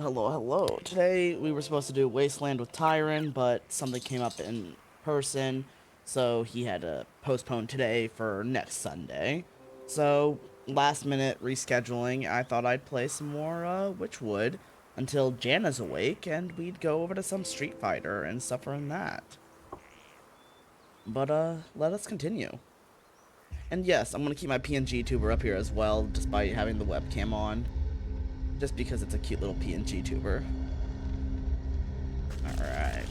Hello. Today we were supposed to do Wasteland with Tyron, but something came up in person, so he had to postpone today for next Sunday. So, last minute rescheduling, I thought I'd play some more Witchwood until Jana's awake, and we'd go over to some Street Fighter and suffer in that. But, let us continue. And yes, I'm gonna keep my PNG tuber up here as well, despite having the webcam on. Just because it's a cute little PNG tuber. Alright.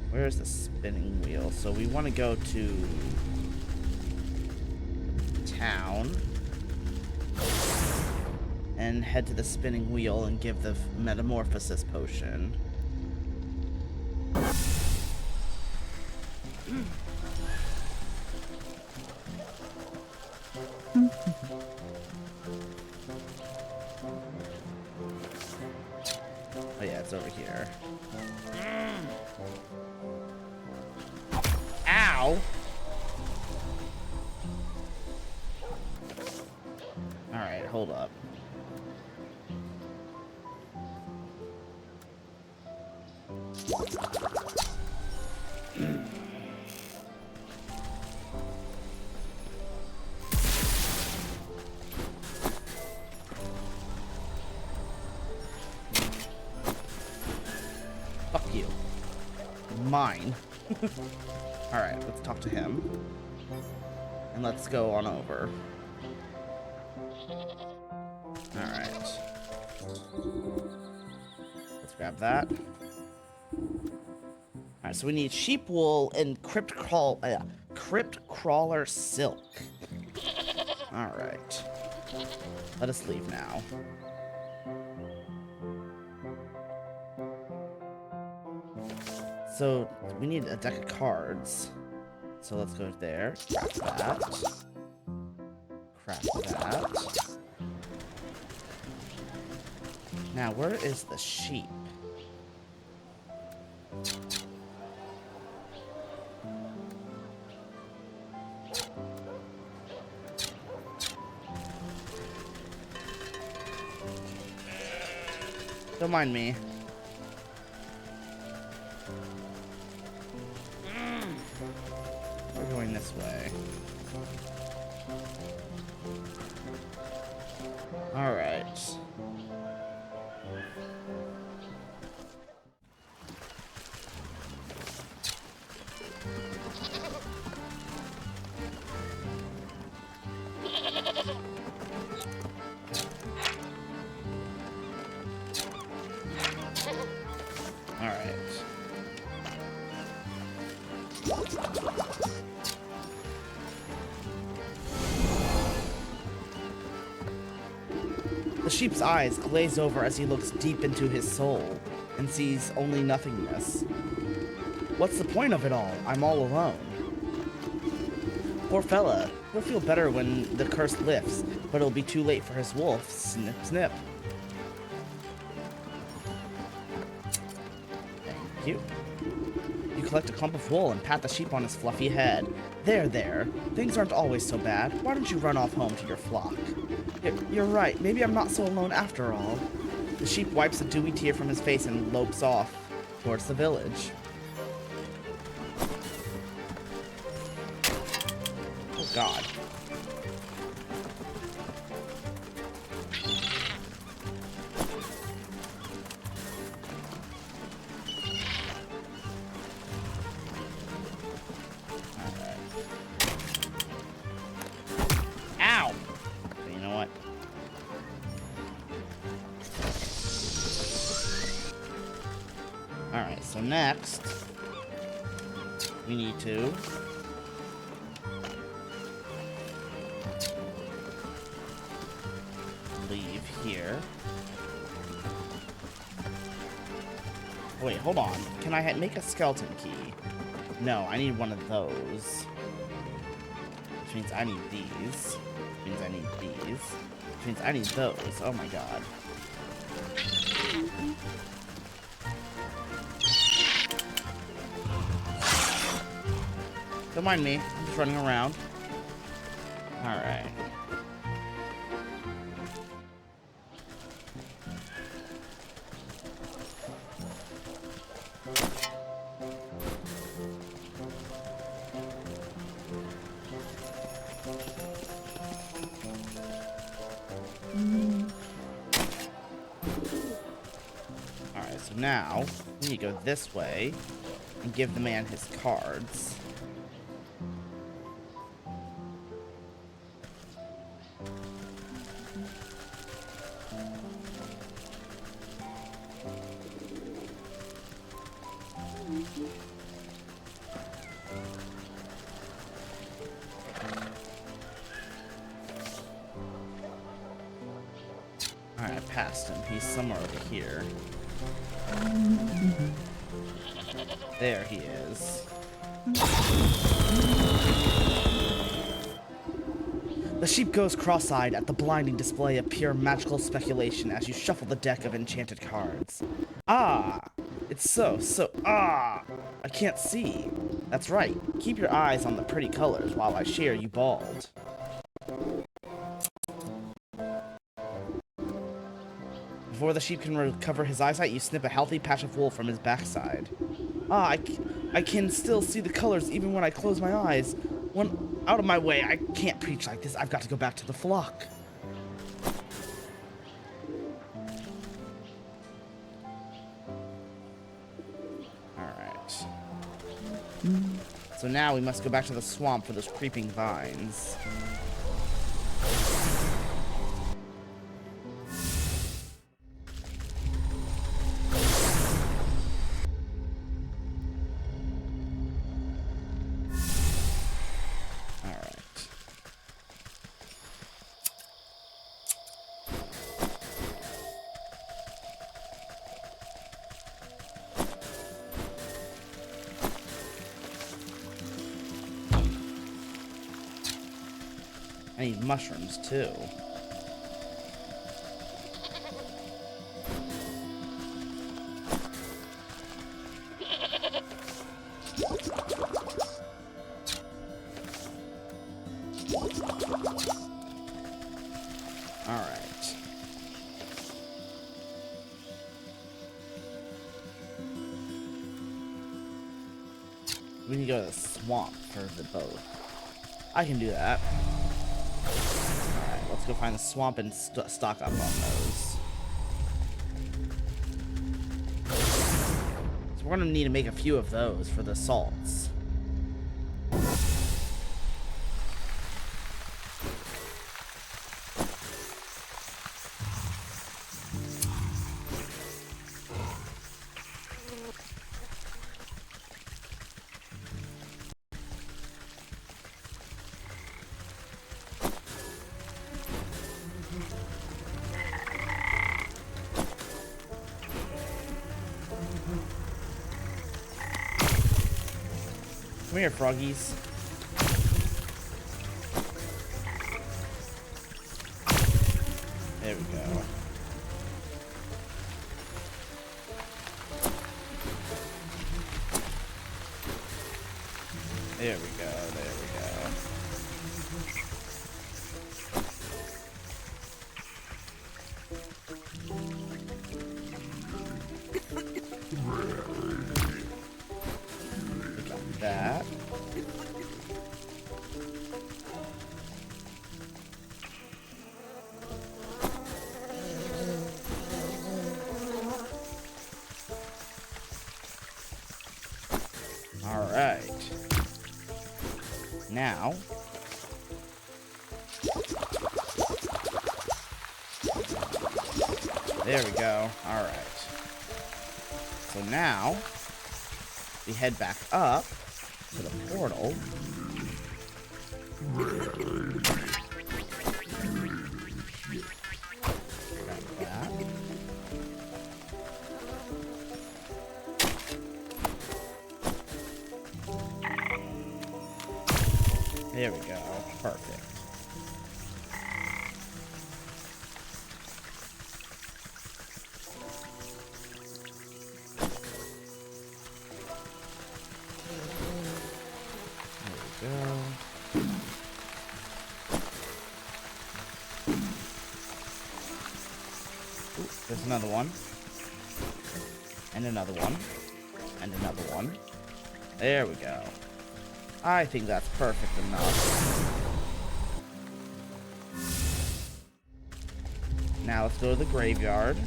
Where's the spinning wheel? So we want to go to town and head to the spinning wheel and give the metamorphosis potion. Oh yeah, it's over here. Ow! Alright, hold up. Fuck you. Mine. Alright, let's talk to him. And let's go on over. Alright. Let's grab that. Alright, so we need sheep wool and crypt crawler silk. Alright. Let us leave now. So, we need a deck of cards. So let's go there. Craft that. Craft that. Now, where is the sheep? Don't mind me. We're going this way. All right. All right. The sheep's eyes glaze over as he looks deep into his soul and sees only nothingness. What's the point of it all? I'm all alone. Poor fella. He'll feel better when the curse lifts, but it'll be too late for his wolf. Snip, snip. Thank you. You collect a clump of wool and pat the sheep on his fluffy head. There. Things aren't always so bad. Why don't you run off home to your flock? You're right. Maybe I'm not so alone after all. The sheep wipes a dewy tear from his face and lopes off towards the village. Oh, God. Ow! Okay, you know what? Alright, so next, we need to leave here. Wait, hold on. Can I make a skeleton key? No, I need one of those. Which means I need these. Which means I need these. Which means I need those. Oh my god. Don't mind me. I'm just running around. Alright. Alright, so now we need to go this way and give the man his cards. Alright, I passed him. He's somewhere over here. There he is. The sheep goes cross-eyed at the blinding display of pure magical speculation as you shuffle the deck of enchanted cards. Ah! It's I can't see. That's right. Keep your eyes on the pretty colors while I share you bald. Before the sheep can recover his eyesight, you snip a healthy patch of wool from his backside. Ah, I can still see the colors even when I close my eyes. Out of my way, I can't preach like this. I've got to go back to the flock. Alright. So now we must go back to the swamp for those creeping vines. I need mushrooms, too. Alright. We need to go to the swamp for the boat. I can do that. Alright, let's go find the swamp and stock up on those. So we're gonna need to make a few of those for the salts. Come here, froggies. There we go. There we go, there we go. now, there we go. Alright. So now, we head back up to the portal. Grab that. There we go. Perfect. Ooh, there's another one. And another one. And another one. There we go. I think that's perfect enough. Now let's go to the graveyard.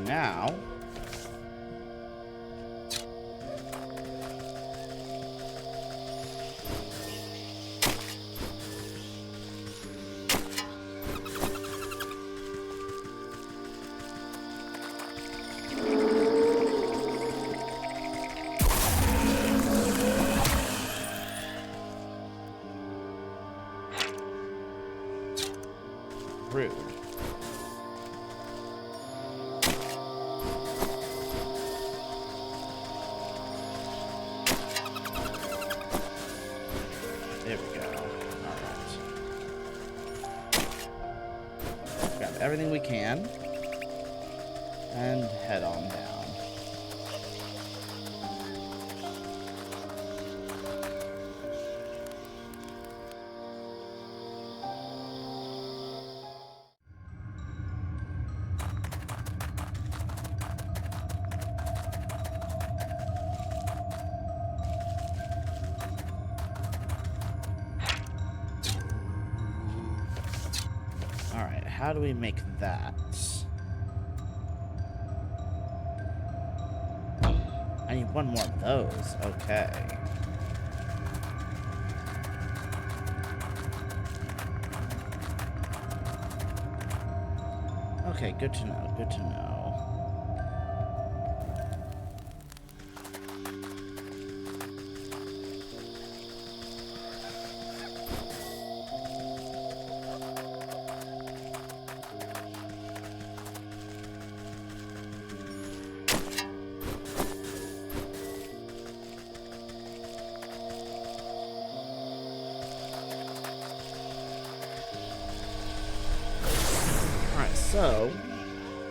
Now, rude. There we go. Alright. Grab everything we can. And head on down. Alright, how do we make that? I need one more of those. Okay. Okay, good to know, good to know. So,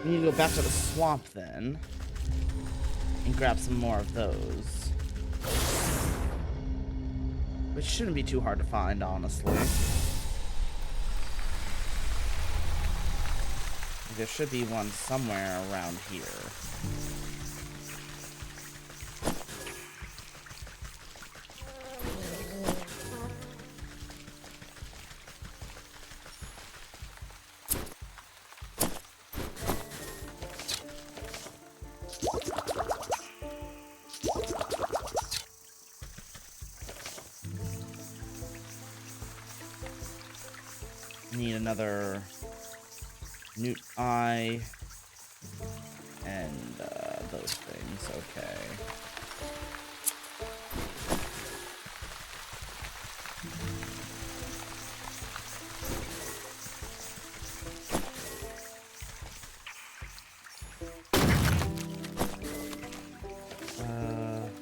we need to go back to the swamp then, and grab some more of those. Which shouldn't be too hard to find, honestly. There should be one somewhere around here. Need another newt eye and those things. Okay.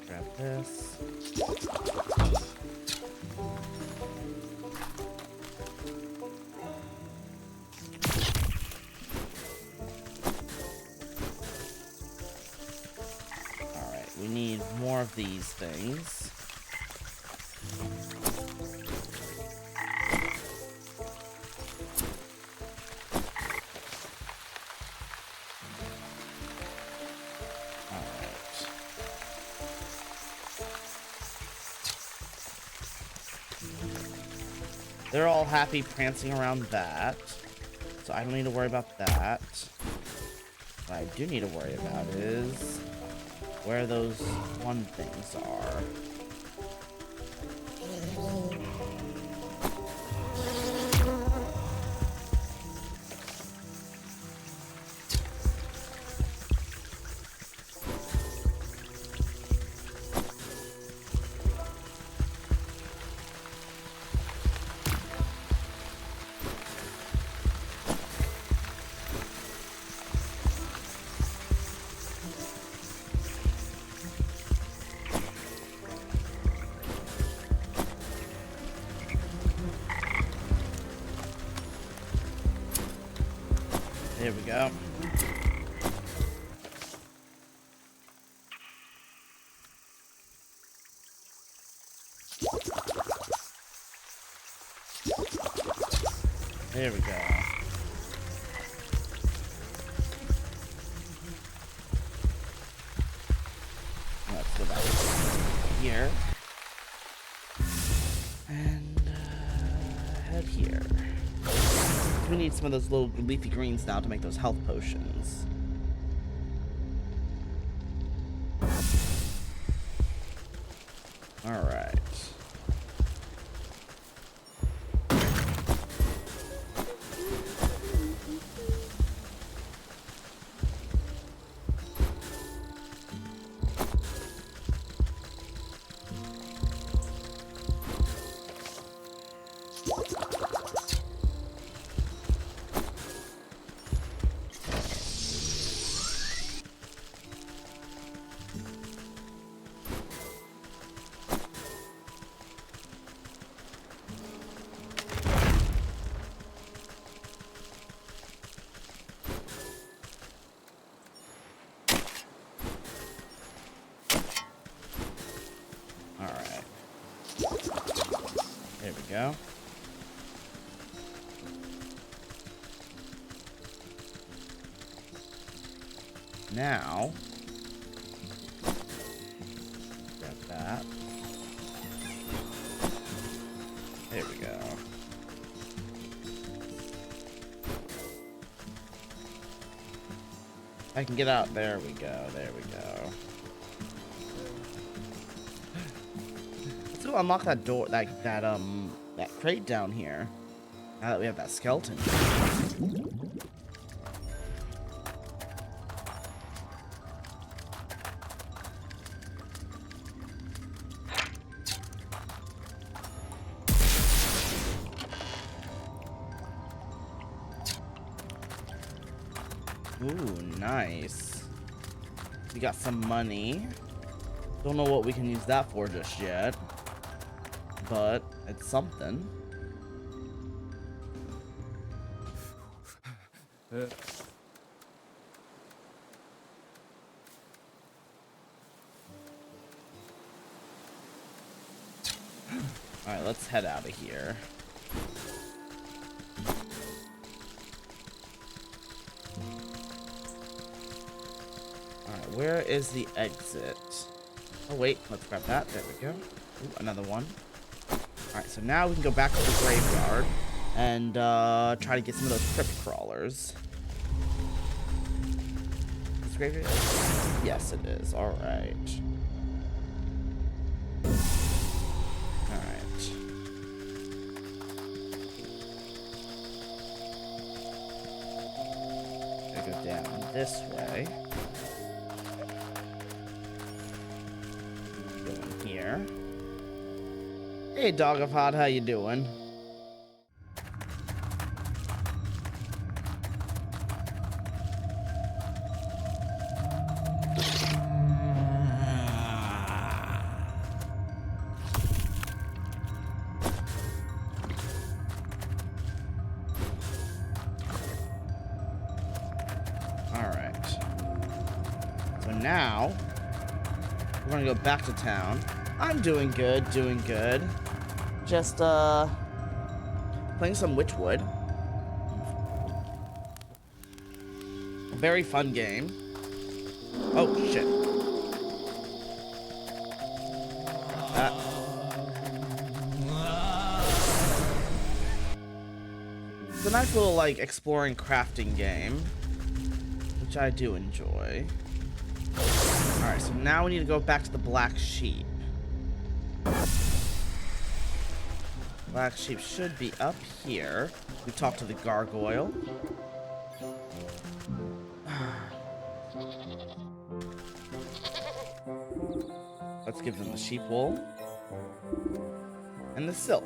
Grab this. we need more of these things. They're all happy prancing around that, so I don't need to worry about that. What I do need to worry about is where those one things are. There we go. There we go. Let's go back here. And head here. We need some of those little leafy greens now to make those health potions. Alright. There we go. Now, grab that. There we go. I can get out. There we go. There we go. Let's go unlock that door, that crate down here. Now that we have that skeleton. Ooh, nice. We got some money. Don't know what we can use that for just yet, but it's something. Alright, let's head out of here. Alright, where is the exit? Oh wait, let's grab that. There we go. Ooh, another one. Alright, so now we can go back to the graveyard and try to get some of those crypt crawlers. This graveyard? Yes, it is. Alright. Alright. Gotta go down this way. Here. Hey, Dog of Hot, how you doing? All right. So now We're gonna go back to town. I'm doing good, doing good. Just, playing some Witchwood. A very fun game. Oh, shit. It's a nice little, like, exploring crafting game, which I do enjoy. Alright, so now we need to go back to the Black Sheep. Black Sheep should be up here. We talked to the gargoyle. Let's give them the sheep wool. And the silk.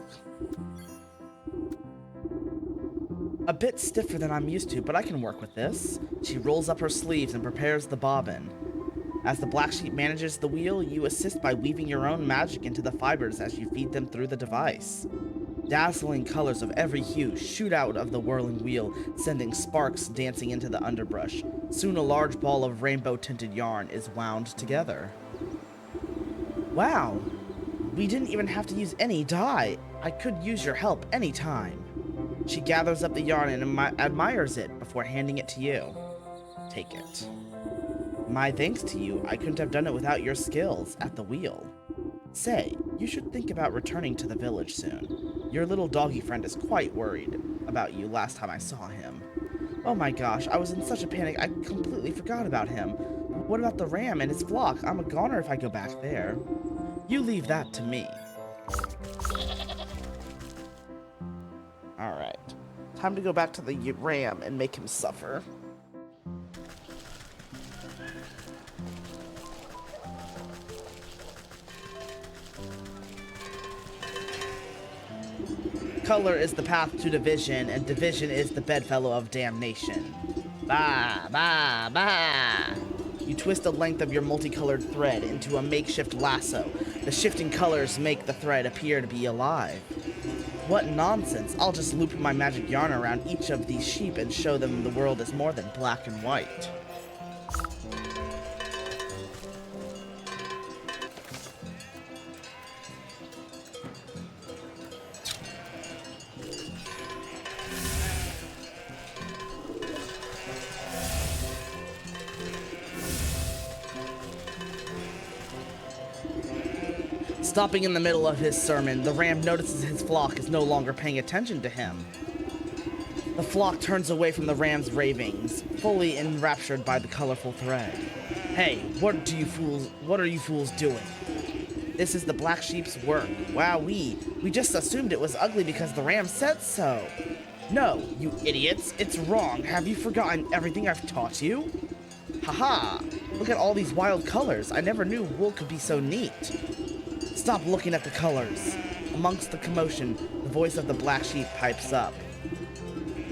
A bit stiffer than I'm used to, but I can work with this. She rolls up her sleeves and prepares the bobbin. As the Black Sheep manages the wheel, you assist by weaving your own magic into the fibers as you feed them through the device. Dazzling colors of every hue shoot out of the whirling wheel, sending sparks dancing into the underbrush. Soon a large ball of rainbow-tinted yarn is wound together. Wow! We didn't even have to use any dye. I could use your help anytime. She gathers up the yarn and admires it before handing it to you. Take it. My thanks to you. I couldn't have done it without your skills at the wheel. Say, you should think about returning to the village soon. Your little doggy friend is quite worried about you last time I saw him. Oh my gosh, I was in such a panic I completely forgot about him. What about the ram and his flock? I'm a goner if I go back there. You leave that to me. Alright. Time to go back to the ram and make him suffer. Color is the path to division, and division is the bedfellow of damnation. Bah, bah, bah! You twist the length of your multicolored thread into a makeshift lasso. The shifting colors make the thread appear to be alive. What nonsense! I'll just loop my magic yarn around each of these sheep and show them the world is more than black and white. Stopping in the middle of his sermon, the ram notices his flock is no longer paying attention to him. The flock turns away from the ram's ravings, fully enraptured by the colorful thread. Hey, what are you fools doing? This is the Black Sheep's work. Wowee, we just assumed it was ugly because the ram said so. No, you idiots, it's wrong. Have you forgotten everything I've taught you? Haha, look at all these wild colors. I never knew wool could be so neat. Stop looking at the colors. Amongst the commotion, the voice of the Black Sheep pipes up.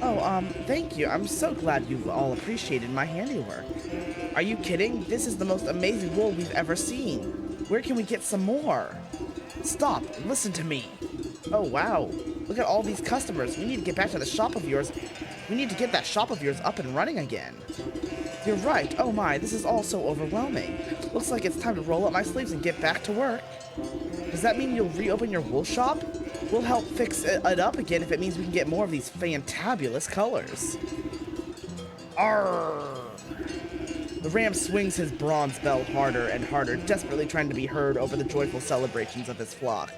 Oh, thank you. I'm so glad you all appreciated my handiwork. Are you kidding? This is the most amazing wool we've ever seen. Where can we get some more? Stop. Listen to me. Oh, wow. Look at all these customers. We need to get back to the shop of yours. We need to get that shop of yours up and running again. You're right. Oh my, this is all so overwhelming. Looks like it's time to roll up my sleeves and get back to work. Does that mean you'll reopen your wool shop? We'll help fix it up again if it means we can get more of these fantabulous colors. Arrgh! The ram swings his bronze bell harder and harder, desperately trying to be heard over the joyful celebrations of his flock.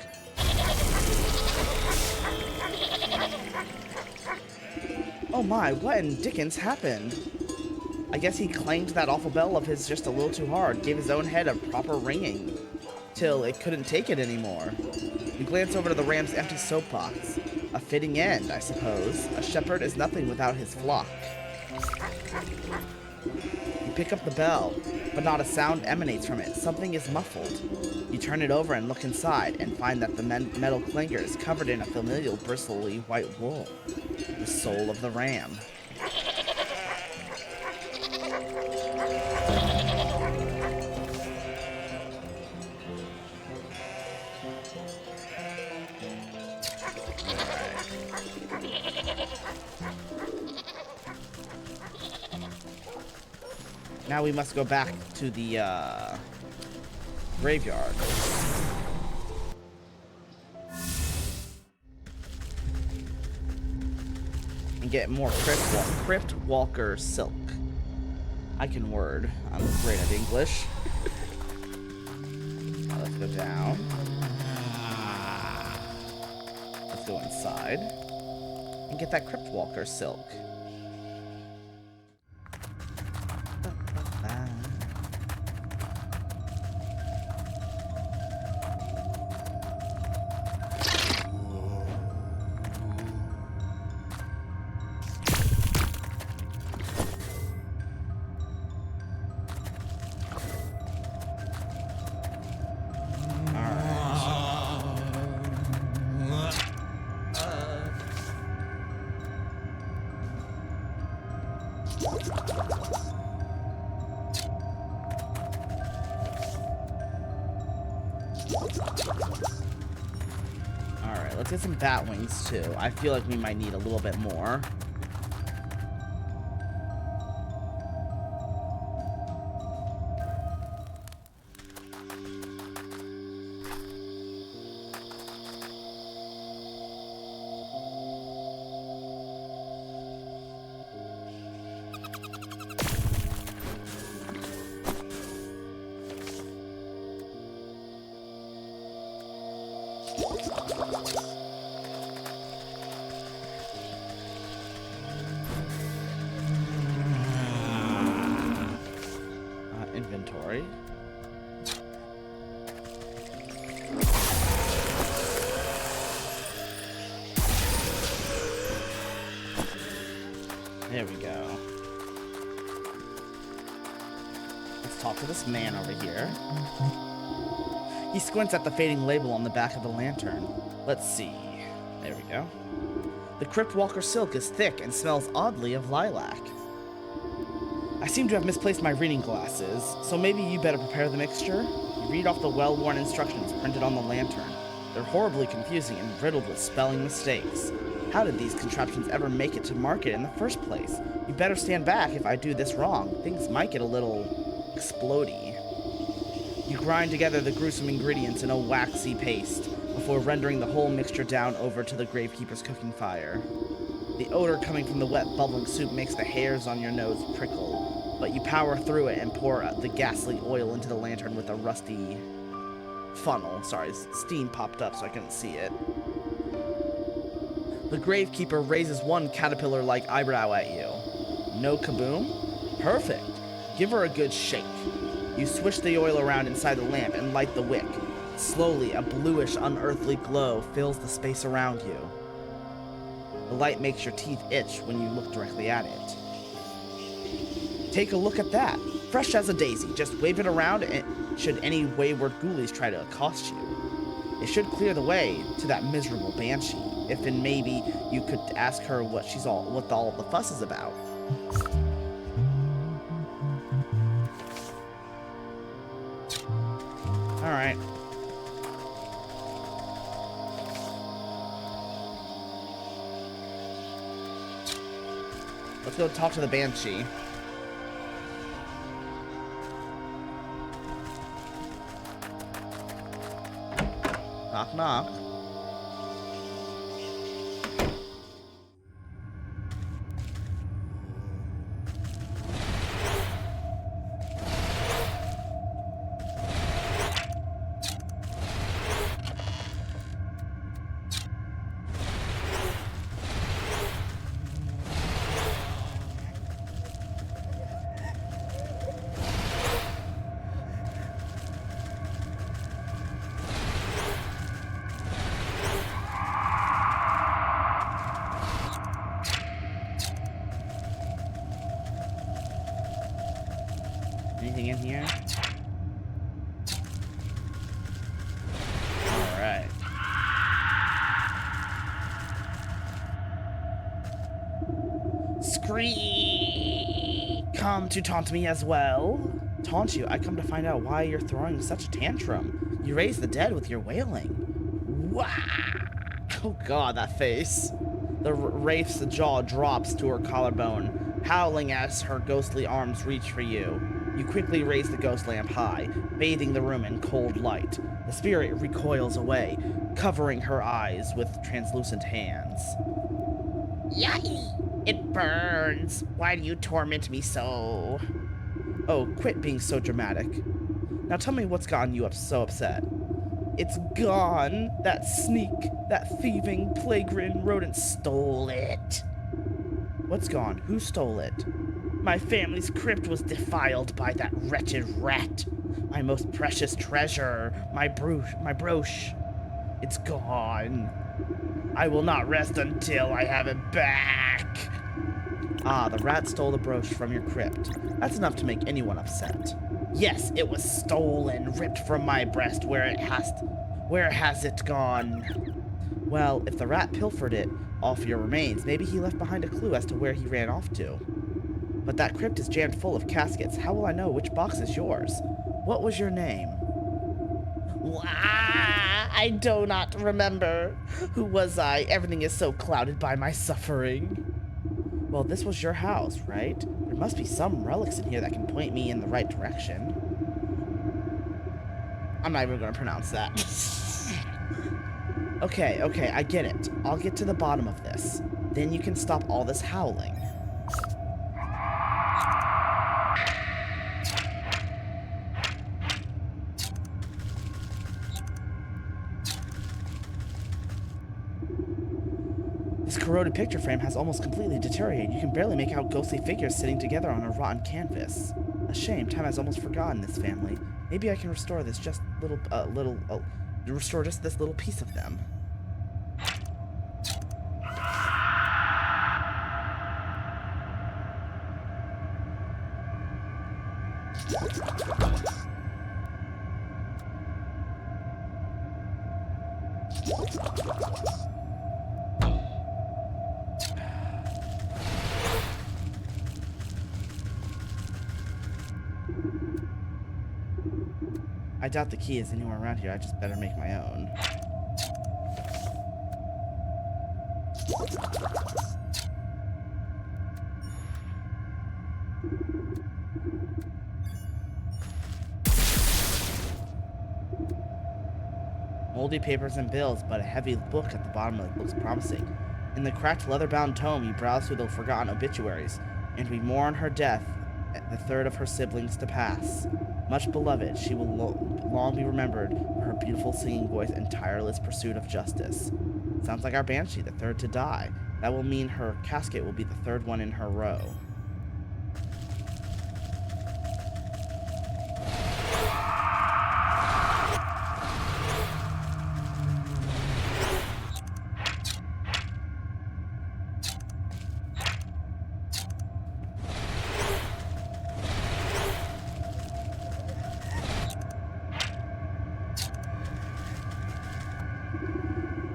Oh my, what in Dickens happened? I guess he clanged that awful bell of his just a little too hard, gave his own head a proper ringing, till it couldn't take it anymore. You glance over to the ram's empty soapbox. A fitting end, I suppose. A shepherd is nothing without his flock. You pick up the bell, but not a sound emanates from it. Something is muffled. You turn it over and look inside, and find that the metal clanger is covered in a familiar bristly white wool. The soul of the ram. Now we must go back to the graveyard. And get more Crypt Walker Silk. I can word. I'm great at English. Now let's go down. Let's go inside. And get that Crypt Walker Silk. Alright, let's get some bat wings too. I feel like we might need a little bit more. Inventory. There we go. Let's talk to this man over here. He squints at the fading label on the back of the lantern. Let's see. There we go. The Crypt Walker Silk is thick and smells oddly of lilac. I seem to have misplaced my reading glasses, so maybe you better prepare the mixture. You read off the well-worn instructions printed on the lantern. They're horribly confusing and riddled with spelling mistakes. How did these contraptions ever make it to market in the first place? You better stand back if I do this wrong. Things might get a little explodey. You grind together the gruesome ingredients in a waxy paste before rendering the whole mixture down over to the gravekeeper's cooking fire. The odor coming from the wet, bubbling soup makes the hairs on your nose prickle, but you power through it and pour the ghastly oil into the lantern with a rusty funnel. Sorry, steam popped up so I couldn't see it. The gravekeeper raises one caterpillar-like eyebrow at you. No kaboom? Perfect. Give her a good shake. You swish the oil around inside the lamp and light the wick. Slowly, a bluish, unearthly glow fills the space around you. The light makes your teeth itch when you look directly at it. Take a look at that. Fresh as a daisy. Just wave it around and should any wayward ghoulies try to accost you. It should clear the way to that miserable banshee. If and maybe you could ask her what all the fuss is about. All right. Let's go talk to the banshee. Knock, knock. Anything in here? Alright. Scream! Come to taunt me as well? Taunt you? I come to find out why you're throwing such a tantrum. You raise the dead with your wailing. Wow! Oh god, that face. The wraith's jaw drops to her collarbone, howling as her ghostly arms reach for you. You quickly raise the ghost lamp high, bathing the room in cold light. The spirit recoils away, covering her eyes with translucent hands. Yikes! It burns! Why do you torment me so? Oh, quit being so dramatic. Now tell me what's gotten you so upset. It's gone! That sneak, that thieving, plague-ridden rodent stole it! What's gone? Who stole it? My family's crypt was defiled by that wretched rat. My most precious treasure, my brooch. It's gone. I will not rest until I have it back. Ah, the rat stole the brooch from your crypt. That's enough to make anyone upset. Yes, it was stolen, ripped from my breast. Where has it gone? Well, if the rat pilfered it off your remains, maybe he left behind a clue as to where he ran off to. But that crypt is jammed full of caskets. How will I know which box is yours? What was your name? I do not remember. Who was I? Everything is so clouded by my suffering. Well, this was your house, right? There must be some relics in here that can point me in the right direction. I'm not even going to pronounce that. Okay, I get it. I'll get to the bottom of this. Then you can stop all this howling. This corroded picture frame has almost completely deteriorated. You can barely make out ghostly figures sitting together on a rotten canvas. A shame, time has almost forgotten this family. Maybe I can restore this restore just this little piece of them. I doubt the key is anywhere around here. I just better make my own. Moldy papers and bills, but a heavy book at the bottom of it looks promising. In the cracked leather-bound tome, you browse through the forgotten obituaries, and we mourn her death, the third of her siblings to pass. Much beloved, she will long be remembered for her beautiful singing voice and tireless pursuit of justice. Sounds like our Banshee, the third to die. That will mean her casket will be the third one in her row.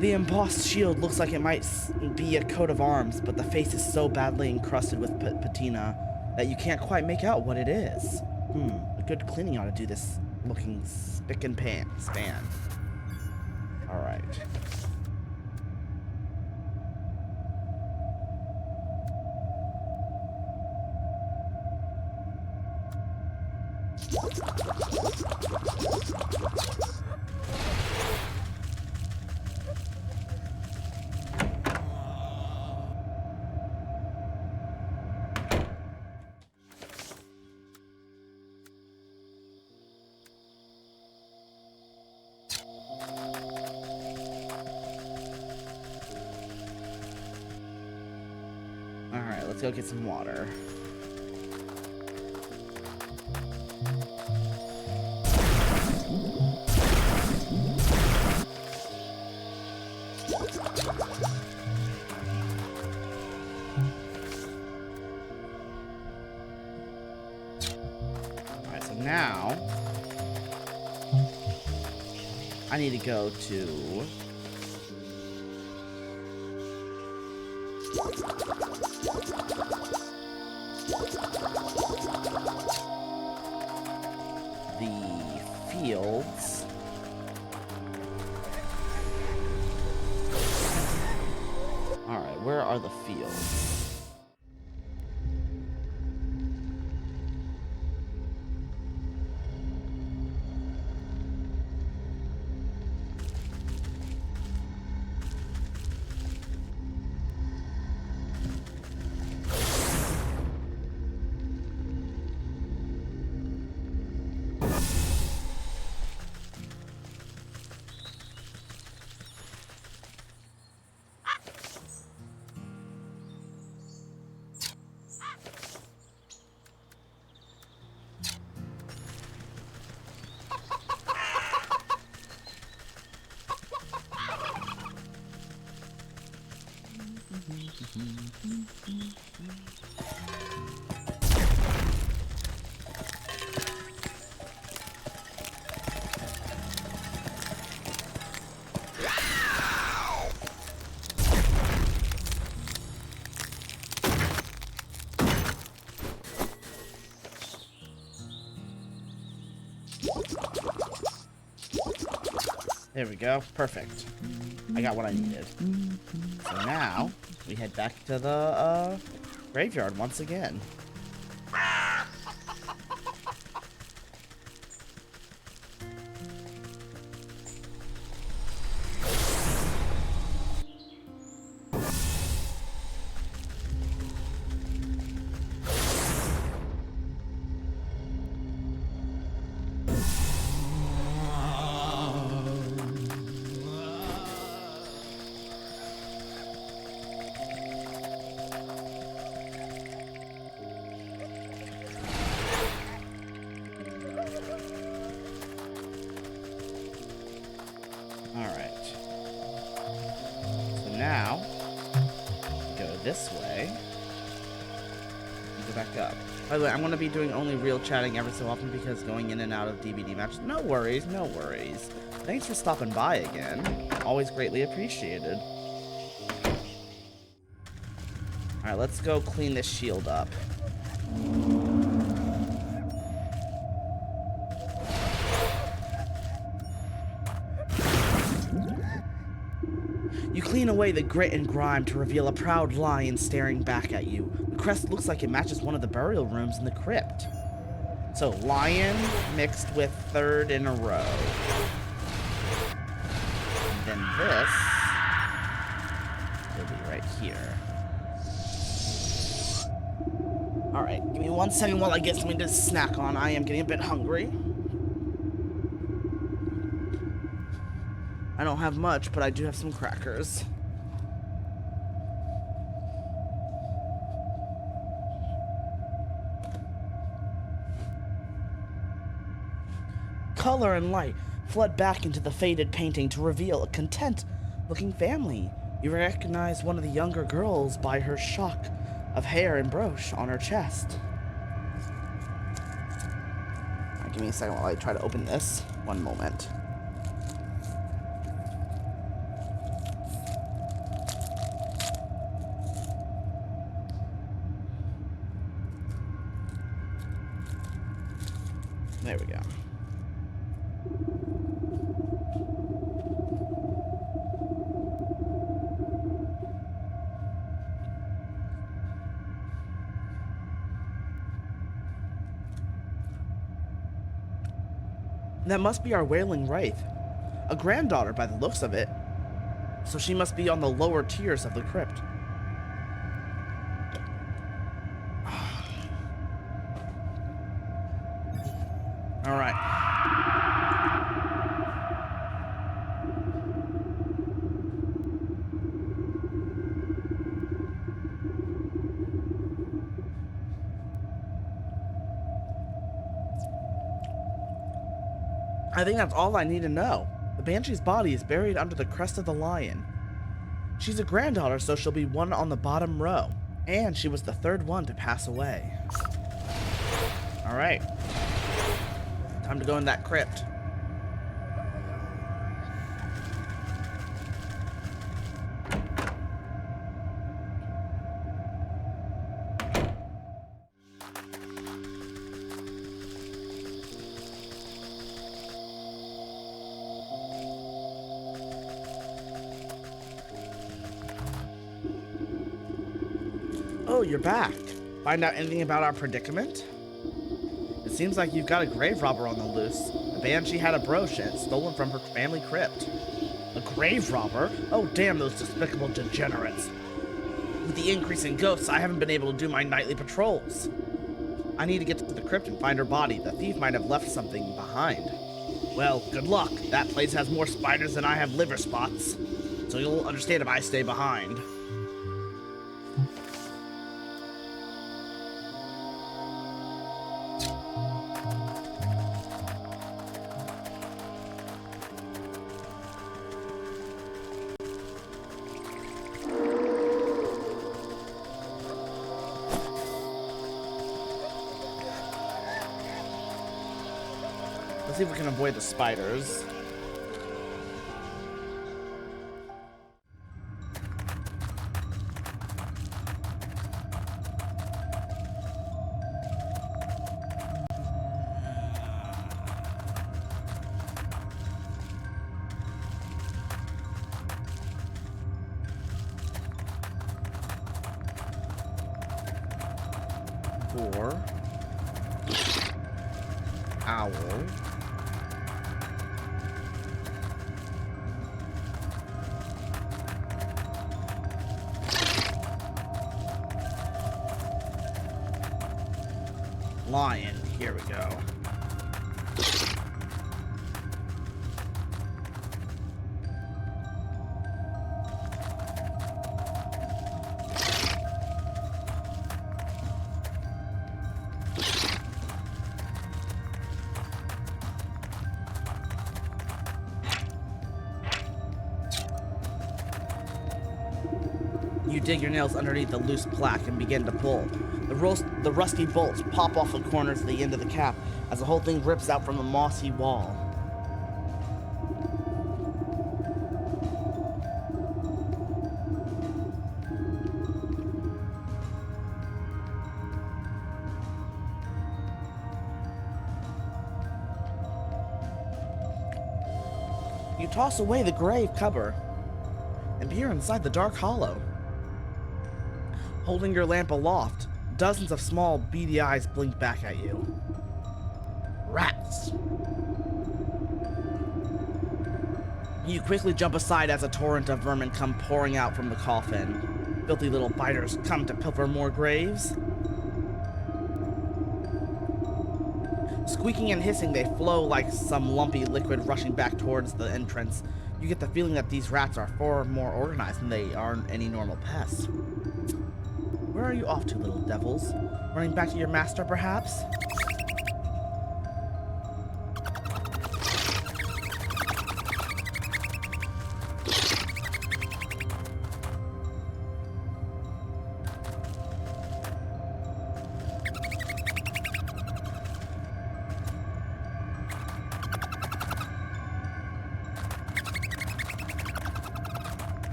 The embossed shield looks like it might be a coat of arms, but the face is so badly encrusted with patina that you can't quite make out what it is. A good cleaning ought to do this looking spick and span. Alright. Alright, let's go get some water. Alright, so now I need to go to the fields. Alright, where are the fields? There we go. Perfect. I got what I needed. So now, we head back to the graveyard once again. Alright. So now, go this way. And go back up. By the way, I'm going to be doing only real chatting every so often because going in and out of DVD matches. No worries, no worries. Thanks for stopping by again. Always greatly appreciated. Alright, let's go clean this shield up. You clean away the grit and grime to reveal a proud lion staring back at you. The crest looks like it matches one of the burial rooms in the crypt. So, lion mixed with third in a row. And then this will be right here. Alright, give me 1 second while I get something to snack on. I am getting a bit hungry. I don't have much, but I do have some crackers. Color and light flood back into the faded painting to reveal a content-looking family. You recognize one of the younger girls by her shock of hair and brooch on her chest. Right, give me a second while I try to open this. 1 moment. There we go. That must be our wailing wraith. A granddaughter by the looks of it. So she must be on the lower tiers of the crypt. Alright. I think that's all I need to know. The Banshee's body is buried under the crest of the lion. She's a granddaughter, so she'll be one on the bottom row. And she was the third one to pass away. Alright. Time to go in that crypt. Oh, you're back. Find out anything about our predicament? It seems like you've got a grave robber on the loose. The Banshee had a brooch and it's stolen from her family crypt. A grave robber? Oh, damn those despicable degenerates. With the increase in ghosts, I haven't been able to do my nightly patrols. I need to get to the crypt and find her body. The thief might have left something behind. Well, good luck. That place has more spiders than I have liver spots. So you'll understand if I stay behind. Let's see if we can avoid the spiders. Boar. Owl. Lion. Here we go. You dig your nails underneath the loose plaque and begin to pull. The rusty bolts pop off the corners of the end of the cap as the whole thing rips out from the mossy wall. You toss away the grave cover and peer inside the dark hollow. Holding your lamp aloft, dozens of small, beady eyes blink back at you. Rats! You quickly jump aside as a torrent of vermin come pouring out from the coffin. Filthy little biters come to pilfer more graves. Squeaking and hissing, they flow like some lumpy liquid rushing back towards the entrance. You get the feeling that these rats are far more organized than they are any normal pests. Where are you off to, little devils? Running back to your master, perhaps?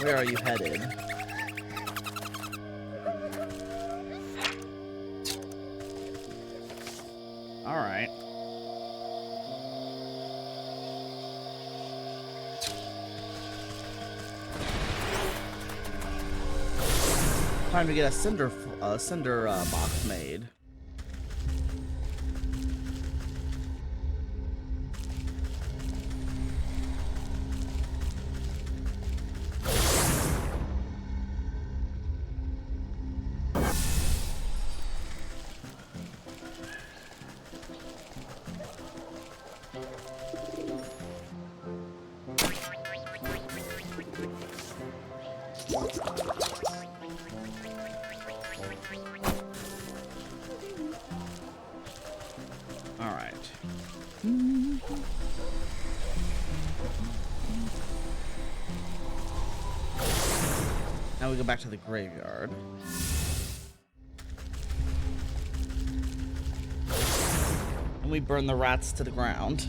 Where are you headed? Alright. Time to get a cinder box made. Alright. Now we go back to the graveyard. And we burn the rats to the ground.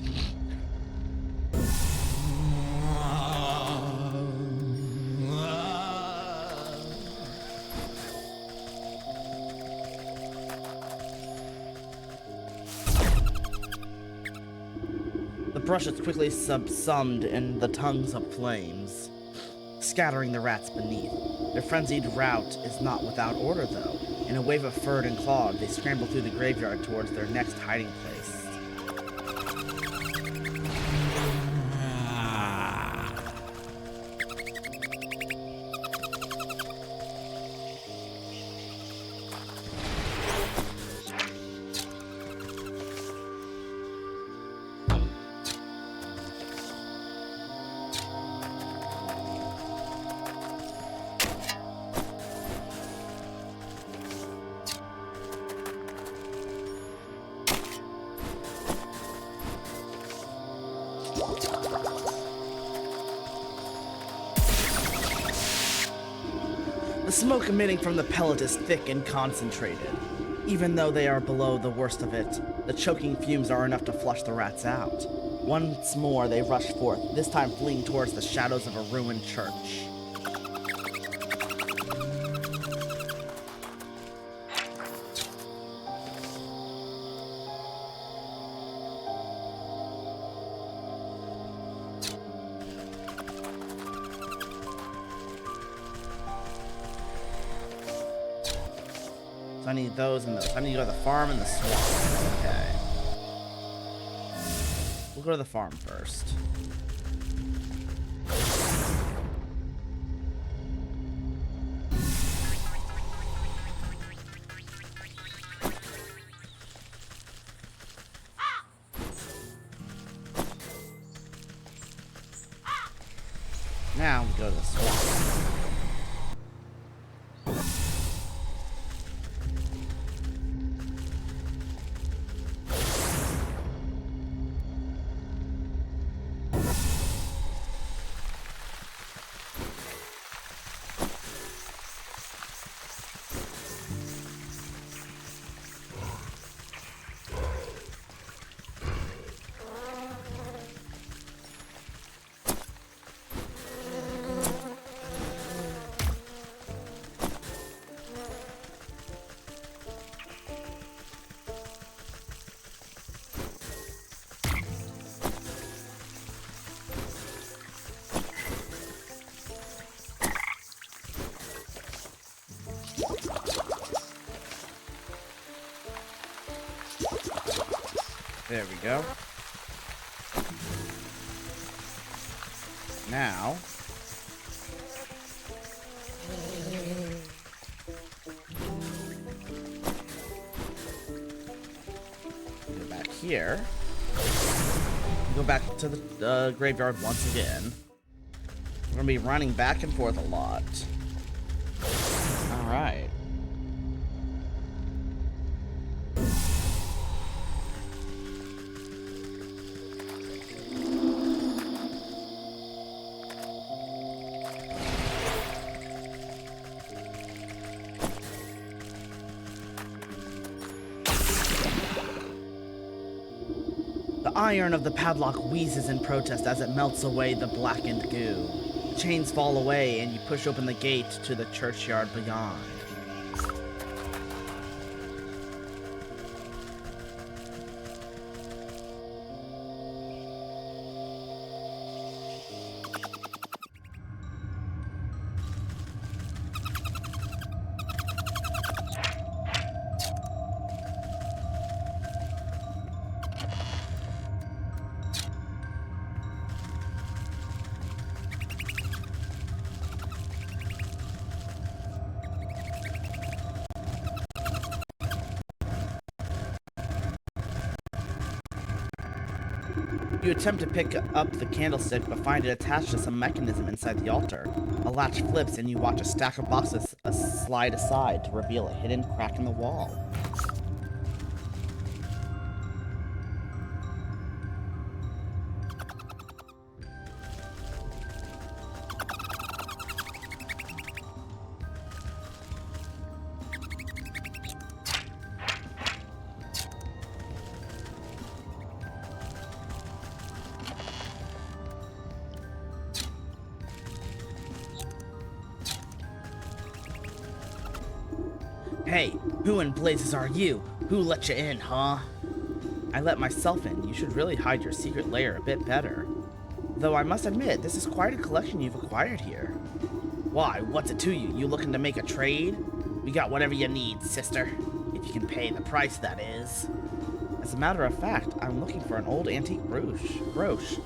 The brush is quickly subsumed in the tongues of flames, scattering the rats beneath. Their frenzied rout is not without order, though. In a wave of fur and claw, they scramble through the graveyard towards their next hiding place. The smoke emitting from the pellet is thick and concentrated. Even though they are below the worst of it, the choking fumes are enough to flush the rats out. Once more they rush forth, this time fleeing towards the shadows of a ruined church. I need those and those. I need to go to the farm and the swamp. Okay. We'll go to the farm first. Now we go to the swamp. There we go. Now, go back here. Go back to the graveyard once again. We're gonna be running back and forth a lot. All right. The iron of the padlock wheezes in protest as it melts away the blackened goo. The chains fall away and you push open the gate to the churchyard beyond. You attempt to pick up the candlestick, but find it attached to some mechanism inside the altar. A latch flips, and you watch a stack of boxes slide aside to reveal a hidden crack in the wall. Hey, who in blazes are you? Who let you in, huh? I let myself in. You should really hide your secret lair a bit better. Though I must admit, this is quite a collection you've acquired here. Why, what's it to you? You looking to make a trade? We got whatever you need, sister. If you can pay the price, that is. As a matter of fact, I'm looking for an old antique brooch.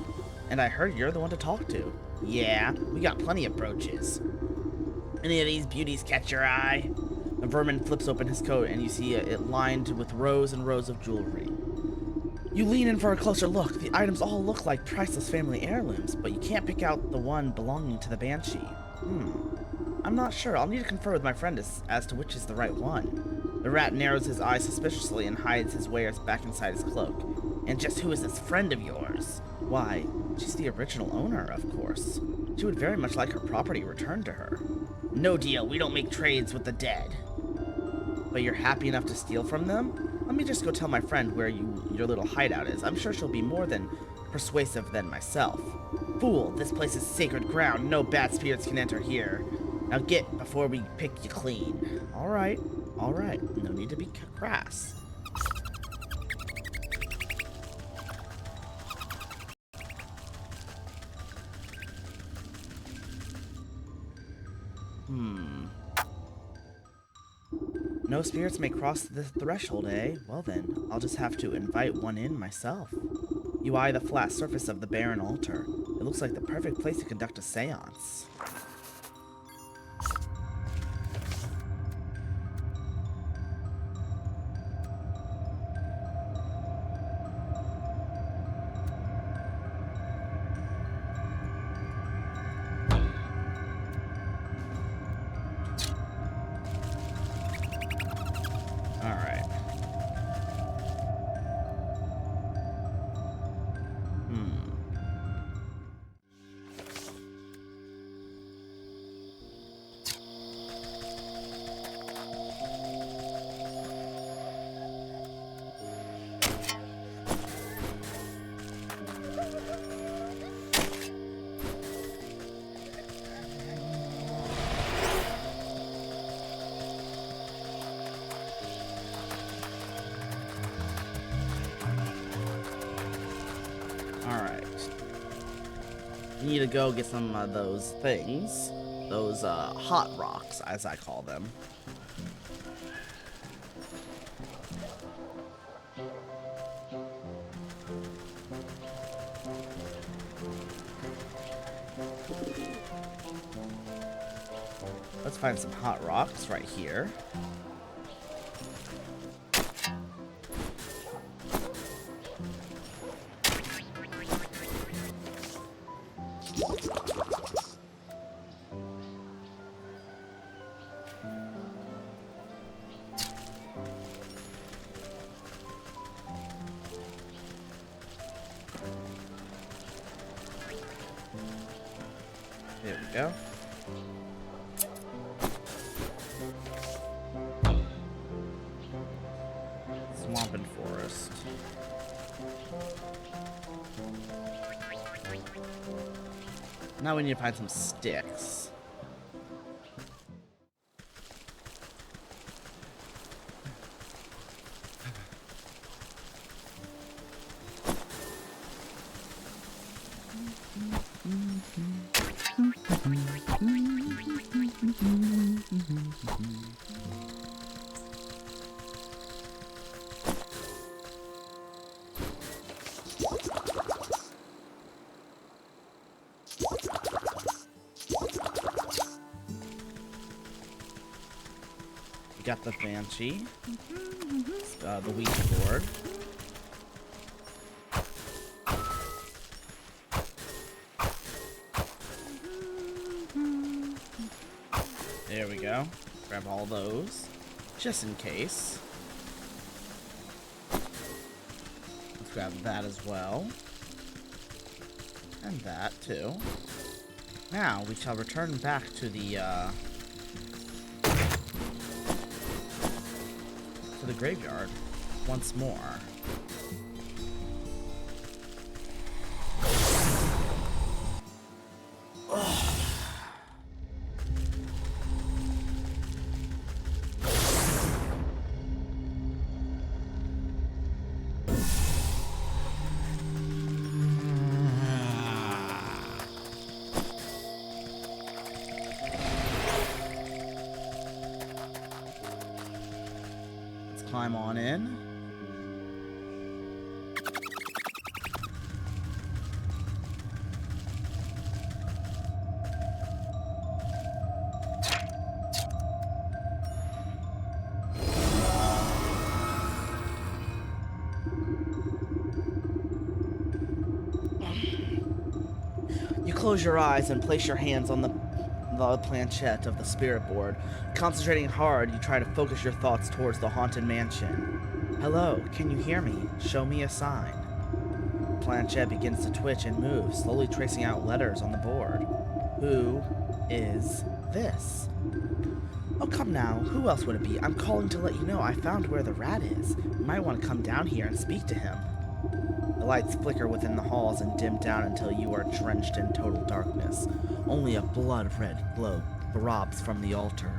And I heard you're the one to talk to. Yeah, we got plenty of brooches. Any of these beauties catch your eye? The vermin flips open his coat and you see it lined with rows and rows of jewelry. You lean in for a closer look. The items all look like priceless family heirlooms, but you can't pick out the one belonging to the Banshee. I'm not sure. I'll need to confer with my friend as to which is the right one. The rat narrows his eyes suspiciously and hides his wares back inside his cloak. And just who is this friend of yours? Why, she's the original owner, of course. She would very much like her property returned to her. No deal, we don't make trades with the dead. But you're happy enough to steal from them? Let me just go tell my friend where your little hideout is. I'm sure she'll be more than persuasive than myself. Fool, this place is sacred ground. No bad spirits can enter here. Now get before we pick you clean. Alright, no need to be crass. No spirits may cross the threshold, eh? Well then, I'll just have to invite one in myself. You eye the flat surface of the barren altar. It looks like the perfect place to conduct a seance. Alright. Alright. We need to go get some of those things. Those, hot rocks, as I call them. Let's find some hot rocks right here. There we go. Swamp and forest. Now we need to find some sticks. We got the banshee, the Ouija board. There we go. Grab all those, just in case. Let's grab that as well. And that, too. Now, we shall return back to the graveyard once more. Climb on in. You close your eyes and place your hands on the planchette of the spirit board. Concentrating hard, you try to focus your thoughts towards the haunted mansion. Hello, can you hear me? Show me a sign. The planchette begins to twitch and move, slowly tracing out letters on the board. Who is this? Oh, come now. Who else would it be? I'm calling to let you know I found where the rat is. You might want to come down here and speak to him. The lights flicker within the halls and dim down until you are drenched in total darkness. Only a blood-red glow throbs from the altar.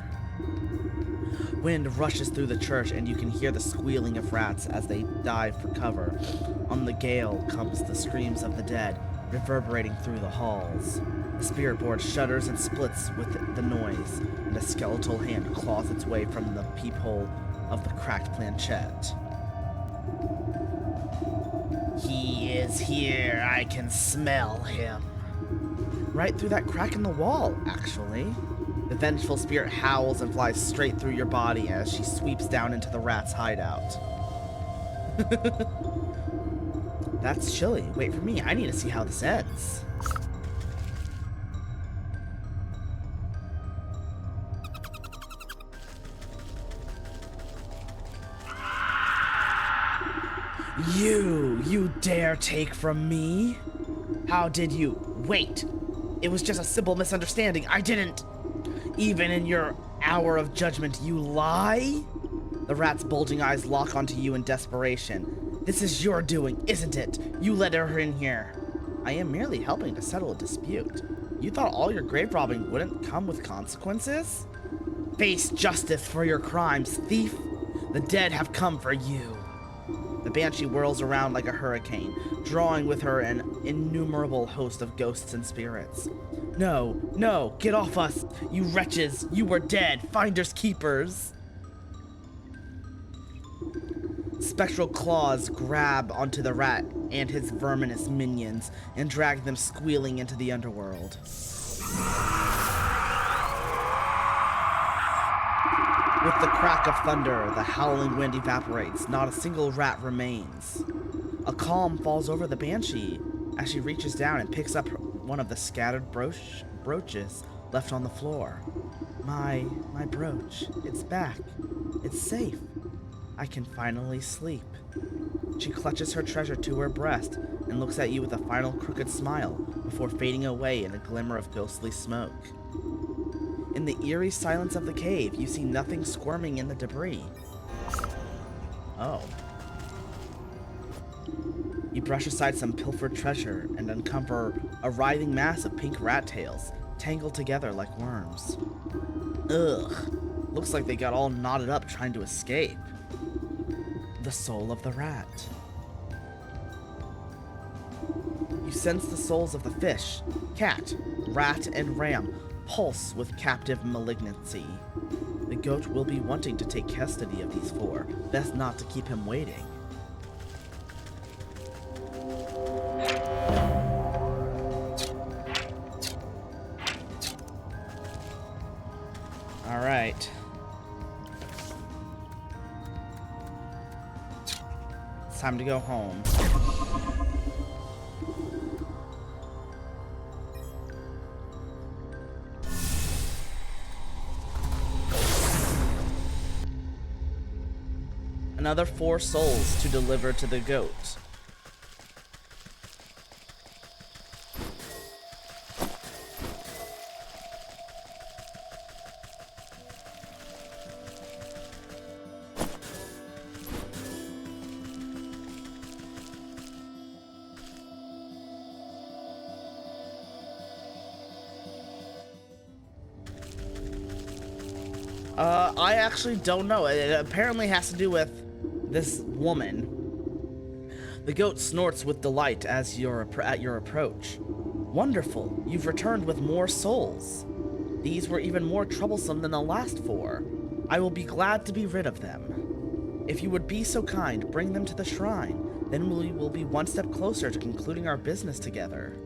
Wind rushes through the church and you can hear the squealing of rats as they dive for cover. On the gale comes the screams of the dead, reverberating through the halls. The spirit board shudders and splits with the noise, and a skeletal hand claws its way from the peephole of the cracked planchette. He is here. I can smell him. Right through that crack in the wall, actually. The vengeful spirit howls and flies straight through your body as she sweeps down into the rat's hideout. That's chilly. Wait for me. I need to see how this ends. You dare take from me? How did you? Wait. It was just a simple misunderstanding. I didn't. Even in your hour of judgment, you lie? The rat's bulging eyes lock onto you in desperation. This is your doing, isn't it? You let her in here. I am merely helping to settle a dispute. You thought all your grave robbing wouldn't come with consequences? Face justice for your crimes, thief. The dead have come for you. The banshee whirls around like a hurricane, drawing with her an innumerable host of ghosts and spirits. No, no, get off us, you wretches! You were dead, finders keepers! Spectral claws grab onto the rat and his verminous minions and drag them squealing into the underworld. With the crack of thunder, the howling wind evaporates. Not a single rat remains. A calm falls over the banshee as she reaches down and picks up one of the scattered brooches left on the floor. My brooch. It's back. It's safe. I can finally sleep. She clutches her treasure to her breast and looks at you with a final crooked smile before fading away in a glimmer of ghostly smoke. In the eerie silence of the cave, you see nothing squirming in the debris. Oh. You brush aside some pilfered treasure and uncover a writhing mass of pink rat tails, tangled together like worms. Ugh. Looks like they got all knotted up trying to escape. The soul of the rat. You sense the souls of the fish, cat, rat, and ram pulse with captive malignancy. The goat will be wanting to take custody of these four. Best not to keep him waiting. Alright. It's time to go home. Another 4 souls to deliver to the goat. I actually don't know. It apparently has to do with this woman. The goat snorts with delight as at your approach. Wonderful, you've returned with more souls. These were even more troublesome than the last 4. I will be glad to be rid of them. If you would be so kind, bring them to the shrine. Then we will be one step closer to concluding our business together.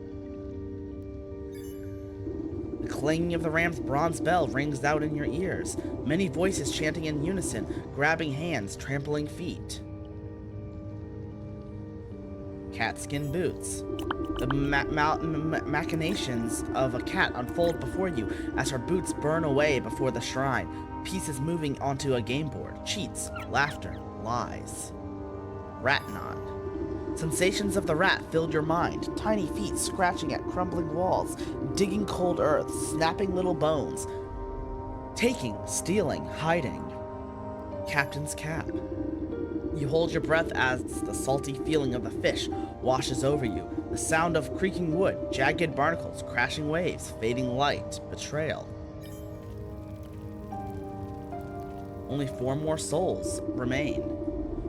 The clanging of the ram's bronze bell rings out in your ears. Many voices chanting in unison, grabbing hands, trampling feet. Catskin boots. The machinations of a cat unfold before you as her boots burn away before the shrine, pieces moving onto a game board. Cheats, laughter, lies. Ratnod. Sensations of the rat filled your mind. Tiny feet scratching at crumbling walls, digging cold earth, snapping little bones. Taking, stealing, hiding. Captain's cap. You hold your breath as the salty feeling of the fish washes over you. The sound of creaking wood, jagged barnacles, crashing waves, fading light, betrayal. Only 4 more souls remain.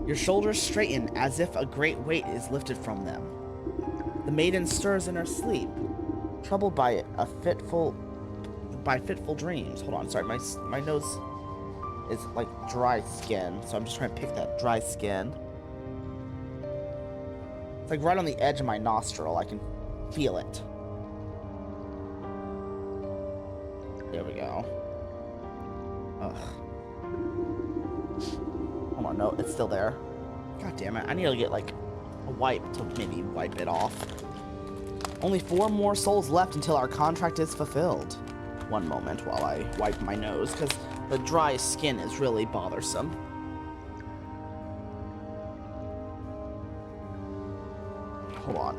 Your shoulders straighten as if a great weight is lifted from them. The maiden stirs in her sleep, troubled by fitful dreams. Hold on, sorry, my nose is like dry skin, so I'm just trying to pick that dry skin. It's like right on the edge of my nostril. I can feel it. There we go. Ugh. Hold on, no, it's still there. God damn it, I need to get like a wipe to maybe wipe it off. Only 4 more souls left until our contract is fulfilled. One moment while I wipe my nose, because the dry skin is really bothersome. Hold on.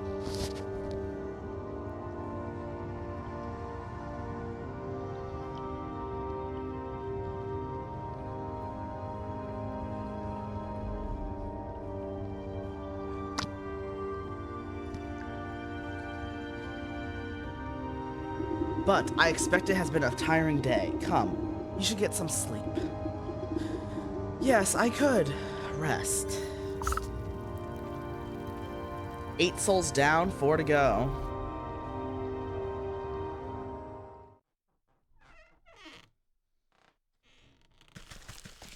But I expect it has been a tiring day. Come, you should get some sleep. Yes, I could. Rest. 8 souls down, 4 to go.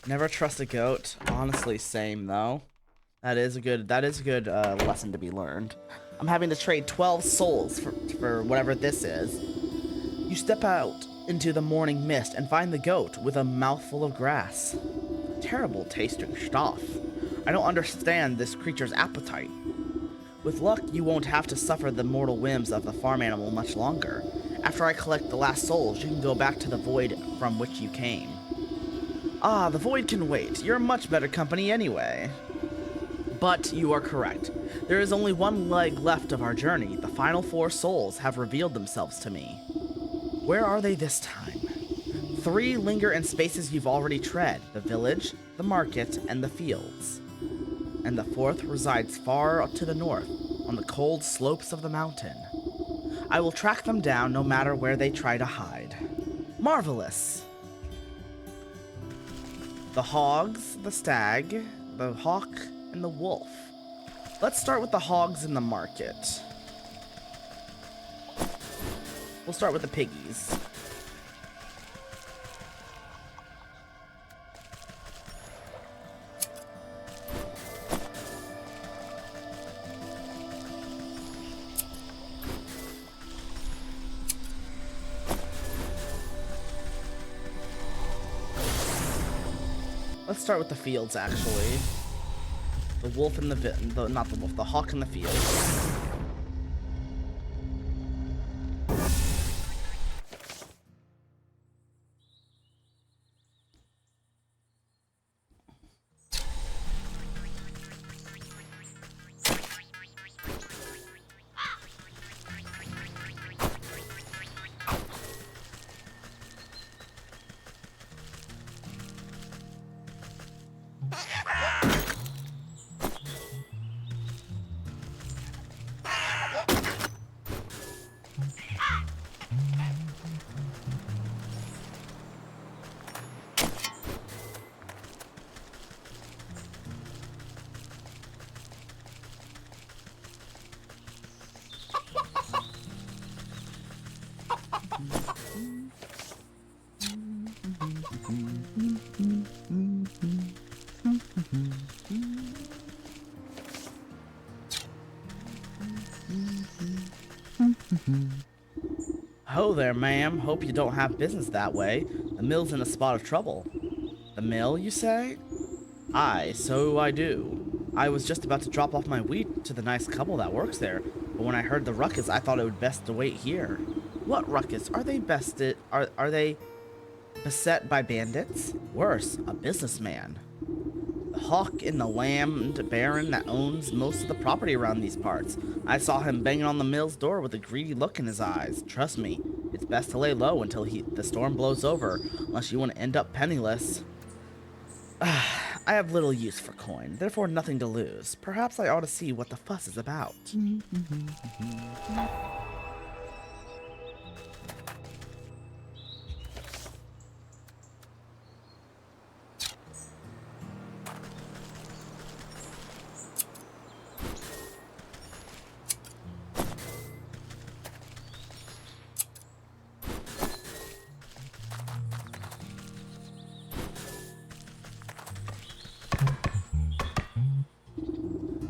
Never trust a goat. Honestly, same though. That is a good lesson to be learned. I'm having to trade 12 souls for whatever this is. You step out into the morning mist and find the goat with a mouthful of grass. Terrible tasting stuff. I don't understand this creature's appetite. With luck, you won't have to suffer the mortal whims of the farm animal much longer. After I collect the last souls, you can go back to the void from which you came. Ah, the void can wait. You're much better company anyway. But you are correct. There is only one leg left of our journey. The final 4 souls have revealed themselves to me. Where are they this time? 3 linger in spaces you've already tread, the village, the market, and the fields. And the 4th resides far to the north, on the cold slopes of the mountain. I will track them down no matter where they try to hide. Marvelous! The hogs, the stag, the hawk, and the wolf. Let's start with the hogs in the market. We'll start with the piggies. Let's start with the fields, actually. The wolf and not the wolf, the hawk in the fields. Ho there, ma'am. Hope you don't have business that way. The mill's in a spot of trouble. The mill, you say? Aye, so I do. I was just about to drop off my wheat to the nice couple that works there, but when I heard the ruckus, I thought it would best to wait here. What ruckus? Are they are they beset by bandits? Worse, a businessman. The hawk in the land baron that owns most of the property around these parts. I saw him banging on the mill's door with a greedy look in his eyes. Trust me, it's It's best to lay low until the storm blows over, unless you want to end up penniless. I have little use for coin, therefore nothing to lose. Perhaps I ought to see what the fuss is about.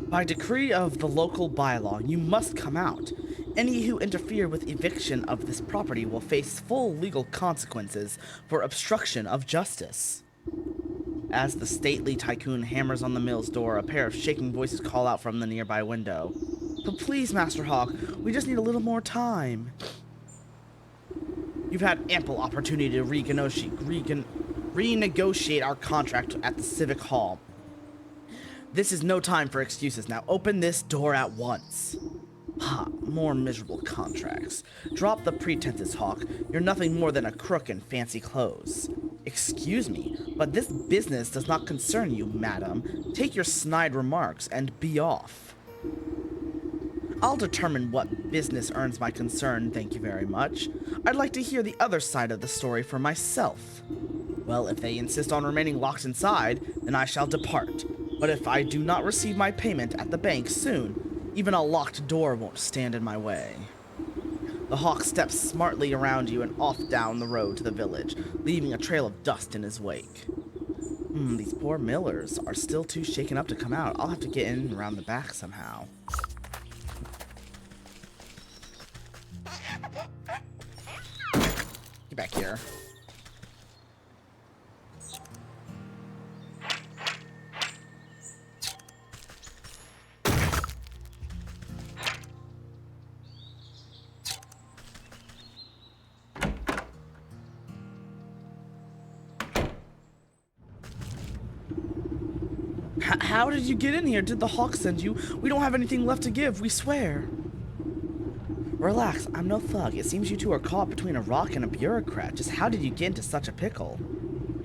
By decree of the local bylaw, you must come out. Any who interfere with eviction of this property will face full legal consequences for obstruction of justice. As the stately tycoon hammers on the mill's door, a pair of shaking voices call out from the nearby window. But please, Master Hawk, we just need a little more time. You've had ample opportunity to renegotiate our contract at the Civic Hall. This is no time for excuses. Now open this door at once. Ha, more miserable contracts. Drop the pretenses, Hawk. You're nothing more than a crook in fancy clothes. Excuse me, but this business does not concern you, madam. Take your snide remarks and be off. I'll determine what business earns my concern, thank you very much. I'd like to hear the other side of the story for myself. Well, if they insist on remaining locked inside, then I shall depart. But if I do not receive my payment at the bank soon, even a locked door won't stand in my way. The Hawk steps smartly around you and off down the road to the village, leaving a trail of dust in his wake. These poor millers are still too shaken up to come out. I'll have to get in around the back somehow. Get back here. How did you get in here? Did the Hawk send you? We don't have anything left to give, we swear. Relax, I'm no thug. It seems you two are caught between a rock and a bureaucrat. Just how did you get into such a pickle?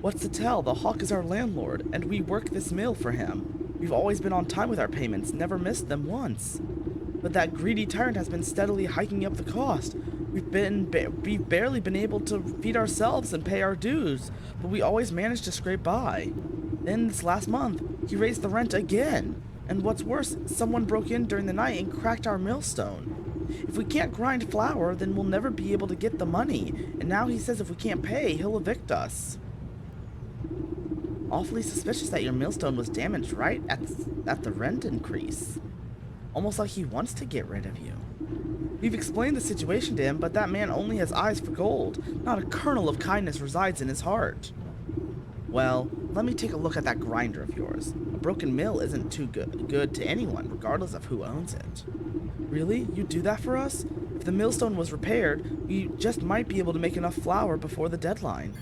What's to tell? The Hawk is our landlord, and we work this mill for him. We've always been on time with our payments, never missed them once. But that greedy tyrant has been steadily hiking up the cost. We've barely been able to feed ourselves and pay our dues, but we always managed to scrape by. Then this last month, he raised the rent again. And what's worse, someone broke in during the night and cracked our millstone. If we can't grind flour, then we'll never be able to get the money. And now he says if we can't pay, he'll evict us. Awfully suspicious that your millstone was damaged right at the rent increase. Almost like he wants to get rid of you. We've explained the situation to him, but that man only has eyes for gold. Not a kernel of kindness resides in his heart. Well, let me take a look at that grinder of yours. A broken mill isn't too good to anyone, regardless of who owns it. Really? You'd do that for us? If the millstone was repaired, we just might be able to make enough flour before the deadline.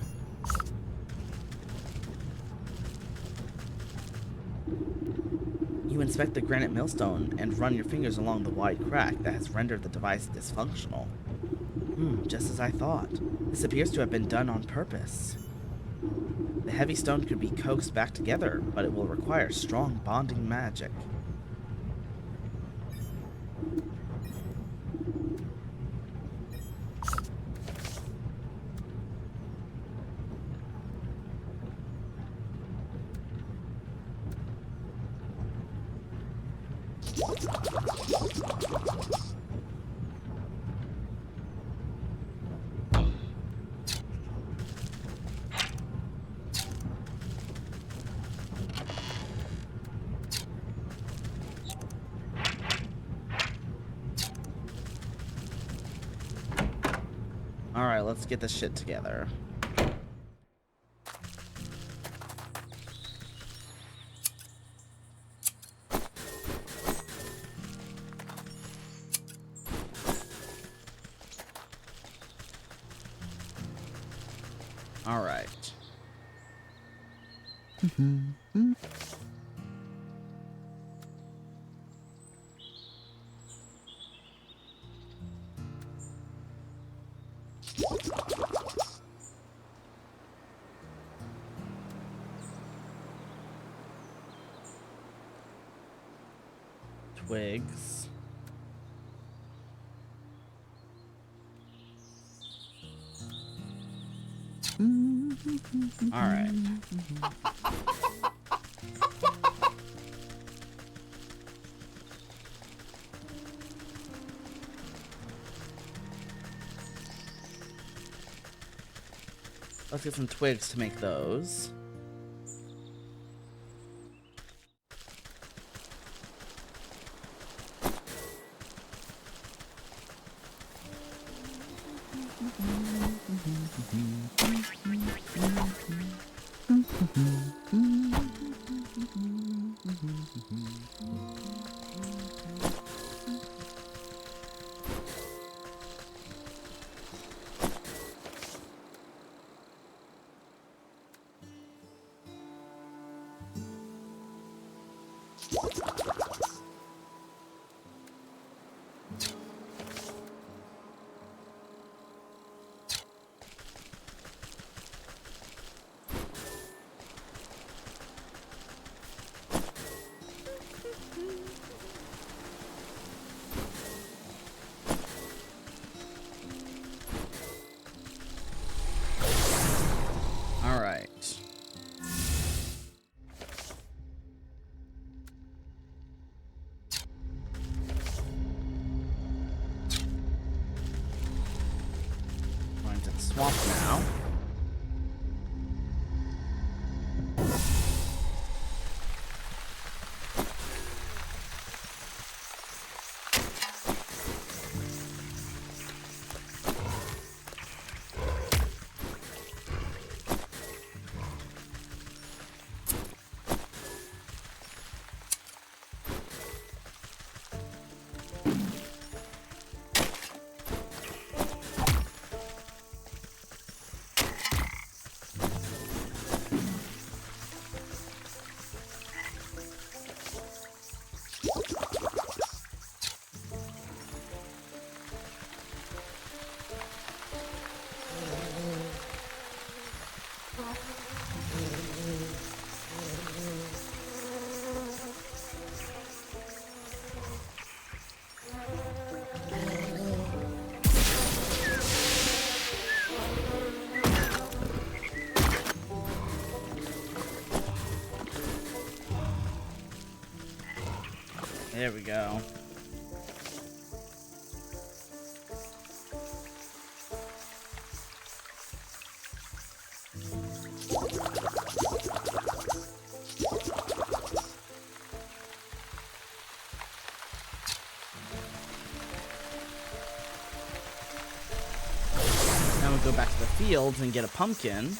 You inspect the granite millstone and run your fingers along the wide crack that has rendered the device dysfunctional. Just as I thought. This appears to have been done on purpose. The heavy stone could be coaxed back together, but it will require strong bonding magic. Alright, let's get this shit together. Alright. twigs. All right. Let's get some twigs to make those. All right. Going to the swamp now. There we go. Now we go back to the fields and get a pumpkin.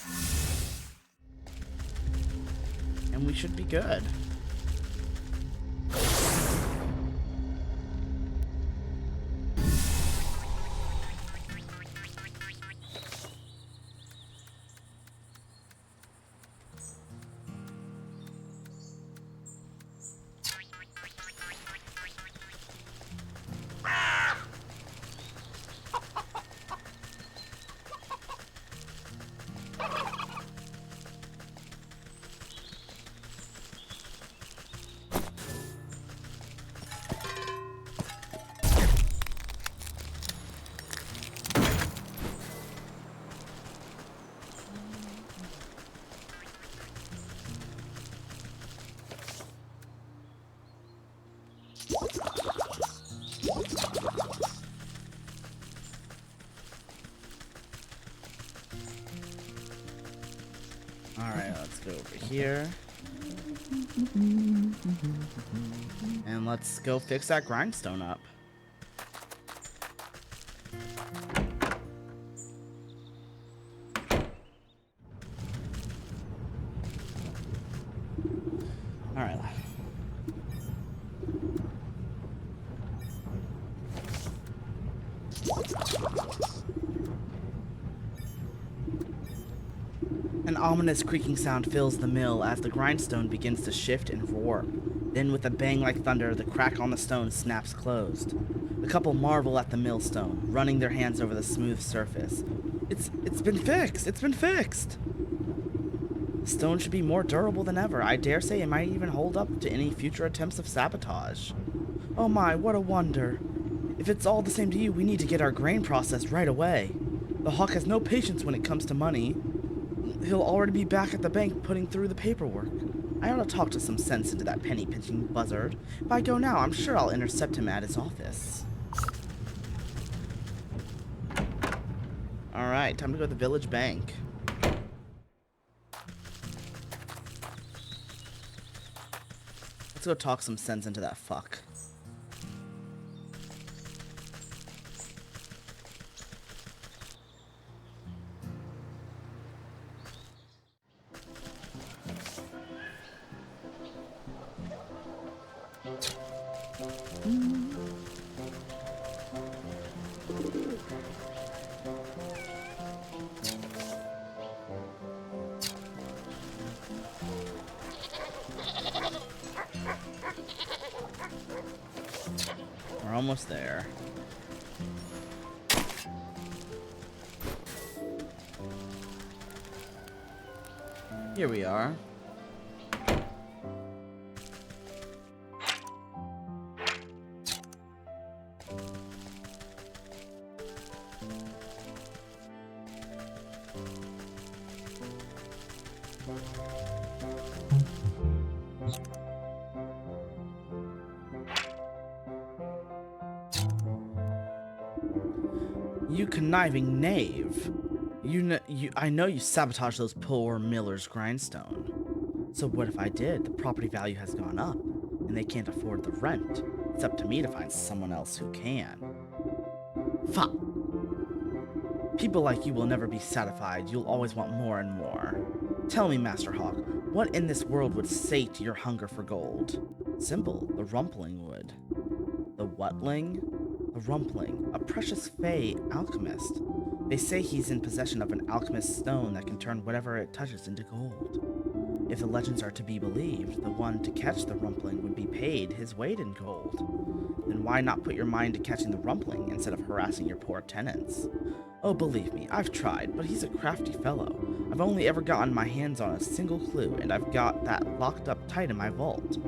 And we should be good. Alright, let's go over here. And let's go fix that grindstone up. Alright. An ominous creaking sound fills the mill as the grindstone begins to shift and roar. Then with a bang like thunder, the crack on the stone snaps closed. The couple marvel at the millstone, running their hands over the smooth surface. It's been fixed! It's been fixed! The stone should be more durable than ever. I dare say it might even hold up to any future attempts of sabotage. Oh my, what a wonder. If it's all the same to you, we need to get our grain processed right away. The Hawk has no patience when it comes to money. He'll already be back at the bank putting through the paperwork. I ought to talk to some sense into that penny-pinching buzzard. If I go now, I'm sure I'll intercept him at his office. Alright, time to go to the village bank. Let's go talk some sense into that fuck. We're almost there. Here we are. You conniving knave. I know you sabotaged those poor miller's grindstone. So what if I did? The property value has gone up, and they can't afford the rent. It's up to me to find someone else who can. Fuck. People like you will never be satisfied. You'll always want more and more. Tell me, Master Hawk, what in this world would sate your hunger for gold? Simple, the Rumpling would. The whatling? The Rumpling, a precious fey alchemist. They say he's in possession of an alchemist's stone that can turn whatever it touches into gold. If the legends are to be believed, the one to catch the Rumpling would be paid his weight in gold. Then why not put your mind to catching the Rumpling instead of harassing your poor tenants? Oh, believe me, I've tried, but he's a crafty fellow. I've only ever gotten my hands on a single clue, and I've got that locked up tight in my vault.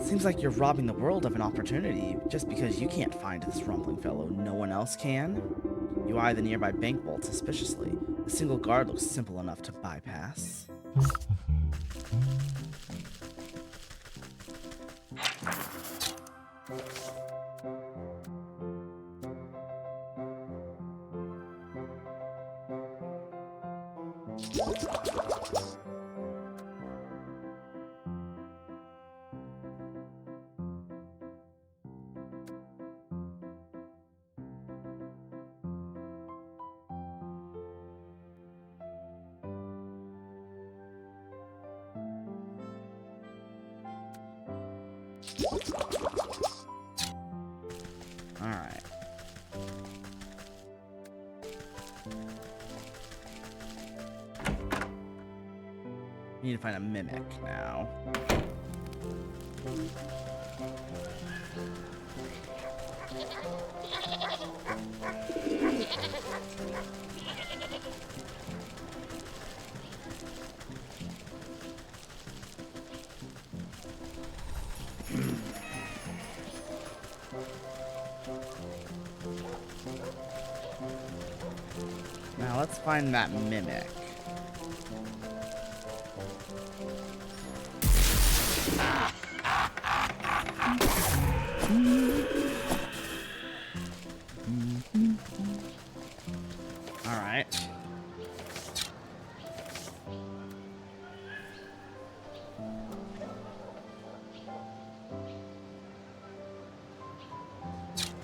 Seems like you're robbing the world of an opportunity just because you can't find this Rumpling fellow. No one else can? You eye the nearby bank vault suspiciously. The single guard looks simple enough to bypass. Alright. Need to find a mimic now. Now let's find that mimic. Alright.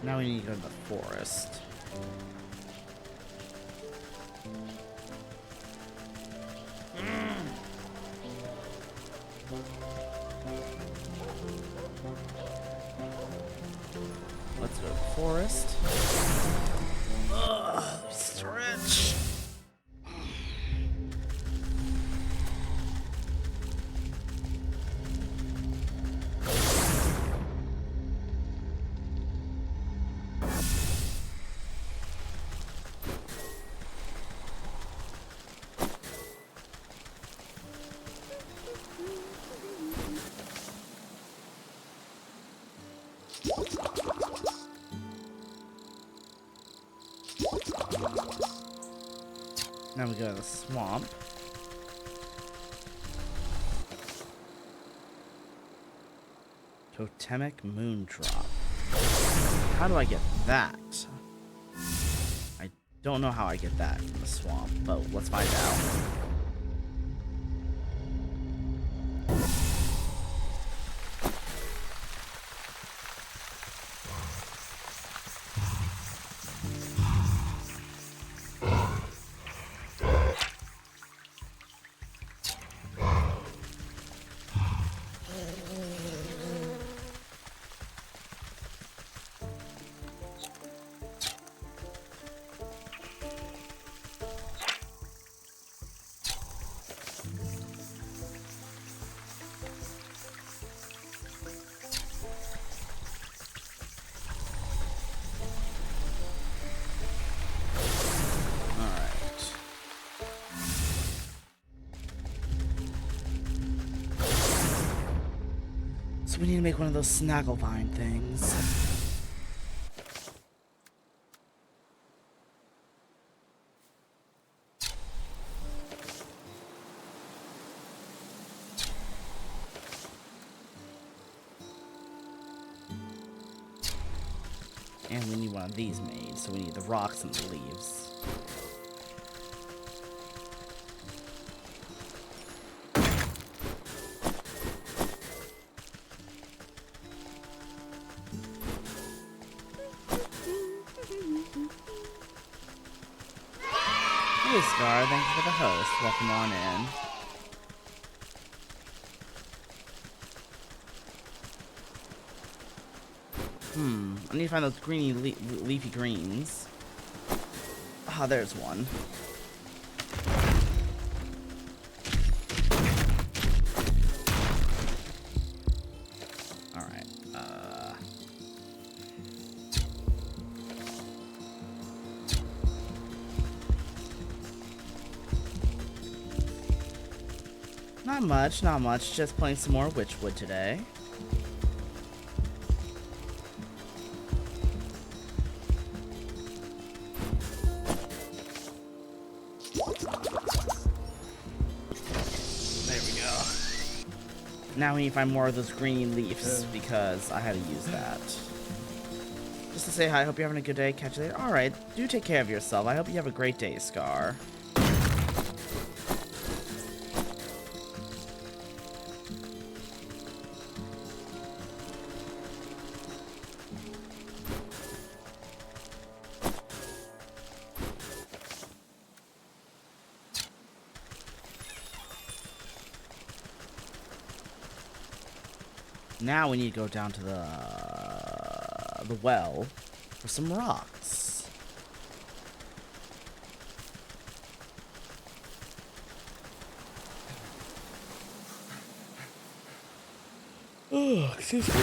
Now we need to go to the forest. Let's go to the forest. Ugh, stretch. time we go to the swamp. Totemic Moondrop. How do I get that? I don't know how I get that from the swamp, but let's find out. So we need to make one of those Snagglevine things. And we need one of these made, so we need the rocks and the leaves. Hey Scar, thank you for the host. Welcome on in. I need to find those greeny leafy greens. Ah, there's one. Alright, not much. Just playing some more Witchwood today. There we go. Now we need to find more of those green leaves because I had to use that. Just to say hi, hope you're having a good day. Catch you later. Alright, do take care of yourself. I hope you have a great day, Scar. Now we need to go down to the well for some rocks. Oh, excuse me.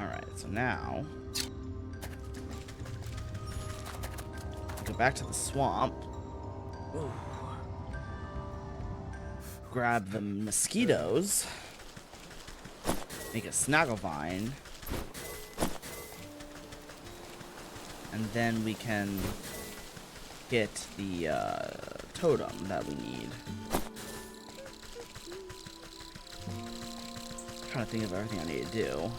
Alright, so now go back to the swamp. Ooh. Grab the mosquitoes. Make a Snagglevine. And then we can get the totem that we need. I'm trying to think of everything I need to do.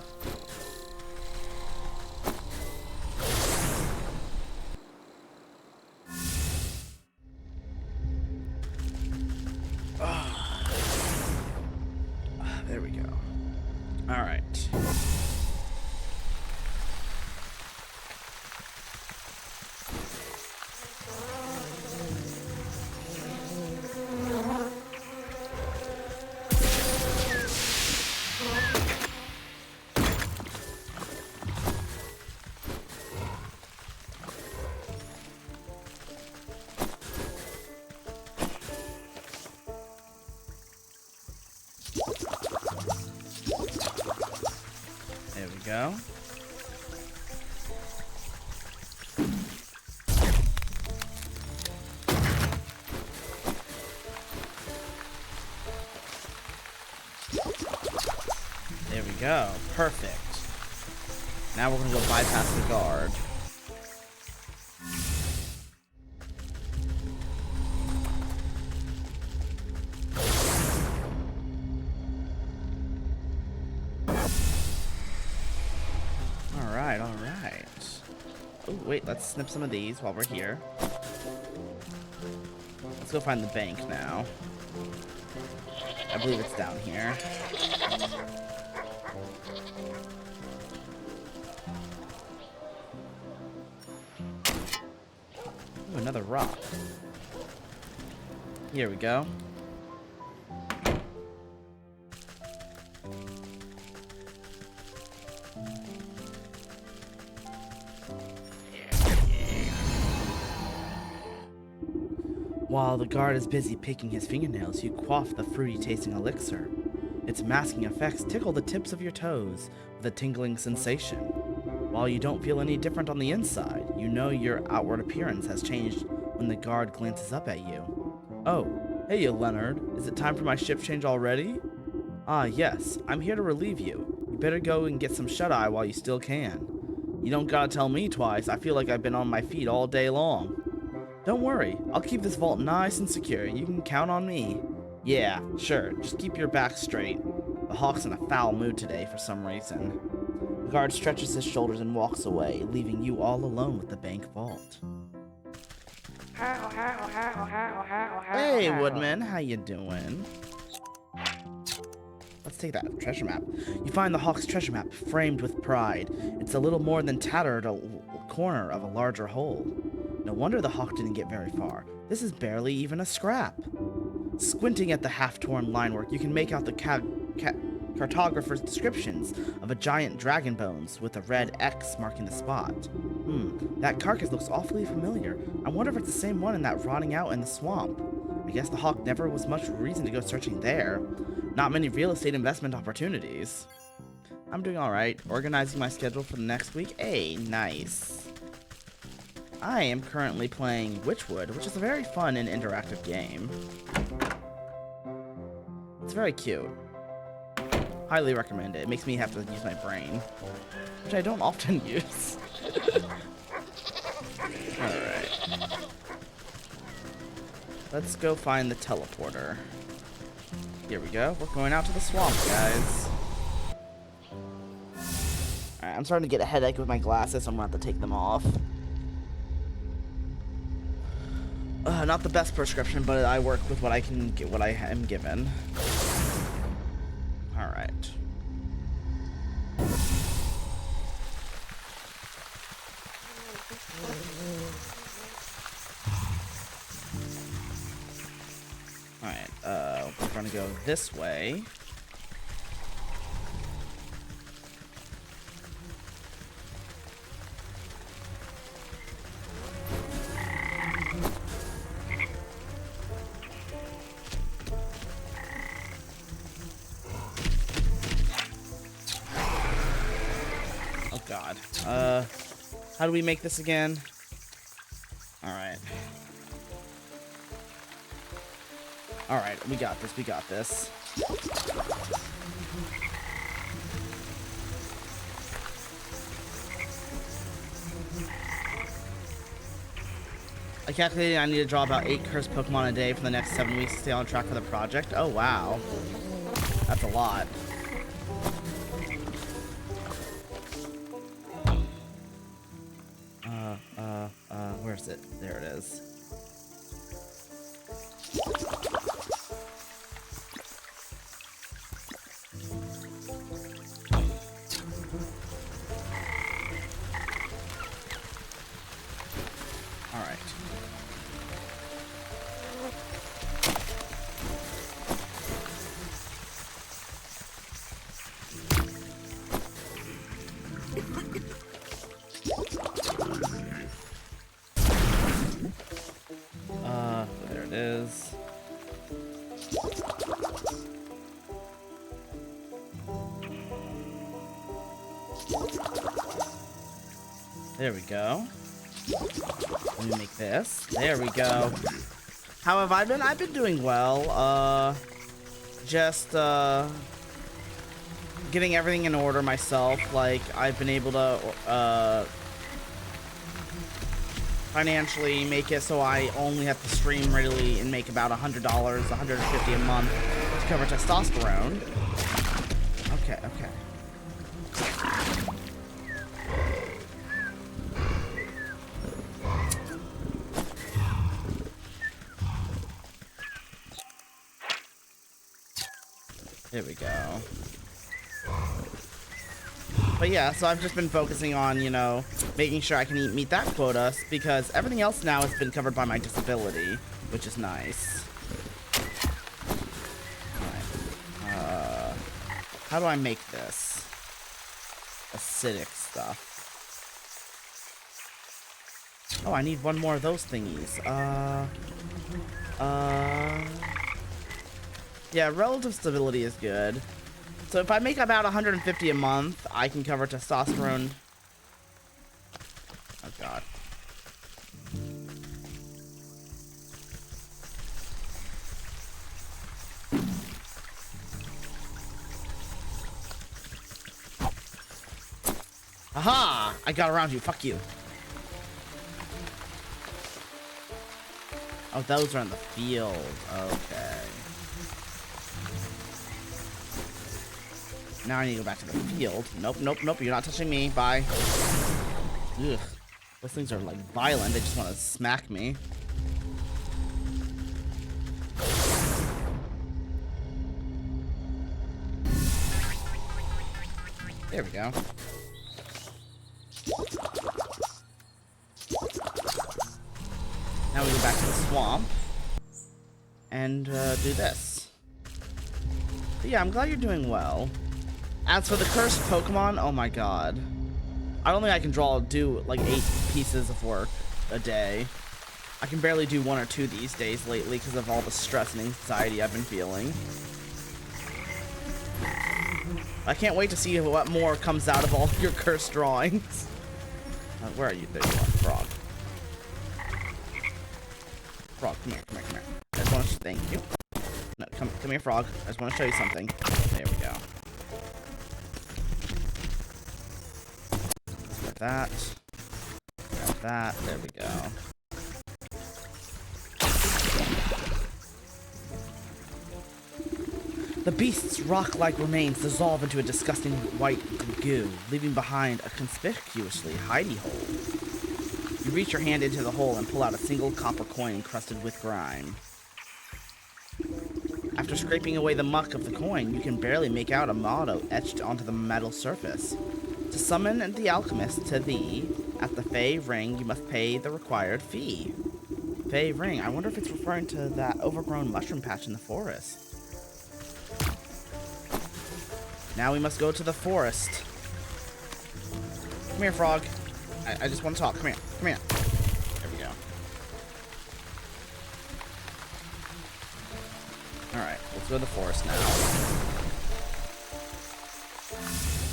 There we go. All right. go. There we go. Perfect. Now we're gonna go bypass the guard. Alright, alright. Oh, wait, let's snip some of these while we're here. Let's go find the bank now. I believe it's down here. Ooh, another rock. Here we go. While the guard is busy picking his fingernails, you quaff the fruity-tasting elixir. Its masking effects tickle the tips of your toes with a tingling sensation. While you don't feel any different on the inside, you know your outward appearance has changed when the guard glances up at you. Oh, hey Leonard, is it time for my shift change already? Ah yes, I'm here to relieve you. You better go and get some shut-eye while you still can. You don't gotta tell me twice, I feel like I've been on my feet all day long. Don't worry, I'll keep this vault nice and secure. You can count on me. Yeah, sure, just keep your back straight. The Hawk's in a foul mood today for some reason. The guard stretches his shoulders and walks away, leaving you all alone with the bank vault. Hey, Woodman, how you doing? Let's take that treasure map. You find the Hawk's treasure map framed with pride. It's a little more than tattered a corner of a larger whole. No wonder the Hawk didn't get very far. This is barely even a scrap. Squinting at the half-torn linework, you can make out the cartographer's descriptions of a giant dragon bones with a red X marking the spot. That carcass looks awfully familiar. I wonder if it's the same one in that rotting out in the swamp. I guess the Hawk never was much reason to go searching there. Not many real estate investment opportunities. I'm doing alright. Organizing my schedule for the next week. Hey, nice. I am currently playing Witchwood, which is a very fun and interactive game. It's very cute. Highly recommend it. It makes me have to use my brain, which I don't often use. Alright. Let's go find the teleporter. Here we go. We're going out to the swamp, guys. Alright, I'm starting to get a headache with my glasses, so I'm going to have to take them off. Not the best prescription, but I work with what I can get, what I am given. All right. All right. We're gonna go this way. God. How do we make this again? Alright. Alright, we got this, we got this. I calculated I need to draw about 8 cursed Pokemon a day for the next 7 weeks to stay on track for the project. Oh, wow. That's a lot. Where's it? There it is. All right. There we go. Let me make this. There we go. How have I been? I've been doing well. Just getting everything in order myself. Like, I've been able to financially make it so I only have to stream regularly and make about $100, $150 a month to cover testosterone. Okay, okay. There we go. But yeah, so I've just been focusing on, you know, making sure I can meet that quota, because everything else now has been covered by my disability, which is nice. Alright. How do I make this? Acidic stuff. Oh, I need one more of those thingies. Yeah, relative stability is good. So if I make about 150 a month, I can cover testosterone. Oh god. Aha! I got around you. Fuck you. Oh, those are in the field. Okay. Now I need to go back to the field. Nope, nope, nope. You're not touching me. Bye. Ugh. Those things are like violent. They just want to smack me. There we go. Now we go back to the swamp and do this. But yeah, I'm glad you're doing well. As for the cursed Pokemon, oh my god. I don't think I can do like 8 pieces of work a day. I can barely do 1 or 2 these days lately because of all the stress and anxiety I've been feeling. I can't wait to see what more comes out of all your cursed drawings. Where are you? There you are, Frog. Frog, come here, come here, come here. I just want to thank you. No, come here, Frog. I just want to show you something. There we go. That. Grab that. There we go. The beast's rock-like remains dissolve into a disgusting white goo, leaving behind a conspicuously hidey hole. You reach your hand into the hole and pull out a single copper coin encrusted with grime. After scraping away the muck of the coin, you can barely make out a motto etched onto the metal surface. To summon the alchemist to thee at the Fey Ring, you must pay the required fee. Fey Ring, I wonder if it's referring to that overgrown mushroom patch in the forest. Now we must go to the forest. Come here, Frog. I just want to talk. Come here. Come here. There we go. Alright, let's go to the forest now.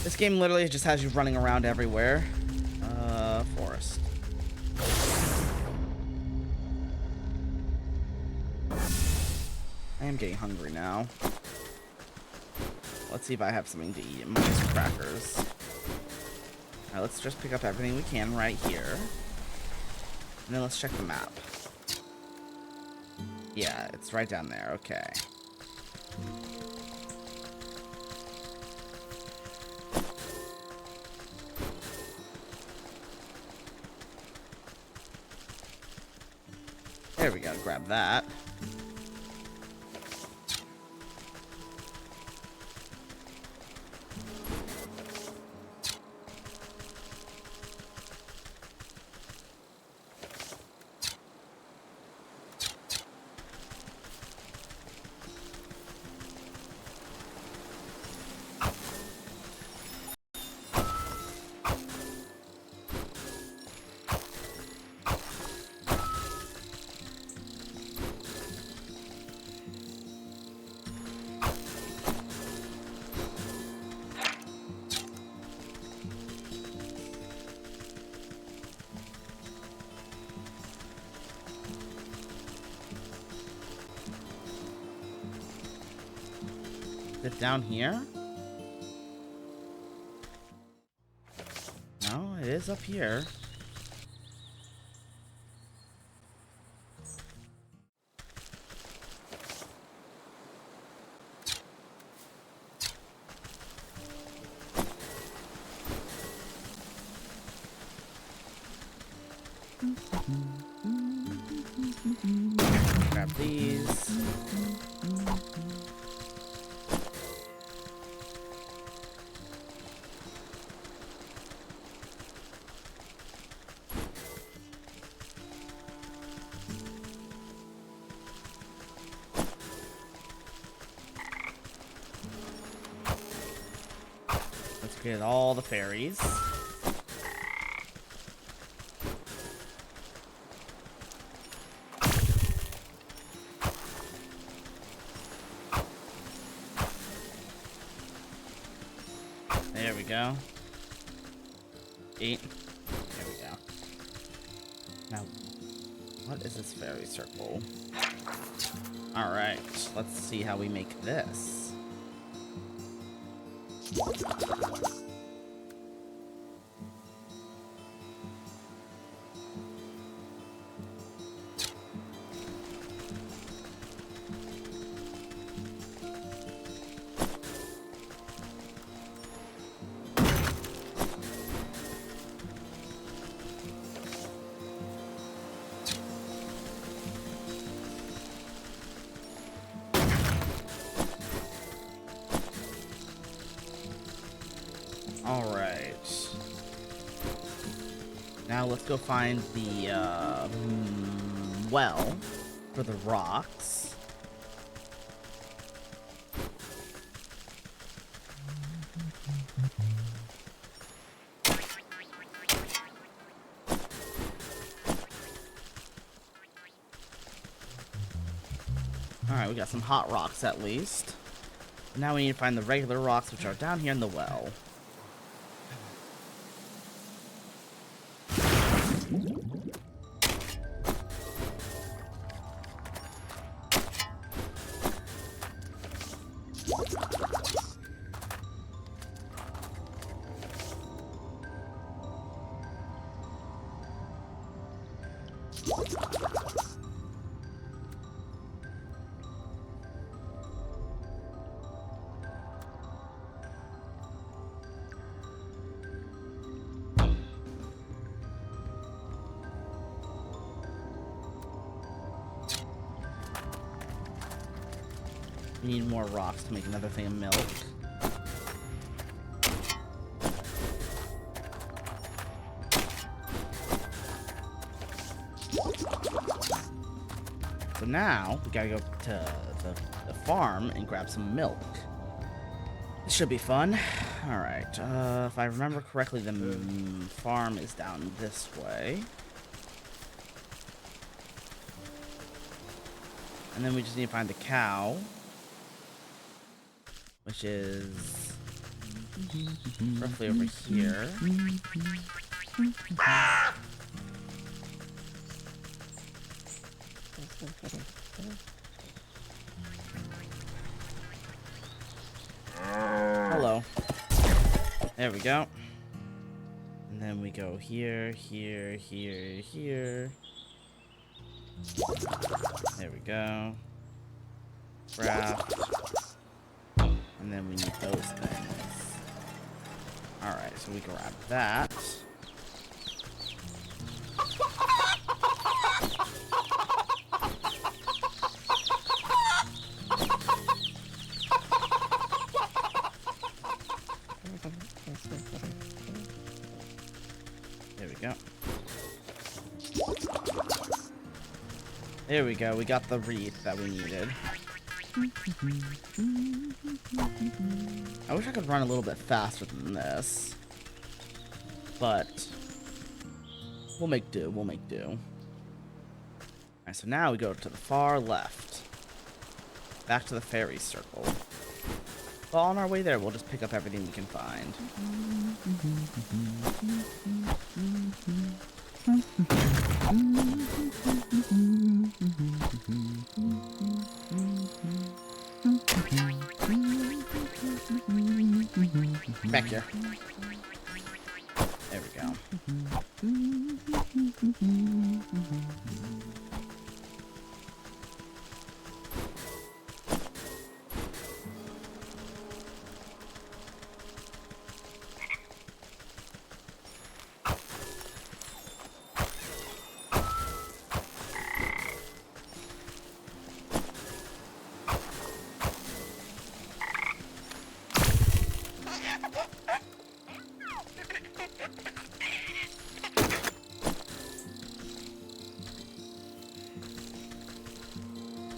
This game literally just has you running around everywhere. Forest. I am getting hungry now. Let's see if I have something to eat. Mice crackers. Alright, let's just pick up everything we can right here. And then let's check the map. Yeah, it's right down there. Okay. There we go, grab that. Is it down here? No, it is up here. Grab these. Let's get all the fairies. There we go. 8. There we go. Now, what is this fairy circle? Alright, let's see how we make this. Alright. Now let's go find the well for the rocks. Alright, we got some hot rocks at least. Now we need to find the regular rocks, which are down here in the well. We need more rocks to make another thing of milk. So now, we gotta go to the farm and grab some milk. This should be fun. Alright, if I remember correctly, the farm is down this way. And then we just need to find the cow, which is roughly over here. Hello. There we go. And then we go here, here, here, here. There we go. Craft. And then we need those things. Alright, so we grab that. There we go. There we go, we got the wreath that we needed. I wish I could run a little bit faster than this. But we'll make do, we'll make do. Alright, so now we go to the far left. Back to the fairy circle. Well, on our way there, we'll just pick up everything we can find. Back here. There we go.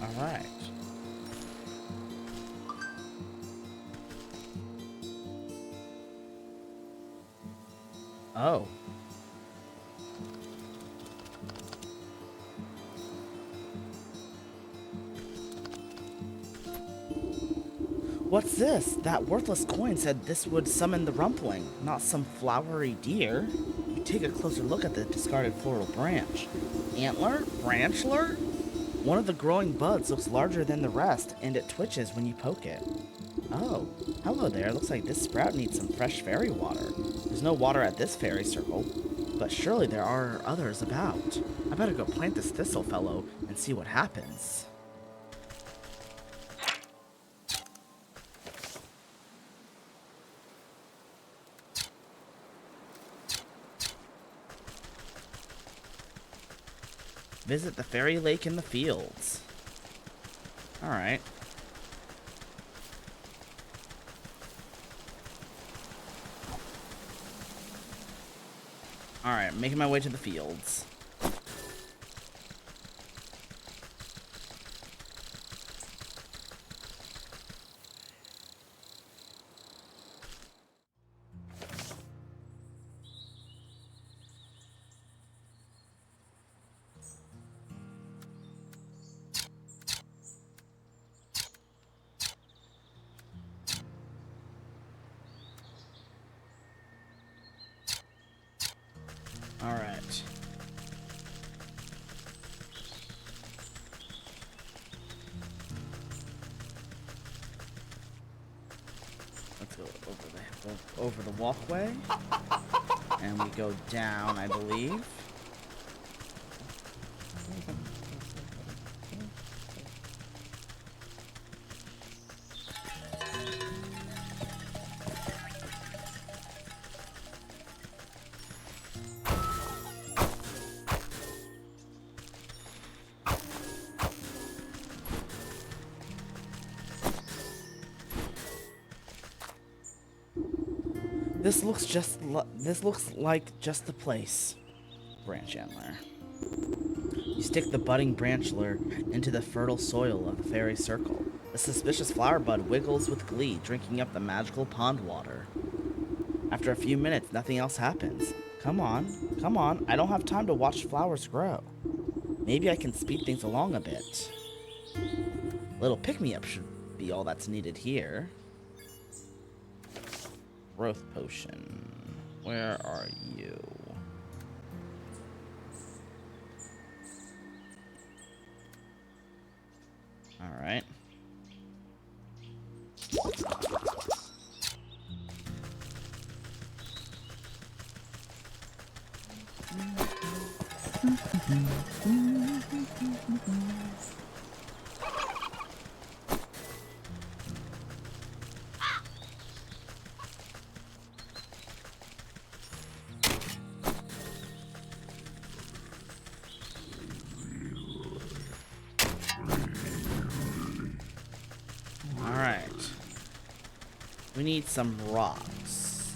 Alright. Oh. What's this? That worthless coin said this would summon the rumpling, not some flowery deer. You take a closer look at the discarded floral branch. Antler? Branchler? One of the growing buds looks larger than the rest, and it twitches when you poke it. Oh, hello there. Looks like this sprout needs some fresh fairy water. There's no water at this fairy circle, but surely there are others about. I better go plant this thistle fellow and see what happens. Visit the fairy lake in the fields. Alright. Alright, making my way to the fields. All right. Let's go over the walkway, and we go down, I believe. This looks like just the place. Branch antler. You stick the budding branchler into the fertile soil of the fairy circle. The suspicious flower bud wiggles with glee, drinking up the magical pond water. After a few minutes, nothing else happens. Come on, I don't have time to watch flowers grow. Maybe I can speed things along a bit. A little pick-me-up should be all that's needed here. Growth potion. Where are you? All right. Alright. We need some rocks.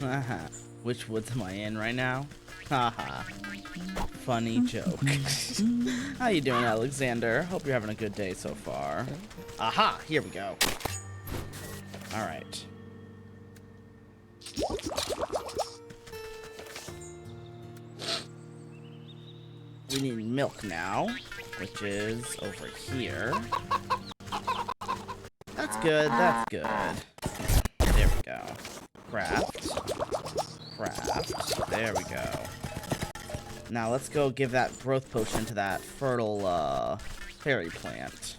Haha. Which woods am I in right now? Haha. Funny joke. How you doing, Alexander? Hope you're having a good day so far. Aha! Here we go. Alright. We need milk now, which is over here. That's good, that's good. There we go. Craft. Craft. There we go. Now let's go give that growth potion to that fertile, fairy plant.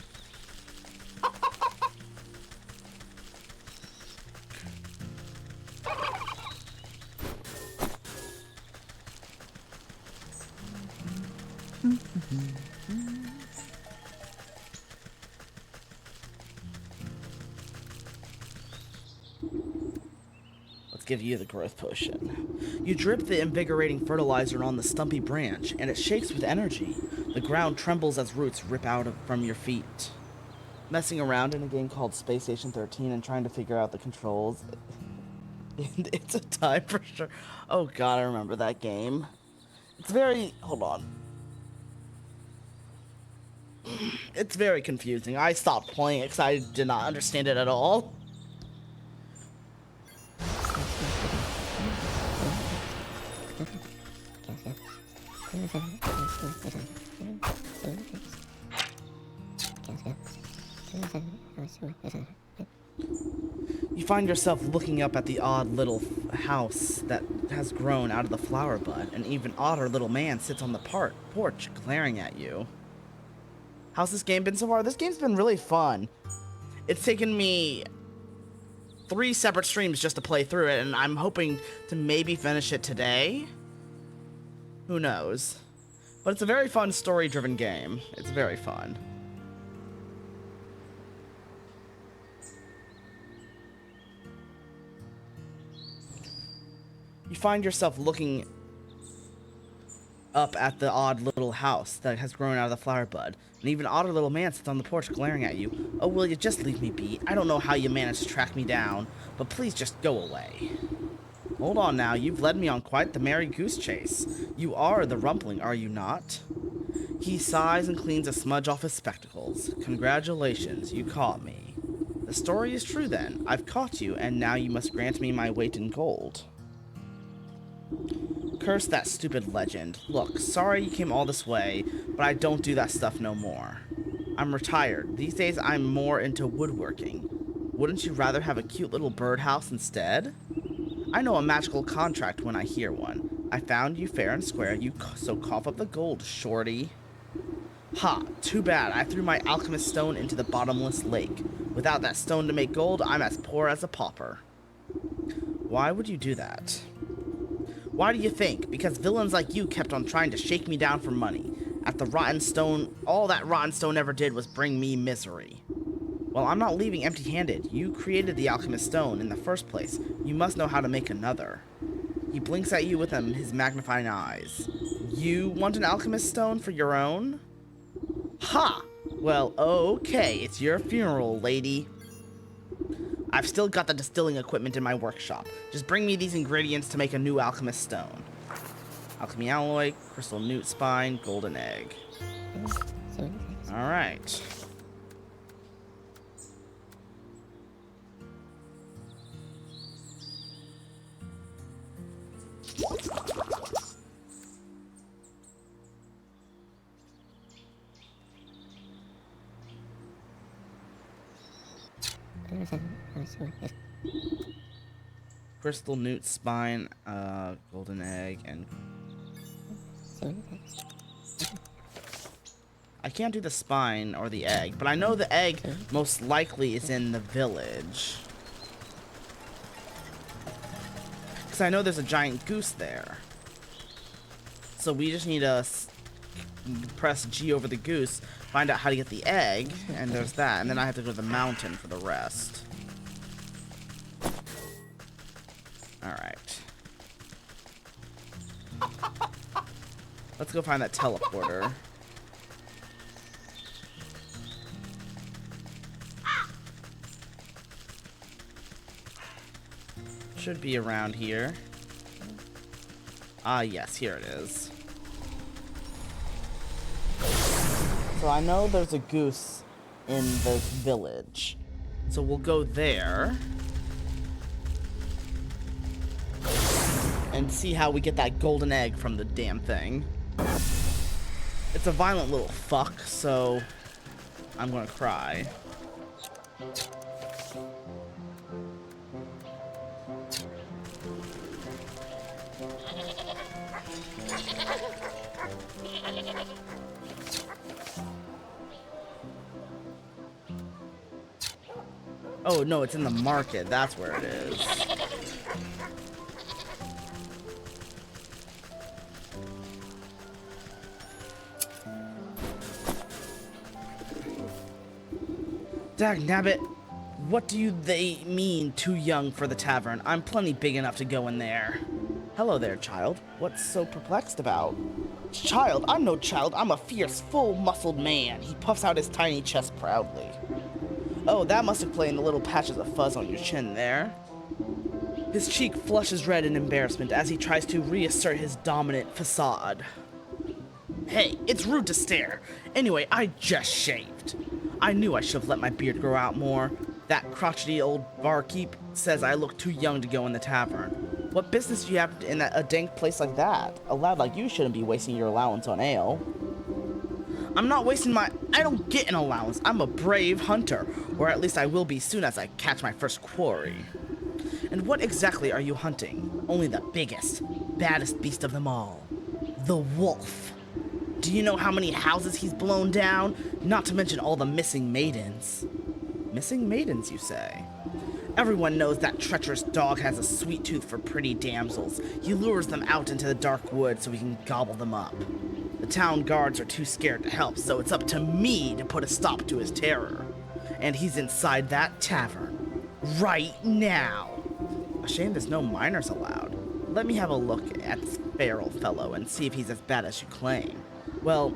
Let's give you the growth potion. You drip the invigorating fertilizer on the stumpy branch, and it shakes with energy. The ground trembles as roots rip out from your feet. Messing around in a game called Space Station 13 and trying to figure out the controls. It's a time for sure. Oh god, I remember that game. It's very... hold on. It's very confusing. I stopped playing it because I did not understand it at all. You find yourself looking up at the odd little house that has grown out of the flower bud. An even odder little man sits on the porch glaring at you. How's this game been so far? This game's been really fun. It's taken me 3 separate streams just to play through it, and I'm hoping to maybe finish it today. Who knows? But it's a very fun story-driven game. It's very fun. You find yourself looking up at the odd little house that has grown out of the flower bud. An even odder little man sits on the porch glaring at you. Oh, will you just leave me be? I don't know how you managed to track me down, but please just go away. Hold on now, you've led me on quite the merry goose chase. You are the Rumpling, are you not? He sighs and cleans a smudge off his spectacles. Congratulations, you caught me. The story is true then. I've caught you, and now you must grant me my weight in gold. Curse that stupid legend. Look, sorry you came all this way, but I don't do that stuff no more. I'm retired. These days I'm more into woodworking. Wouldn't you rather have a cute little birdhouse instead? I know a magical contract when I hear one. I found you fair and square, so cough up the gold, shorty. Ha, too bad. I threw my alchemist stone into the bottomless lake. Without that stone to make gold, I'm as poor as a pauper. Why would you do that? Why do you think? Because villains like you kept on trying to shake me down for money. At the rotten stone, all that rotten stone ever did was bring me misery. Well, I'm not leaving empty-handed. You created the alchemist stone in the first place. You must know how to make another. He blinks at you with his magnifying eyes. You want an alchemist stone for your own? Ha! Well, okay, it's your funeral, lady. I've still got the distilling equipment in my workshop. Just bring me these ingredients to make a new alchemist stone. Alchemy alloy, crystal newt spine, golden egg. Alright. Crystal newt spine, golden egg, and I can't do the spine or the egg, but I know the egg most likely is in the village. Because I know there's a giant goose there. So we just need to press G over the goose, find out how to get the egg, and there's that. And then I have to go to the mountain for the rest. Alright. Let's go find that teleporter. Should be around here. Ah, yes, here it is. So I know there's a goose in the village. So we'll go there. and see how we get that golden egg from the damn thing. It's a violent little fuck, so I'm gonna cry. Oh, no, it's in the market. That's where it is. Dagnabbit, what do they mean too young for the tavern? I'm plenty big enough to go in there. Hello there, child. What's so perplexed about? Child? I'm no child. I'm a fierce, full-muscled man. He puffs out his tiny chest proudly. Oh, that must explain the little patches of fuzz on your chin there. His cheek flushes red in embarrassment as he tries to reassert his dominant facade. Hey, it's rude to stare. Anyway, I just shaved. I knew I should have let my beard grow out more. That crotchety old barkeep says I look too young to go in the tavern. What business do you have in a dank place like that? A lad like you shouldn't be wasting your allowance on ale. I'm not wasting my... I don't get an allowance. I'm a brave hunter. Or at least I will be soon as I catch my first quarry. And what exactly are you hunting? Only the biggest, baddest beast of them all. The wolf. Do you know how many houses he's blown down? Not to mention all the missing maidens. Missing maidens, you say? Everyone knows that treacherous dog has a sweet tooth for pretty damsels. He lures them out into the dark woods so he can gobble them up. The town guards are too scared to help, so it's up to me to put a stop to his terror. And he's inside that tavern. Right now. A shame there's no minors allowed. Let me have a look at this feral fellow and see if he's as bad as you claim. Well,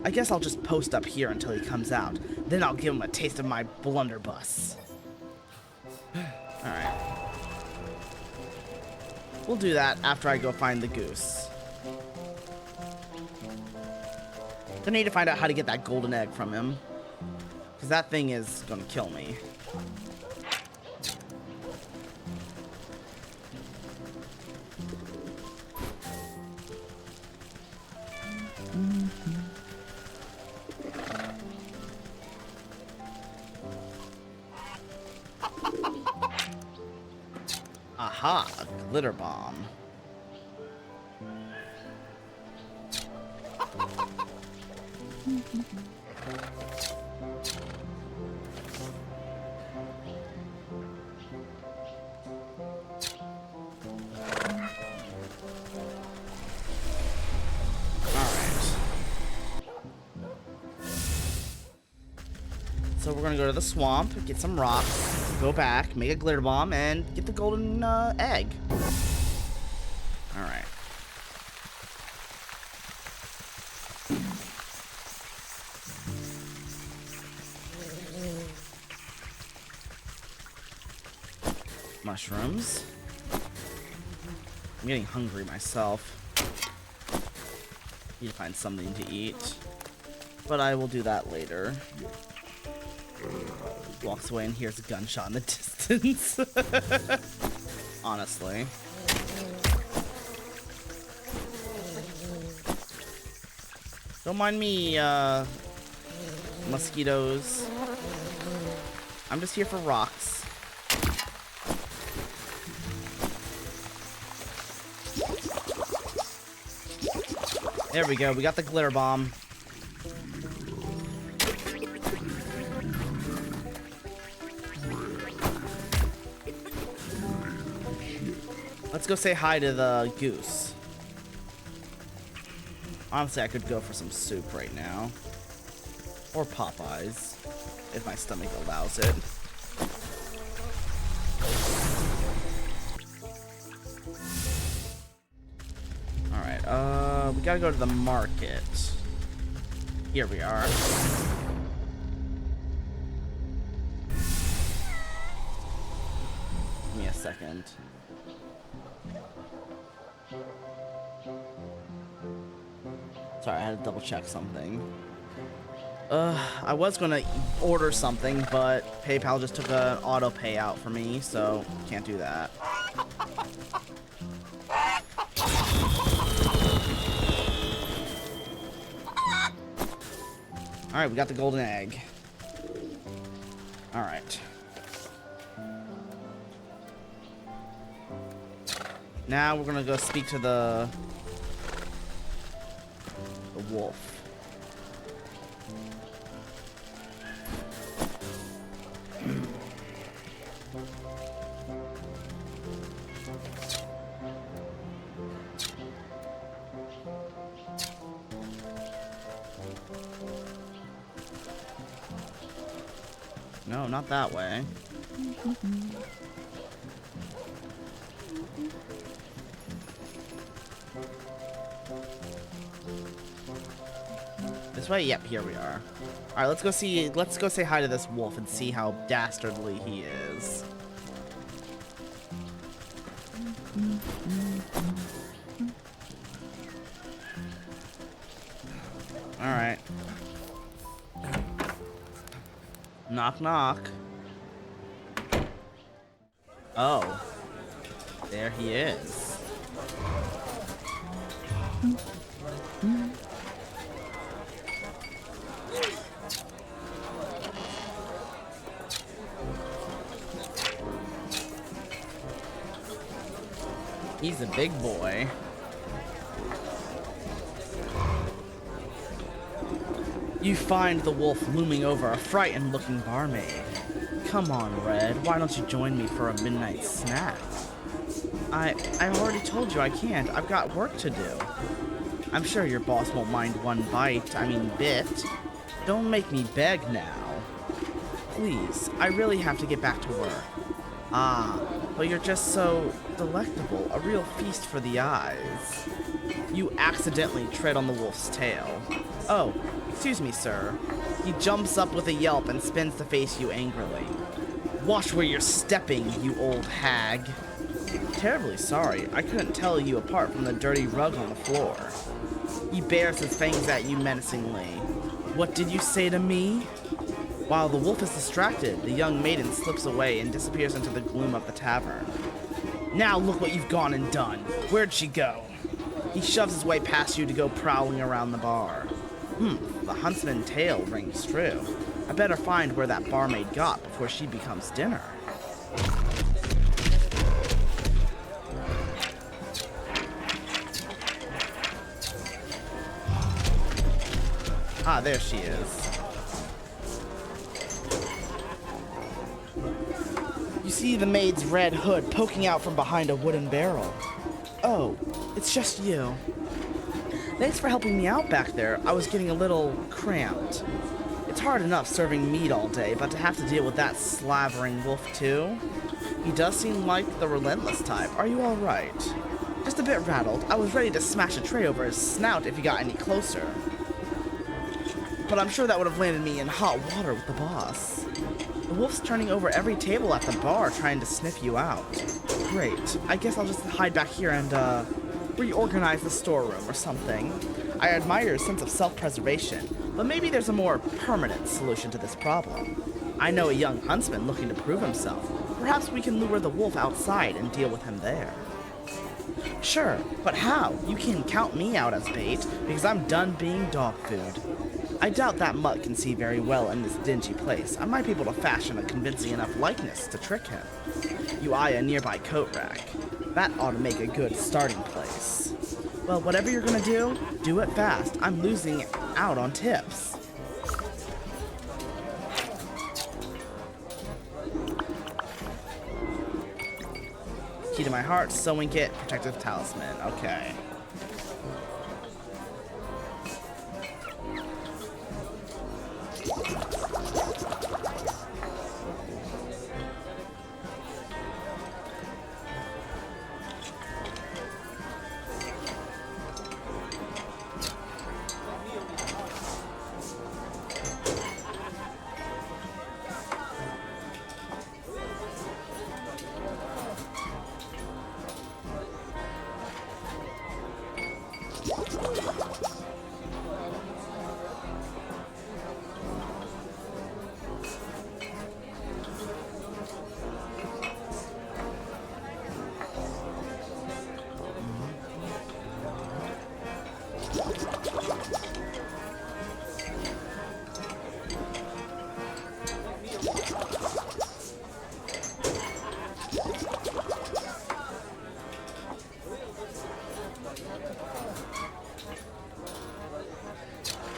I guess I'll just post up here until he comes out. Then I'll give him a taste of my blunderbuss. Alright. We'll do that after I go find the goose. I need to find out how to get that golden egg from him. Because that thing is gonna kill me. Aha, a glitter bomb. So we're gonna go to the swamp, get some rocks, go back, make a glitter bomb, and get the golden egg. Alright. Mushrooms. I'm getting hungry myself. Need to find something to eat. But I will do that later. Walks away and hears a gunshot in the distance. Honestly. Don't mind me, mosquitoes. I'm just here for rocks. There we go, we got the glitter bomb. Let's go say hi to the goose. Honestly, I could go for some soup right now. Or Popeyes, if my stomach allows it. Alright, we gotta go to the market. Here we are. Give me a second. Sorry, I had to double check something. I was gonna order something, but PayPal just took an auto payout for me, so can't do that. Alright, we got the golden egg. Alright. Now we're gonna go speak to the wolf. No, not that way. This way? Yep, here we are. Alright, let's go say hi to this wolf and see how dastardly he is. Alright. Knock, knock. Oh. There he is. He's a big boy. You find the wolf looming over a frightened-looking barmaid. Come on, Red. Why don't you join me for a midnight snack? I already told you I can't. I've got work to do. I'm sure your boss won't mind one bit. Don't make me beg now. Please, I really have to get back to work. Ah, but you're just so delectable. A real feast for the eyes. You accidentally tread on the wolf's tail. Oh, excuse me, sir. He jumps up with a yelp and spins to face you angrily. Watch where you're stepping, you old hag. Terribly sorry. I couldn't tell you apart from the dirty rug on the floor. He bares his fangs at you menacingly. What did you say to me? While the wolf is distracted, the young maiden slips away and disappears into the gloom of the tavern. Now look what you've gone and done. Where'd she go? He shoves his way past you to go prowling around the bar. The huntsman's tale rings true. I better find where that barmaid got before she becomes dinner. Ah, there she is. You see the maid's red hood poking out from behind a wooden barrel. Oh, it's just you. Thanks for helping me out back there. I was getting a little cramped. It's hard enough serving meat all day, but to have to deal with that slavering wolf too? He does seem like the relentless type. Are you all right? Just a bit rattled. I was ready to smash a tray over his snout if he got any closer. But I'm sure that would have landed me in hot water with the boss. The wolf's turning over every table at the bar trying to sniff you out. Great. I guess I'll just hide back here and, reorganize the storeroom or something. I admire your sense of self-preservation, but maybe there's a more permanent solution to this problem. I know a young huntsman looking to prove himself. Perhaps we can lure the wolf outside and deal with him there. Sure, but how? You can count me out as bait, because I'm done being dog food. I doubt that mutt can see very well in this dingy place. I might be able to fashion a convincing enough likeness to trick him. You eye a nearby coat rack. That ought to make a good starting place. Well, whatever you're gonna do it fast. I'm losing out on tips. Key to my heart, sewing kit, protective talisman. Okay.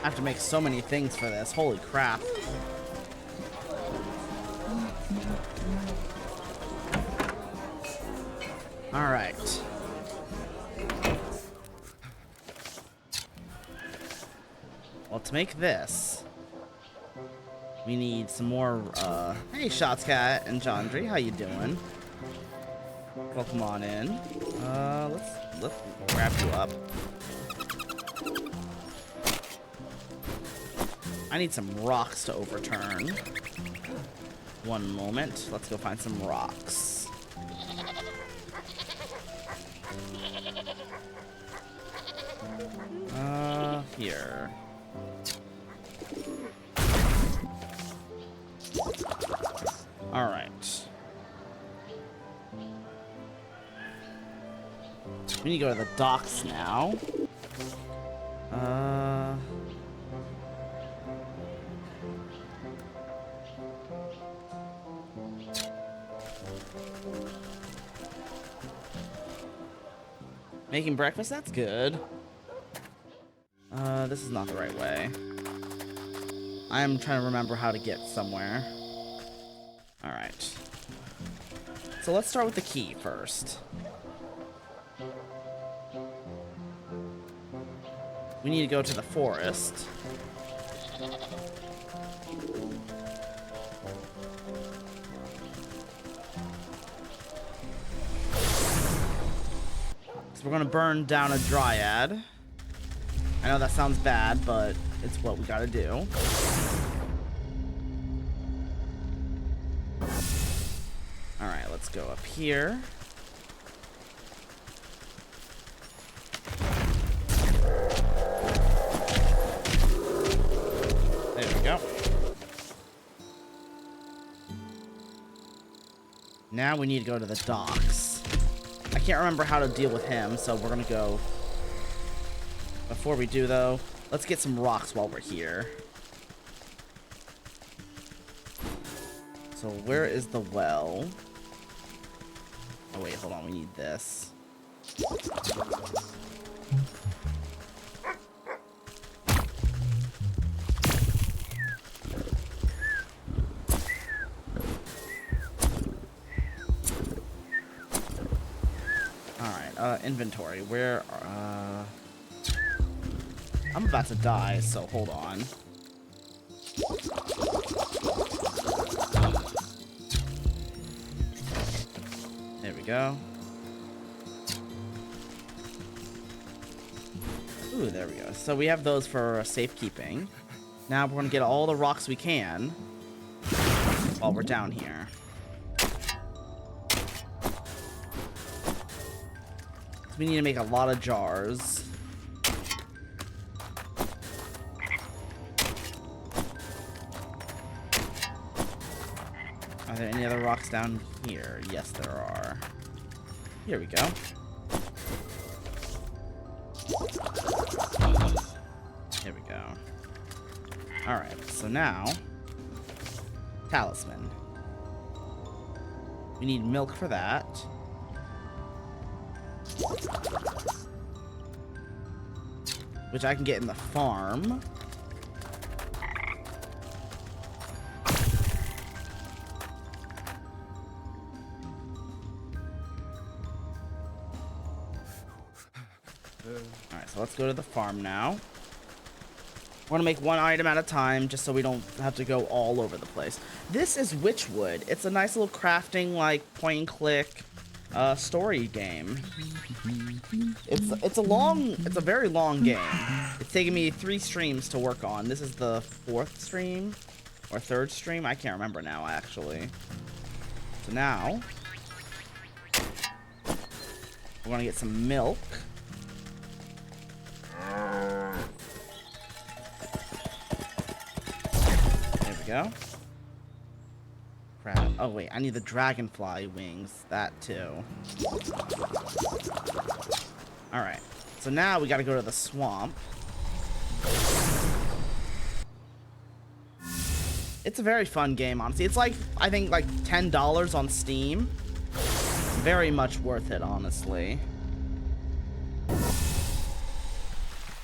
I have to make so many things for this. Holy crap. Alright. Well, to make this, we need some more, hey, Shotscat and Jondry, how you doing? Welcome on in. Let's wrap you up. I need some rocks to overturn. One moment. Let's go find some rocks. Here. Alright. We need to go to the docks now. Making breakfast? That's good. This is not the right way. I am trying to remember how to get somewhere. Alright. So let's start with the key first. We need to go to the forest. So we're gonna burn down a dryad. I know that sounds bad, but it's what we gotta do. Alright, let's go up here. There we go. Now we need to go to the docks. I can't remember how to deal with him, so we're gonna go. Before we do, though, let's get some rocks while we're here. So where is the well? Oh wait, hold on, we need this. Alright, inventory. Where, I'm about to die, so hold on. There we go. Ooh, there we go. So we have those for safekeeping. Now we're gonna get all the rocks we can while we're down here. So we need to make a lot of jars. Are there any other rocks down here? Yes, there are. Here we go. Here we go. Alright, so now... Talisman. We need milk for that. Which I can get in the farm. Alright, so let's go to the farm now. We're gonna make one item at a time, just so we don't have to go all over the place. This is Witchwood. It's a nice little crafting, like, point-and-click story game. It's a very long game. It's taken me 3 streams to work on. This is the 4th stream, or 3rd stream. I can't remember now, actually. So now, we're gonna get some milk. There we go. Crap. Oh wait, I need the dragonfly wings. That too. Alright. So now we gotta go to the swamp. It's a very fun game, honestly. It's like, I think, like $10 on Steam. Very much worth it, honestly.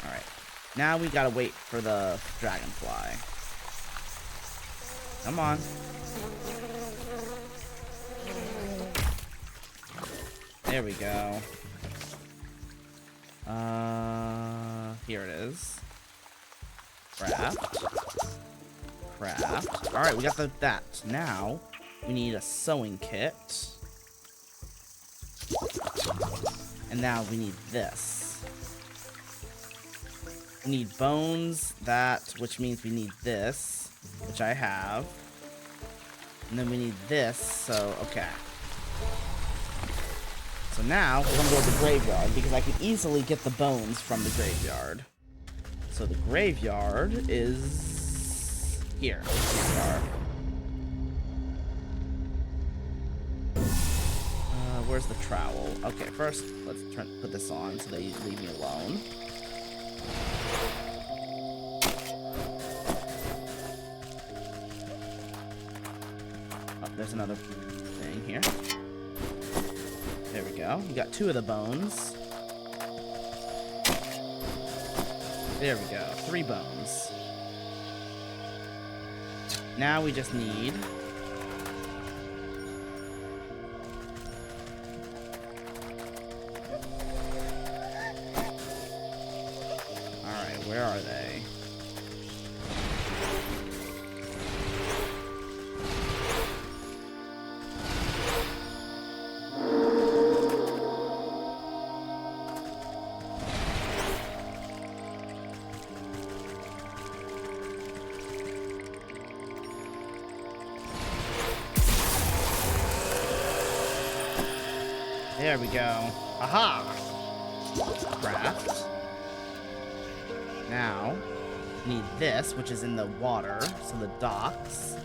Alright. Now we gotta wait for the dragonfly. Come on. There we go. Here it is. Craft. Craft. Alright, we got that. Now, we need a sewing kit. And now we need this. We need bones, which means we need this, which I have. And then we need this, so, okay. So now, we're gonna go to the graveyard, because I can easily get the bones from the graveyard. So the graveyard is here. Where's the trowel? Okay, first, let's put this on so they leave me alone. Oh, there's another thing here. There we go. We got 2 of the bones. There we go. 3 bones. Now we just need... Alright, where are they? There we go. Aha! Craft. Now, we need this, which is in the water, so the docks.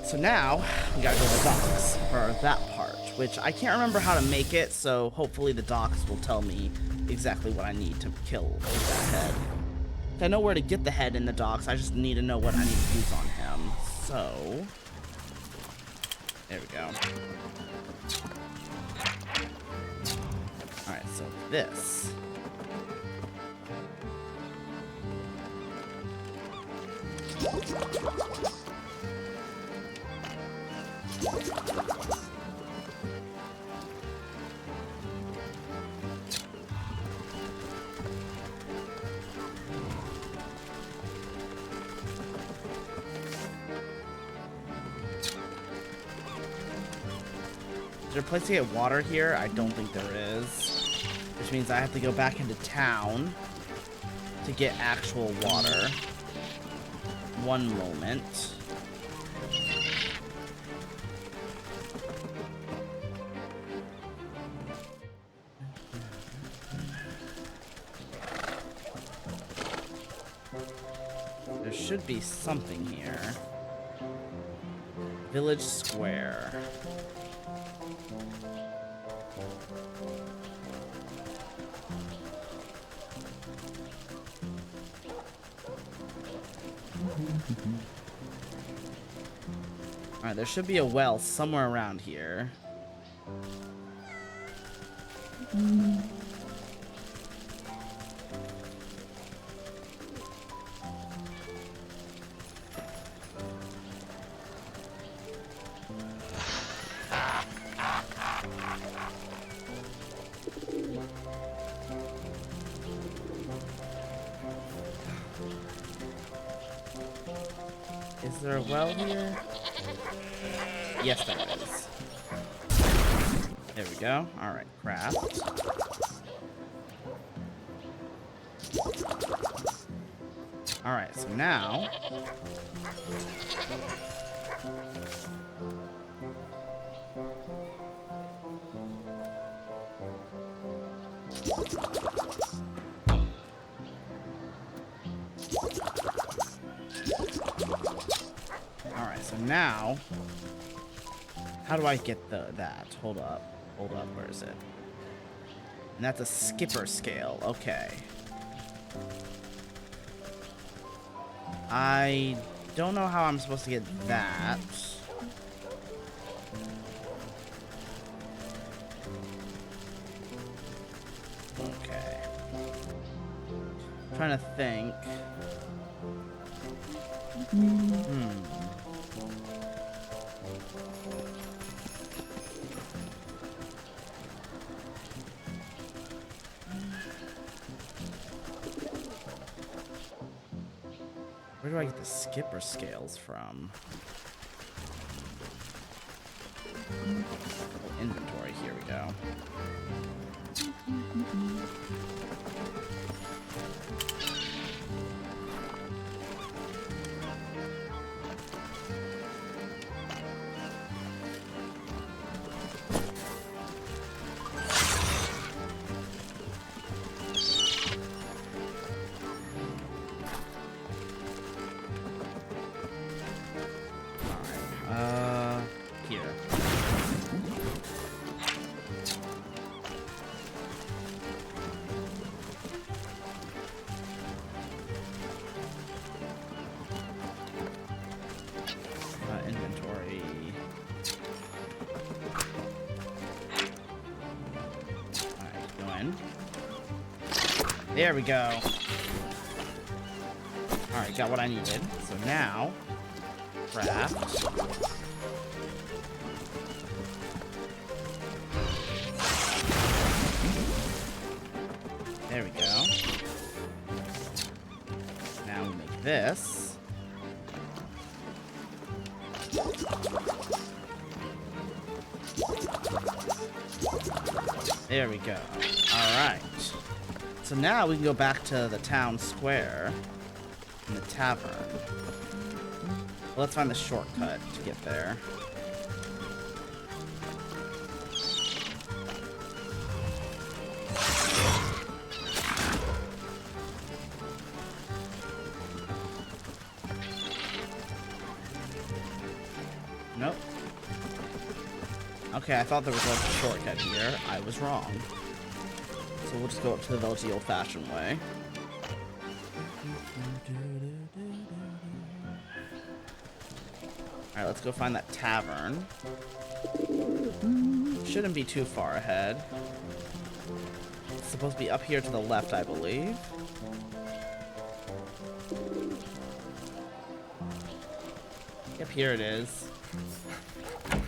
So now, we gotta go to the docks for that part, which I can't remember how to make it, so hopefully the docks will tell me exactly what I need to kill with that head. I know where to get the head in the docks, I just need to know what I need to use on him. So, there we go. Alright, so this. Is there a place to get water here? I don't think there is. Which means I have to go back into town to get actual water. One moment. There should be something here. Village Square. Alright, there should be a well somewhere around here. Is there a well here? Yes, there is. There we go. Alright, craft. Alright, so now... Alright, so now... How do I get that? Hold up, where is it? And that's a skipper scale, okay. I don't know how I'm supposed to get that. Okay. Trying to think. Where do I get the skipper scales from? Inventory, here we go. Here. Inventory. Alright, go in. There we go. Alright, got what I needed. So now, craft. There we go. Now we make this. There we go. Alright. So now we can go back to the town square in the tavern. Well, let's find the shortcut to get there. Nope. Okay, I thought there was like a shortcut here. I was wrong. So we'll just go up to the village the old-fashioned way. Alright, let's go find that tavern. Shouldn't be too far ahead. It's supposed to be up here to the left, I believe. Yep, here it is.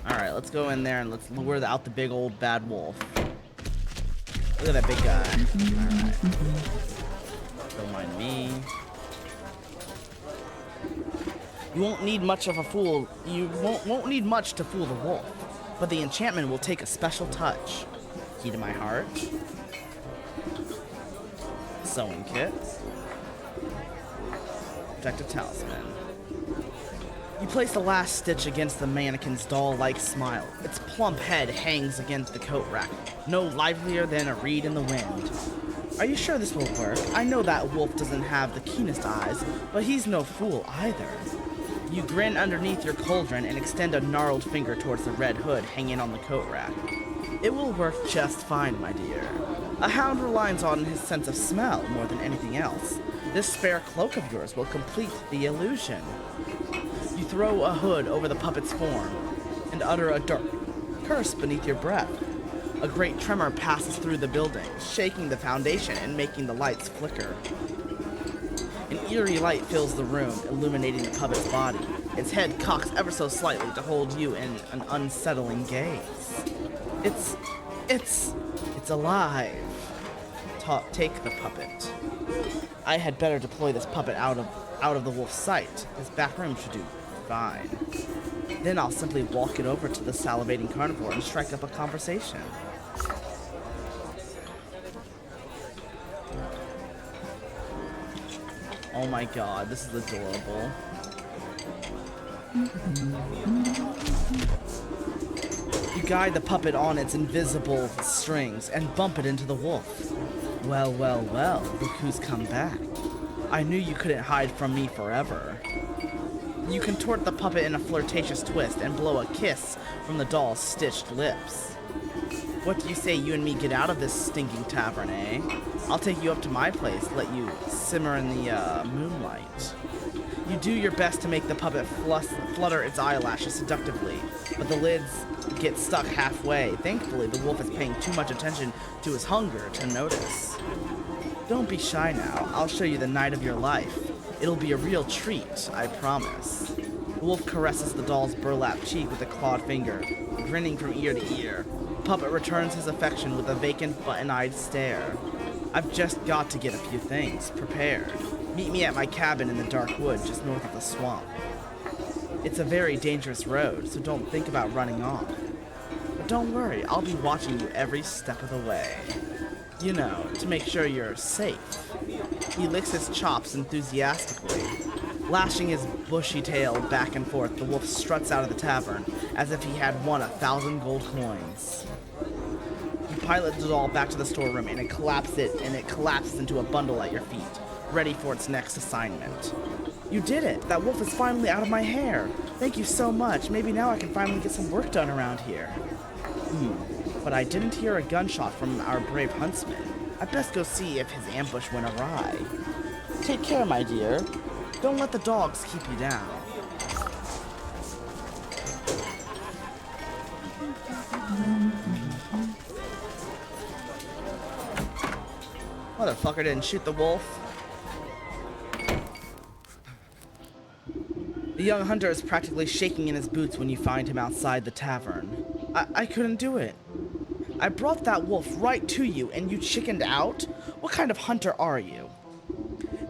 Alright, let's go in there and let's lure out the big old bad wolf. Look at that big guy. Alright. Don't mind me. You won't need much of a fool. You won't need much to fool the wolf. But the enchantment will take a special touch. Key to my heart. Sewing kit. Protective talisman. You place the last stitch against the mannequin's doll-like smile. Its plump head hangs against the coat rack, no livelier than a reed in the wind. Are you sure this will work? I know that wolf doesn't have the keenest eyes, but he's no fool either. You grin underneath your cauldron and extend a gnarled finger towards the red hood hanging on the coat rack. It will work just fine, my dear. A hound relies on his sense of smell more than anything else. This spare cloak of yours will complete the illusion. You throw a hood over the puppet's form and utter a dark curse beneath your breath. A great tremor passes through the building, shaking the foundation and making the lights flicker. An eerie light fills the room, illuminating the puppet's body. Its head cocks ever so slightly to hold you in an unsettling gaze. It's alive. Take the puppet. I had better deploy this puppet out of the wolf's sight. His back room should do fine. Then I'll simply walk it over to the salivating carnivore and strike up a conversation. Oh my god, this is adorable. You guide the puppet on its invisible strings and bump it into the wolf. Well, well, well, look who's come back. I knew you couldn't hide from me forever. You contort the puppet in a flirtatious twist and blow a kiss from the doll's stitched lips. What do you say you and me get out of this stinking tavern, eh? I'll take you up to my place, let you simmer in the moonlight. You do your best to make the puppet flutter its eyelashes seductively, but the lids get stuck halfway. Thankfully, the wolf is paying too much attention to his hunger to notice. Don't be shy now. I'll show you the night of your life. It'll be a real treat, I promise. The wolf caresses the doll's burlap cheek with a clawed finger, grinning from ear to ear. The puppet returns his affection with a vacant, button-eyed stare. I've just got to get a few things prepared. Meet me at my cabin in the dark wood just north of the swamp. It's a very dangerous road, so don't think about running off. But don't worry, I'll be watching you every step of the way. You know, to make sure you're safe. He licks his chops enthusiastically. Lashing his bushy tail back and forth, the wolf struts out of the tavern as if he had won 1,000 gold coins. You pilot the doll back to the storeroom and it collapses into a bundle at your feet, ready for its next assignment. You did it! That wolf is finally out of my hair! Thank you so much. Maybe now I can finally get some work done around here. But I didn't hear a gunshot from our brave huntsman. I'd best go see if his ambush went awry. Take care, my dear. Don't let the dogs keep you down. Motherfucker didn't shoot the wolf. The young hunter is practically shaking in his boots when you find him outside the tavern. I couldn't do it. I brought that wolf right to you and you chickened out? What kind of hunter are you?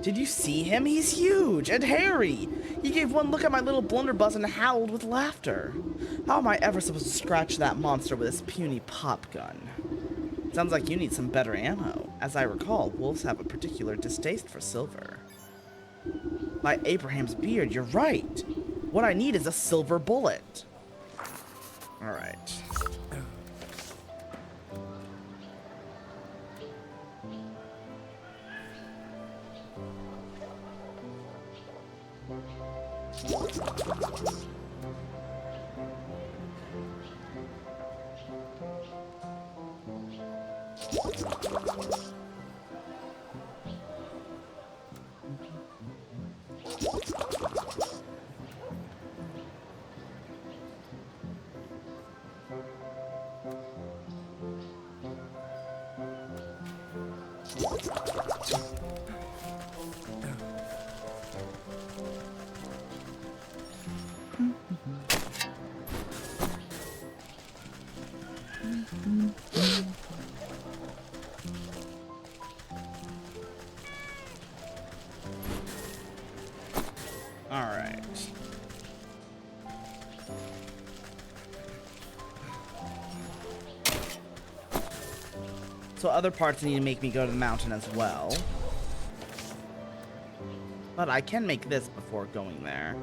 Did you see him? He's huge and hairy. He gave one look at my little blunderbuss and howled with laughter. How am I ever supposed to scratch that monster with this puny pop gun? Sounds like you need some better ammo. As I recall, wolves have a particular distaste for silver. By Abraham's beard, you're right. What I need is a silver bullet. All right. Alright. So other parts need to make me go to the mountain as well. But I can make this before going there.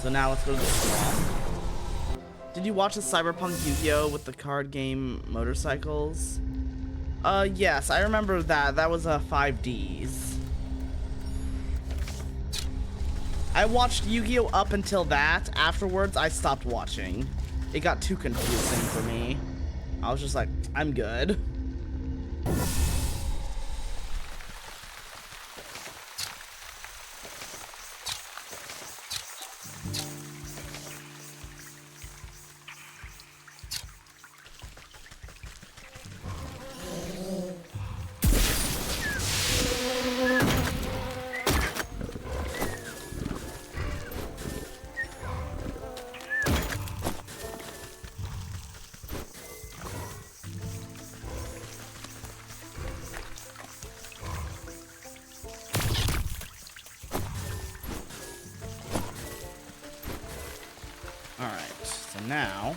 So now let's go to the swamp. Did you watch the Cyberpunk Yu-Gi-Oh! With the card game motorcycles? Yes, I remember that. That was 5Ds. I watched Yu-Gi-Oh! Up until that. Afterwards, I stopped watching. It got too confusing for me. I was just like, I'm good. Alright, so now...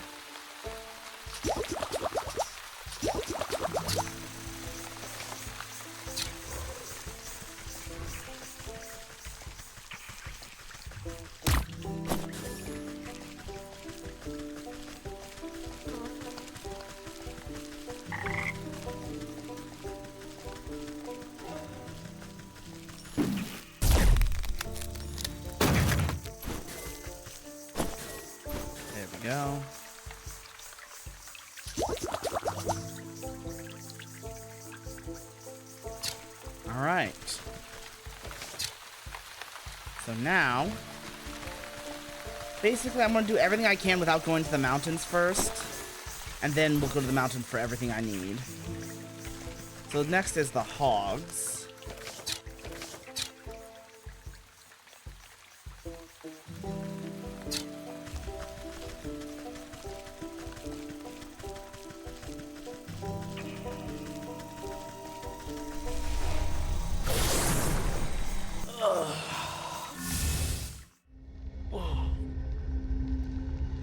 go. All right. So now, basically I'm going to do everything I can without going to the mountains first, and then we'll go to the mountain for everything I need. So next is the hogs.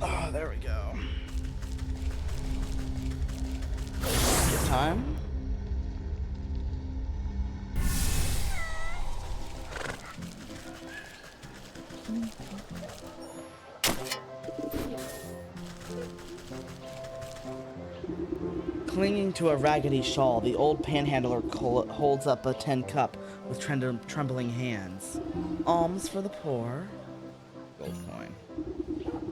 Oh, there we go. Good time. Clinging to a raggedy shawl, the old panhandler holds up a tin cup with trembling hands. Alms for the poor. Gold coin.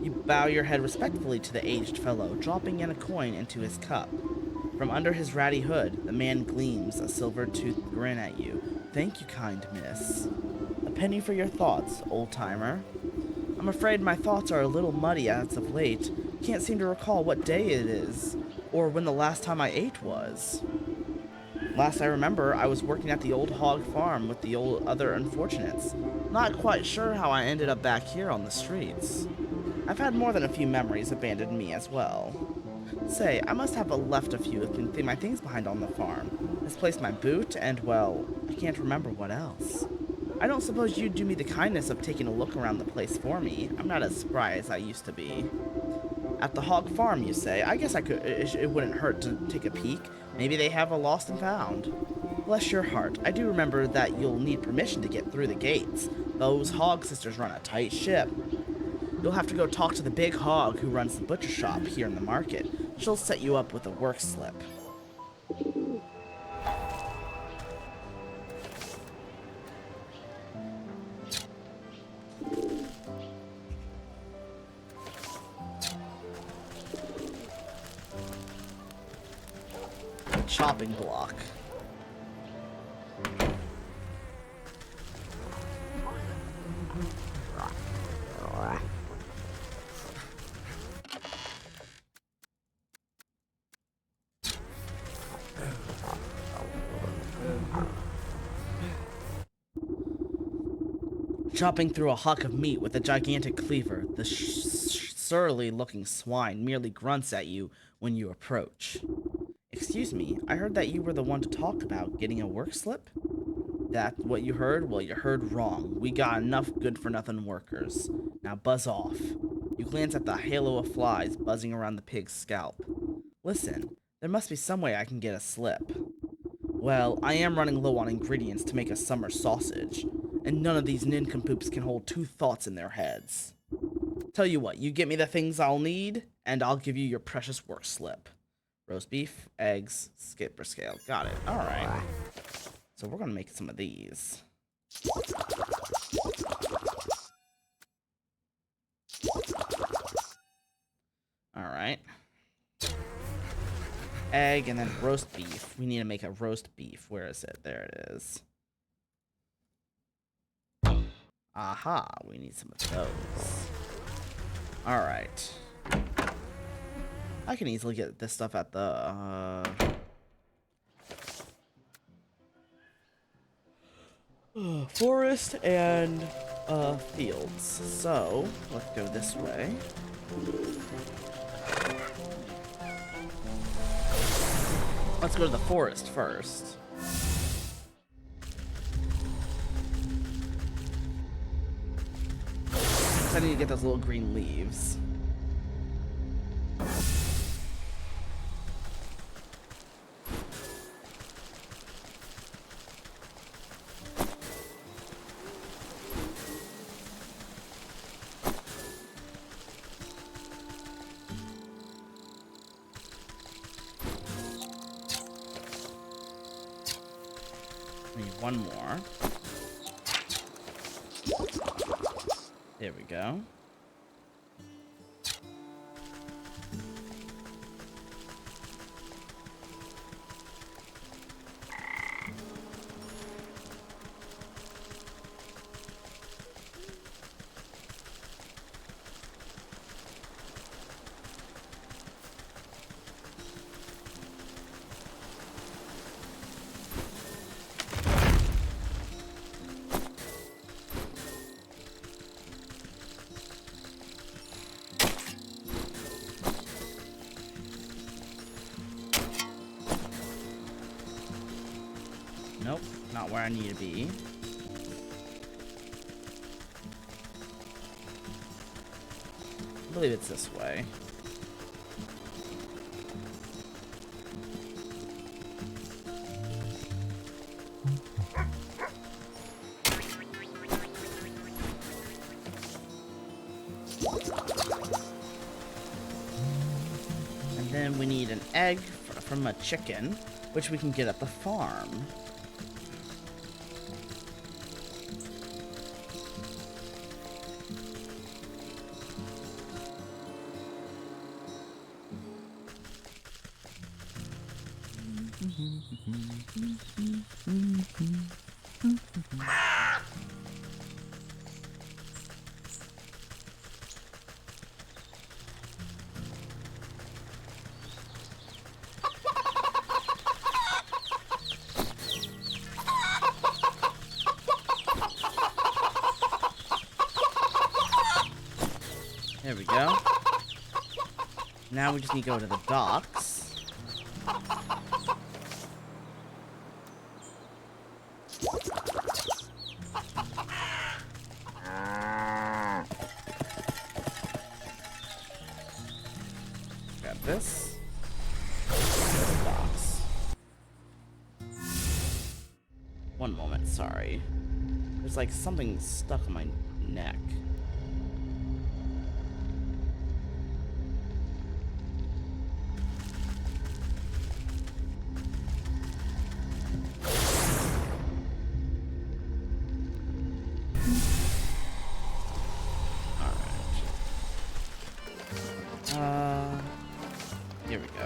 You bow your head respectfully to the aged fellow, dropping in a coin into his cup. From under his ratty hood, the man gleams a silver-toothed grin at you. Thank you, kind miss. A penny for your thoughts, old-timer. I'm afraid my thoughts are a little muddy as of late. Can't seem to recall what day it is, or when the last time I ate was. Last I remember, I was working at the old hog farm with the other unfortunates. Not quite sure how I ended up back here on the streets. I've had more than a few memories abandon me as well. Say, I must have left a few of my things behind on the farm. Misplaced my boot, and, well, I can't remember what else. I don't suppose you'd do me the kindness of taking a look around the place for me. I'm not as spry as I used to be. At the hog farm, you say? I guess I could. It wouldn't hurt to take a peek. Maybe they have a lost and found. Bless your heart. I do remember that you'll need permission to get through the gates. Those hog sisters run a tight ship. You'll have to go talk to the big hog who runs the butcher shop here in the market. She'll set you up with a work slip. Chopping block. Chopping through a hunk of meat with a gigantic cleaver, the surly-looking swine merely grunts at you when you approach. Excuse me, I heard that you were the one to talk about getting a work slip? That what you heard? Well, you heard wrong. We got enough good-for-nothing workers. Now buzz off. You glance at the halo of flies buzzing around the pig's scalp. Listen, there must be some way I can get a slip. Well, I am running low on ingredients to make a summer sausage, and none of these nincompoops can hold two thoughts in their heads. Tell you what, you get me the things I'll need, and I'll give you your precious work slip. Roast beef, eggs, skipper scale. Got it. Alright. So we're gonna make some of these. Alright. Egg and then roast beef. We need to make a roast beef. Where is it? There it is. Aha, we need some of those. Alright. I can easily get this stuff at the, forest and, fields. So, let's go this way. Let's go to the forest first. I need to get those little green leaves. We need one more. There we go. Nope, not where I need to be. I believe it's this way. And then we need an egg from a chicken, which we can get at the farm. There we go. Now we just need to go to the docks. Grab this. Go to the docks. One moment, sorry. There's like something stuck on my neck. Here we go.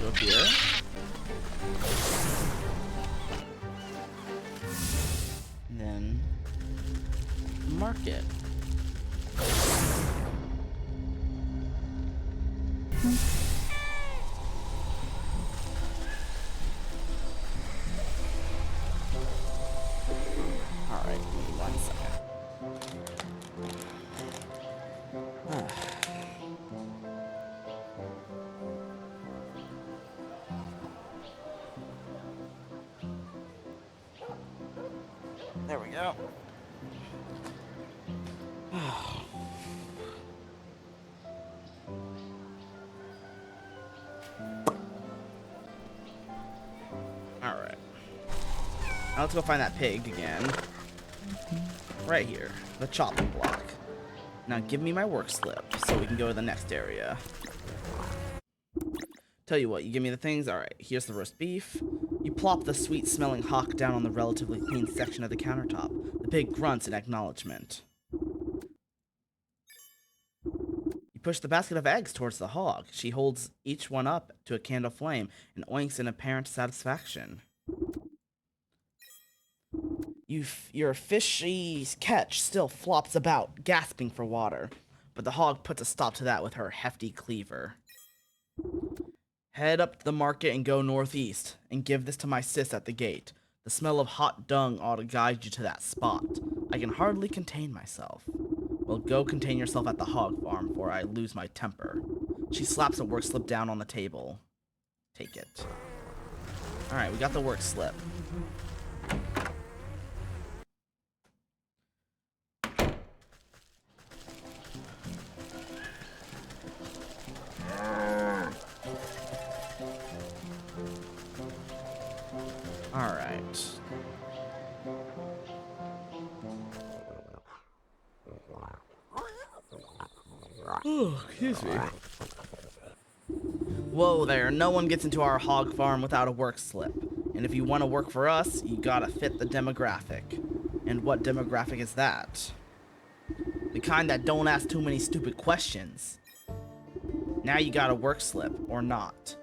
Go here. And then market. All right, give me 1 second. There we go. Alright. Now let's go find that pig again. Right here. The chopping block. Now give me my work slip so we can go to the next area. Tell you what, you give me the things? Alright, here's the roast beef. You plop the sweet-smelling hock down on the relatively clean section of the countertop. The pig grunts in acknowledgement. You push the basket of eggs towards the hog. She holds each one up to a candle flame and oinks in apparent satisfaction. Your fishy catch still flops about, gasping for water, but the hog puts a stop to that with her hefty cleaver. Head up to the market and go northeast, and give this to my sis at the gate. The smell of hot dung ought to guide you to that spot. I can hardly contain myself. Well, go contain yourself at the hog farm, for I lose my temper. She slaps a work slip down on the table. Take it. Alright, we got the work slip. Alright. Oh, excuse me. Whoa there, no one gets into our hog farm without a work slip. And if you want to work for us, you gotta fit the demographic. And what demographic is that? The kind that don't ask too many stupid questions. Now you got a work slip, or not.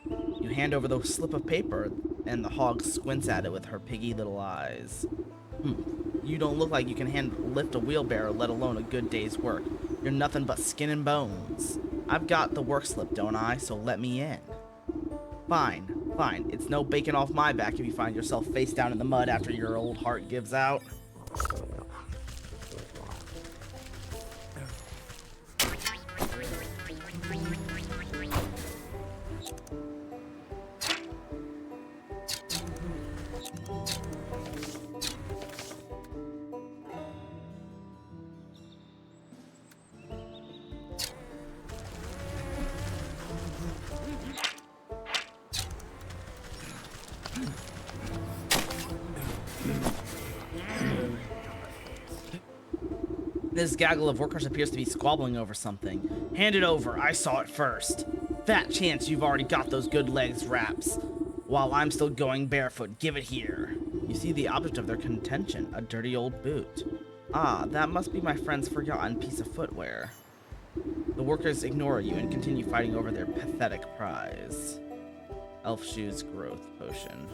You hand over the slip of paper, and the hog squints at it with her piggy little eyes. You don't look like you can lift a wheelbarrow, let alone a good day's work. You're nothing but skin and bones. I've got the work slip, don't I? So let me in. Fine, fine. It's no bacon off my back if you find yourself face down in the mud after your old heart gives out. This gaggle of workers appears to be squabbling over something. Hand it over, I saw it first. Fat chance you've already got those good legs wraps. While I'm still going barefoot, give it here. You see the object of their contention, a dirty old boot. Ah, that must be my friend's forgotten piece of footwear. The workers ignore you and continue fighting over their pathetic prize. Elf Shoes Growth Potion.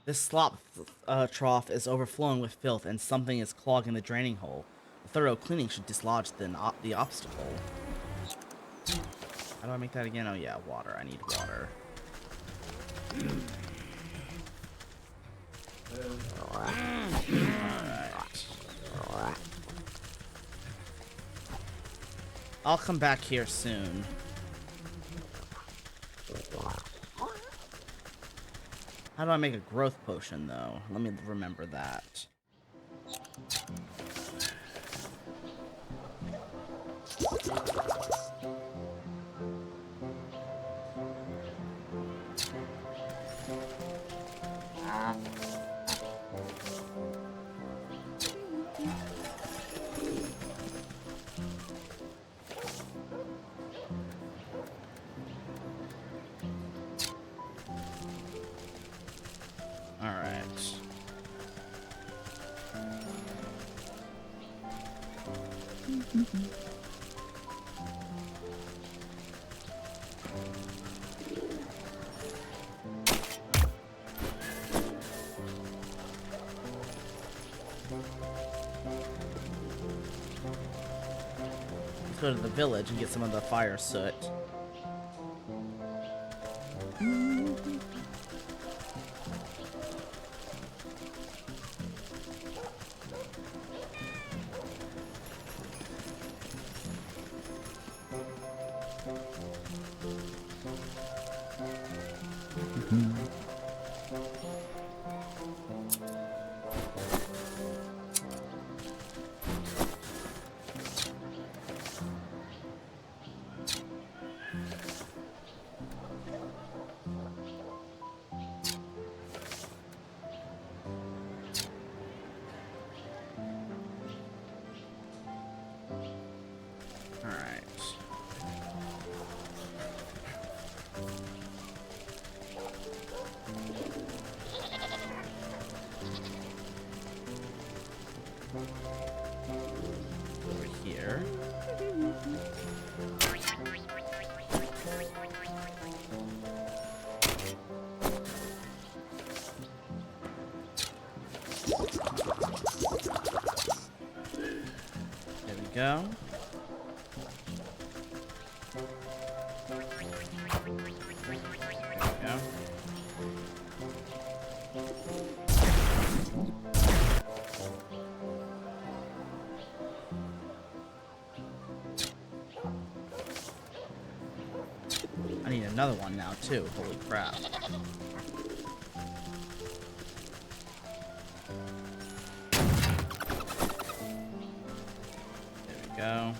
This slop trough is overflowing with filth, and something is clogging the draining hole. A thorough cleaning should dislodge the obstacle. How do I make that again? Oh yeah, water. I need water. Alright. I'll come back here soon. How do I make a growth potion, though? Let me remember that. Let's go to the village and get some of the fire soot. Over here. There we go. There we go. another one now, too. Holy crap. There we go.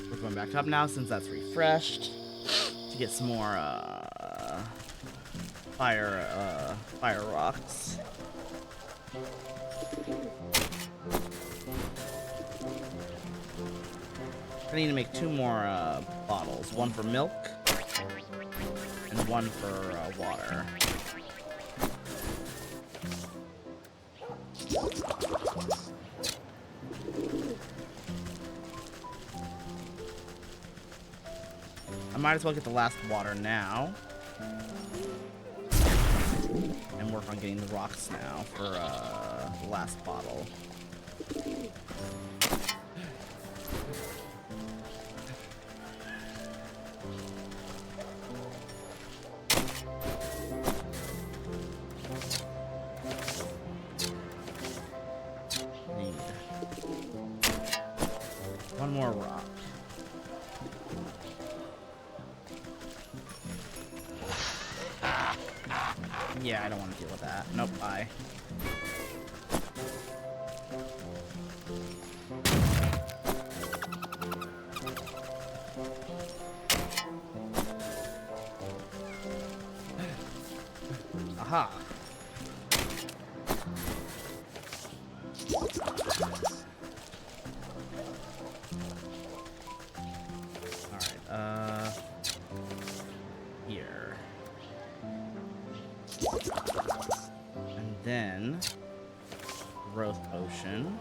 We're going back up now since that's refreshed to get some more fire rocks. I need to make 2 more bottles, one for milk and one for water. I might as well get the last water now. And work on getting the rocks now for the last bottle. Need 1 more rock. Yeah, I don't want to deal with that. Nope, bye. Aha. Alright, here. And then growth potion.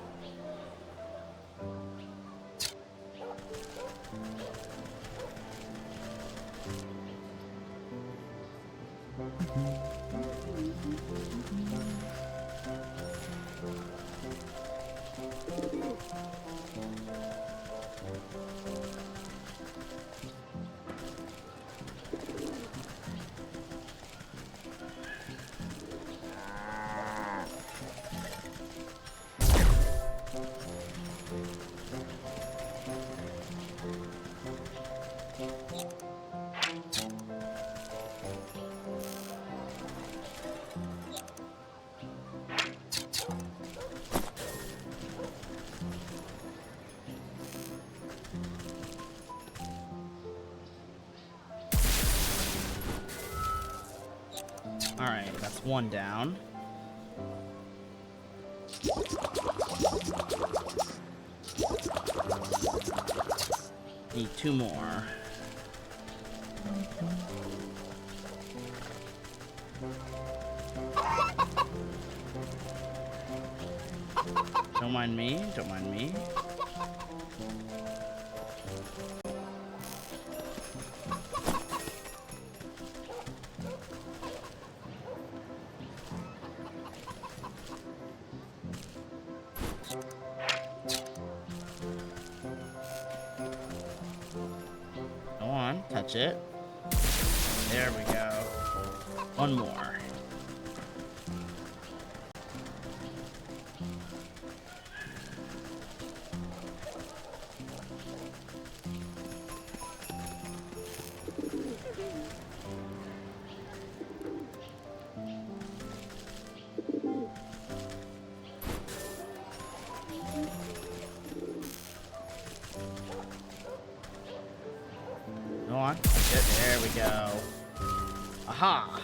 Alright, that's 1 down. Need 2 more. Don't mind me, don't mind me. Go on, touch it. There we go. 1 more. Go on. There we go. Aha!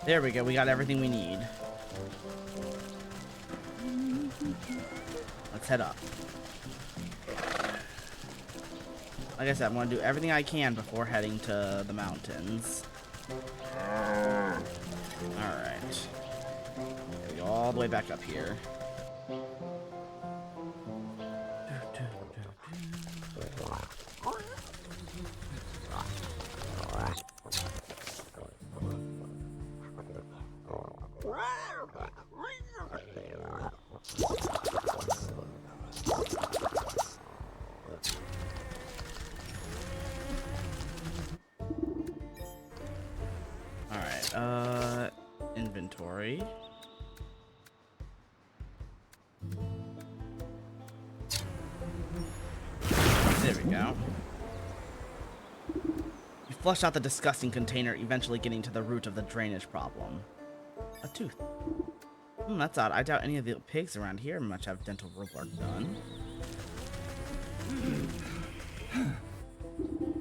There we go. We got everything we need. Let's head up. Like I said, I'm going to do everything I can before heading to the mountains. Alright. We go all the way back up here. Alright. we go. You flush out the disgusting container, eventually getting to the root of the drainage problem. A tooth. That's odd. I doubt any of the pigs around here much have dental work done.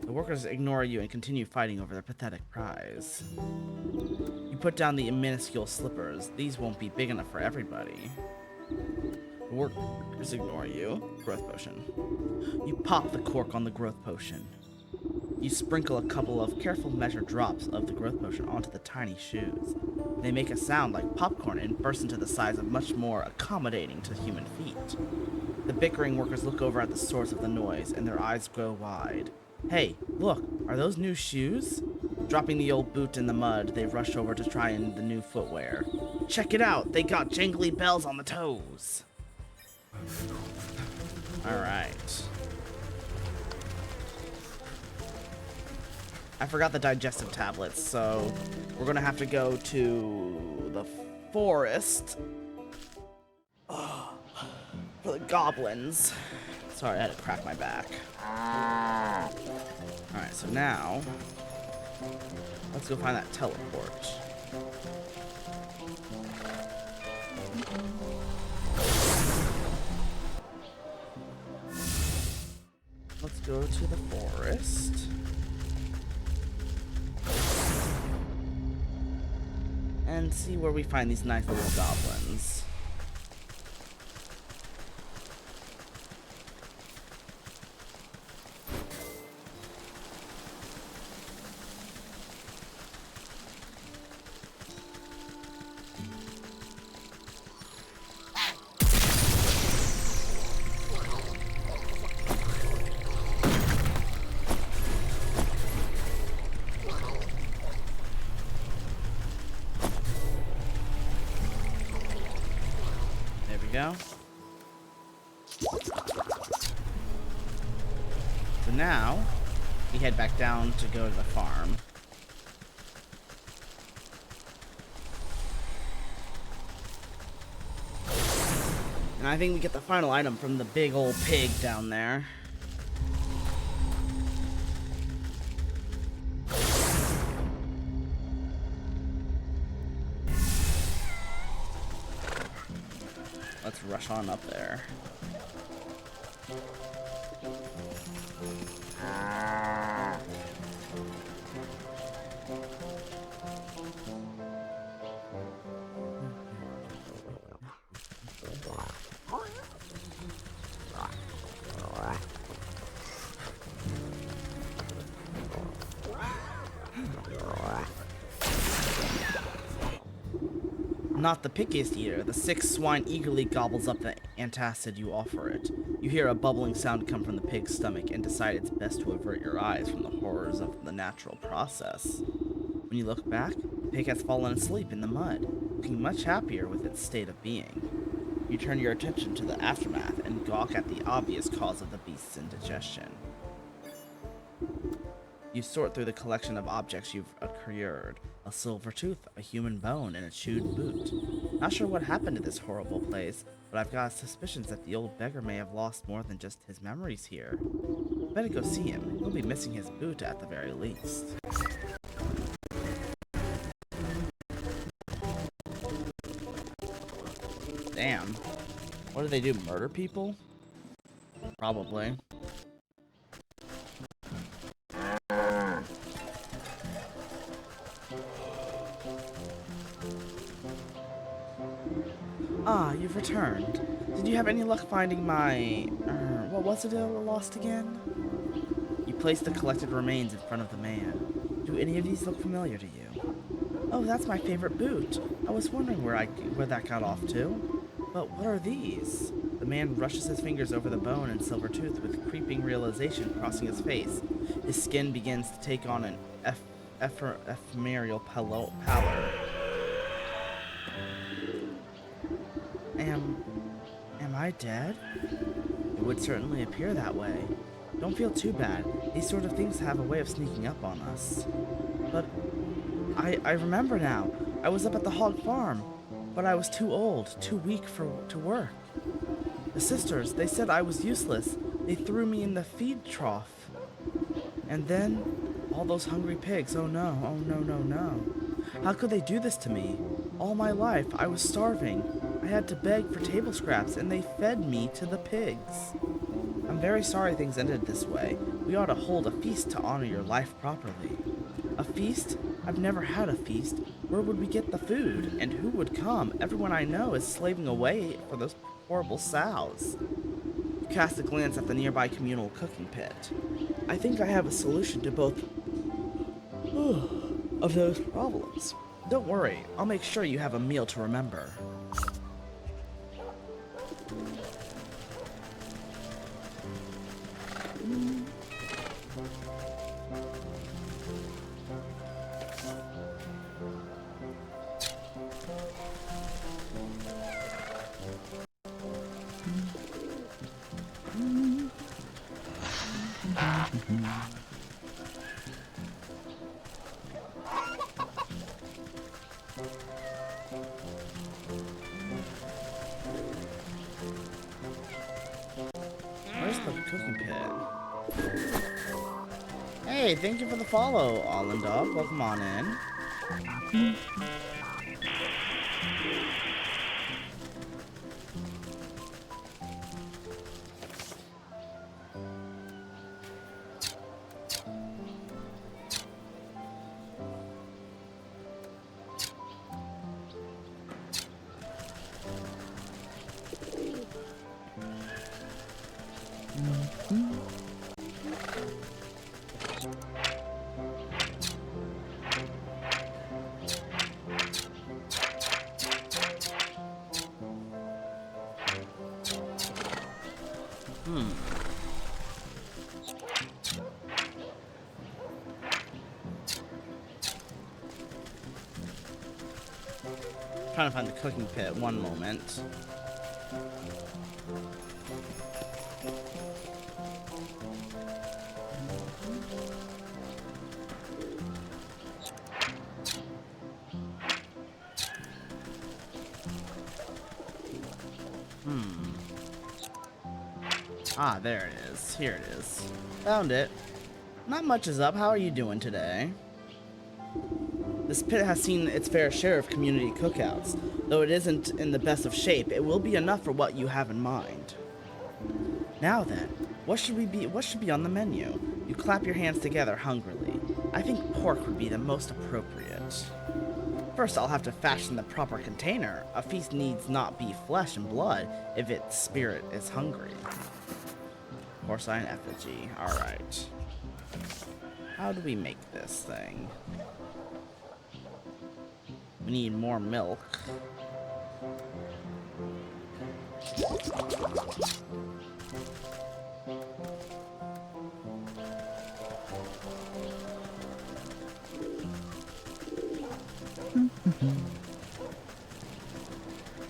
The workers ignore you and continue fighting over their pathetic prize. You put down the minuscule slippers. These won't be big enough for everybody. The workers ignore you. Growth potion. You pop the cork on the growth potion. You sprinkle a couple of careful measured drops of the growth potion onto the tiny shoes. They make a sound like popcorn and burst into the size of much more accommodating to human feet. The bickering workers look over at the source of the noise, and their eyes grow wide. Hey, look, are those new shoes? Dropping the old boot in the mud, they rush over to try in the new footwear. Check it out, they got jingly bells on the toes. Alright. I forgot the digestive tablets, so we're gonna have to go to the forest for the goblins. Sorry, I had to crack my back. Alright, so now let's go find that teleport. Let's go to the forest. And see where we find these nice little goblins. Go. So now we head back down to go to the farm. And I think we get the final item from the big old pig down there. Let's rush on up there. Not the pickiest eater, the sick swine eagerly gobbles up the antacid you offer it. You hear a bubbling sound come from the pig's stomach and decide it's best to avert your eyes from the horrors of the natural process. When you look back, the pig has fallen asleep in the mud, looking much happier with its state of being. You turn your attention to the aftermath and gawk at the obvious cause of the beast's indigestion. You sort through the collection of objects you've acquired. A silver tooth, a human bone, and a chewed boot. Not sure what happened to this horrible place, but I've got suspicions that the old beggar may have lost more than just his memories here. Better go see him. He'll be missing his boot at the very least. Damn. What do they do, murder people? Probably. Ah, you've returned. Did you have any luck finding my... what was it I lost again? You place the collected remains in front of the man. Do any of these look familiar to you? Oh, that's my favorite boot. I was wondering where that got off to. But what are these? The man rushes his fingers over the bone and silver tooth with creeping realization crossing his face. His skin begins to take on an ephemeral pallor. Am I dead? It would certainly appear that way. Don't feel too bad. These sort of things have a way of sneaking up on us. But I remember now. I was up at the hog farm, but I was too old, too weak to work. The sisters, they said I was useless. They threw me in the feed trough. And then, all those hungry pigs. Oh no, oh no, no, no. How could they do this to me? All my life, I was starving. I had to beg for table scraps, and they fed me to the pigs. I'm very sorry things ended this way. We ought to hold a feast to honor your life properly. A feast? I've never had a feast. Where would we get the food? And who would come? Everyone I know is slaving away for those horrible sows. You cast a glance at the nearby communal cooking pit. I think I have a solution to both of those problems. Don't worry, I'll make sure you have a meal to remember. Where's the cooking pit? Hey, thank you for the follow, Allendog. Welcome on in. Trying to find the cooking pit. One moment. Ah, there it is. Here it is. Found it. Not much is up. How are you doing today? This pit has seen its fair share of community cookouts. Though it isn't in the best of shape, it will be enough for what you have in mind. Now then, what should be on the menu? You clap your hands together hungrily. I think pork would be the most appropriate. First, I'll have to fashion the proper container. A feast needs not be flesh and blood if its spirit is hungry. Porcine effigy. Alright. How do we make this thing? We need more milk.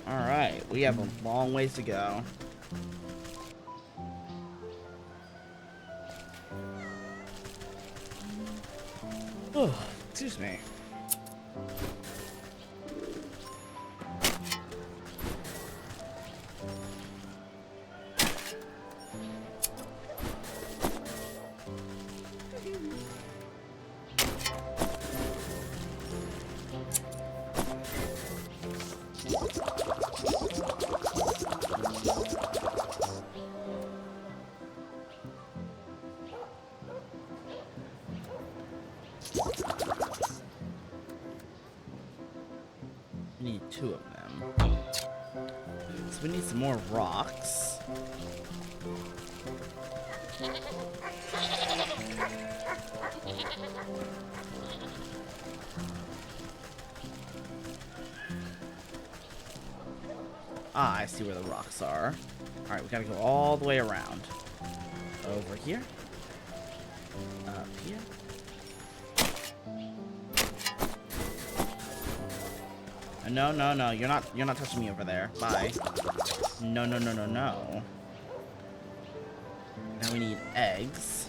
Alright, we have a long ways to go. Oh, excuse me. We need 2 of them. So we need some more rocks. Ah, I see where the rocks are. Alright, we gotta go all the way around. Over here. Up here. No, no, no, you're not touching me over there. Bye. No, no, no, no, no. Now we need eggs.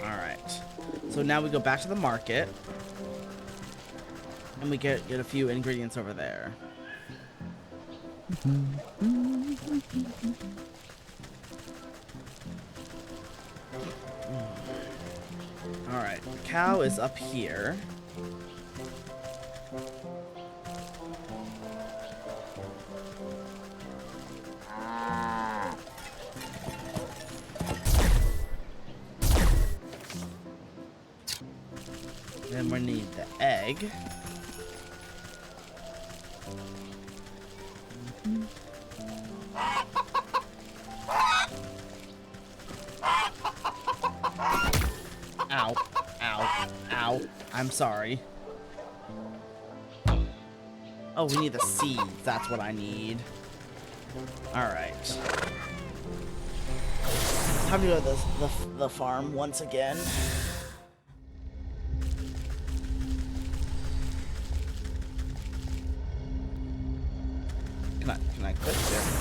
Alright. So now we go back to the market. And we get a few ingredients over there. Alright, the cow is up here. Then we need the egg. Ow, ow, ow. I'm sorry. Oh, we need the seeds. That's what I need. Alright. Time to go to the farm once again. Can I click? There we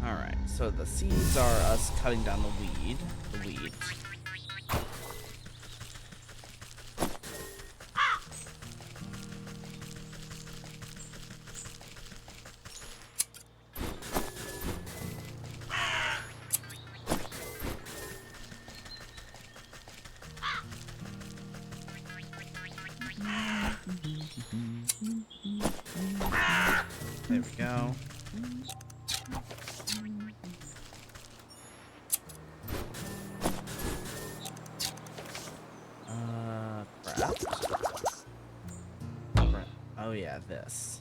go. Alright, so the seeds are us cutting down the weed. There we go. Crap. Oh yeah, this.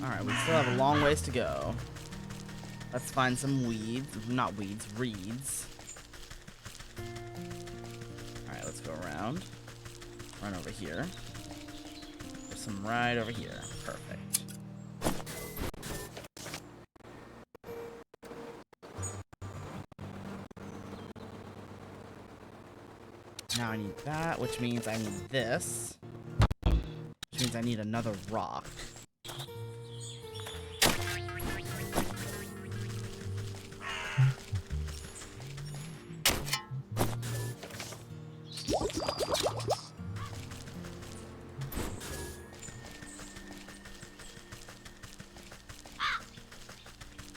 Alright, we still have a long ways to go. Let's find some weeds. Not weeds, reeds. Alright, let's go around. Run over here. There's some right over here. Perfect. Now I need that, which means I need this. Which means I need another rock.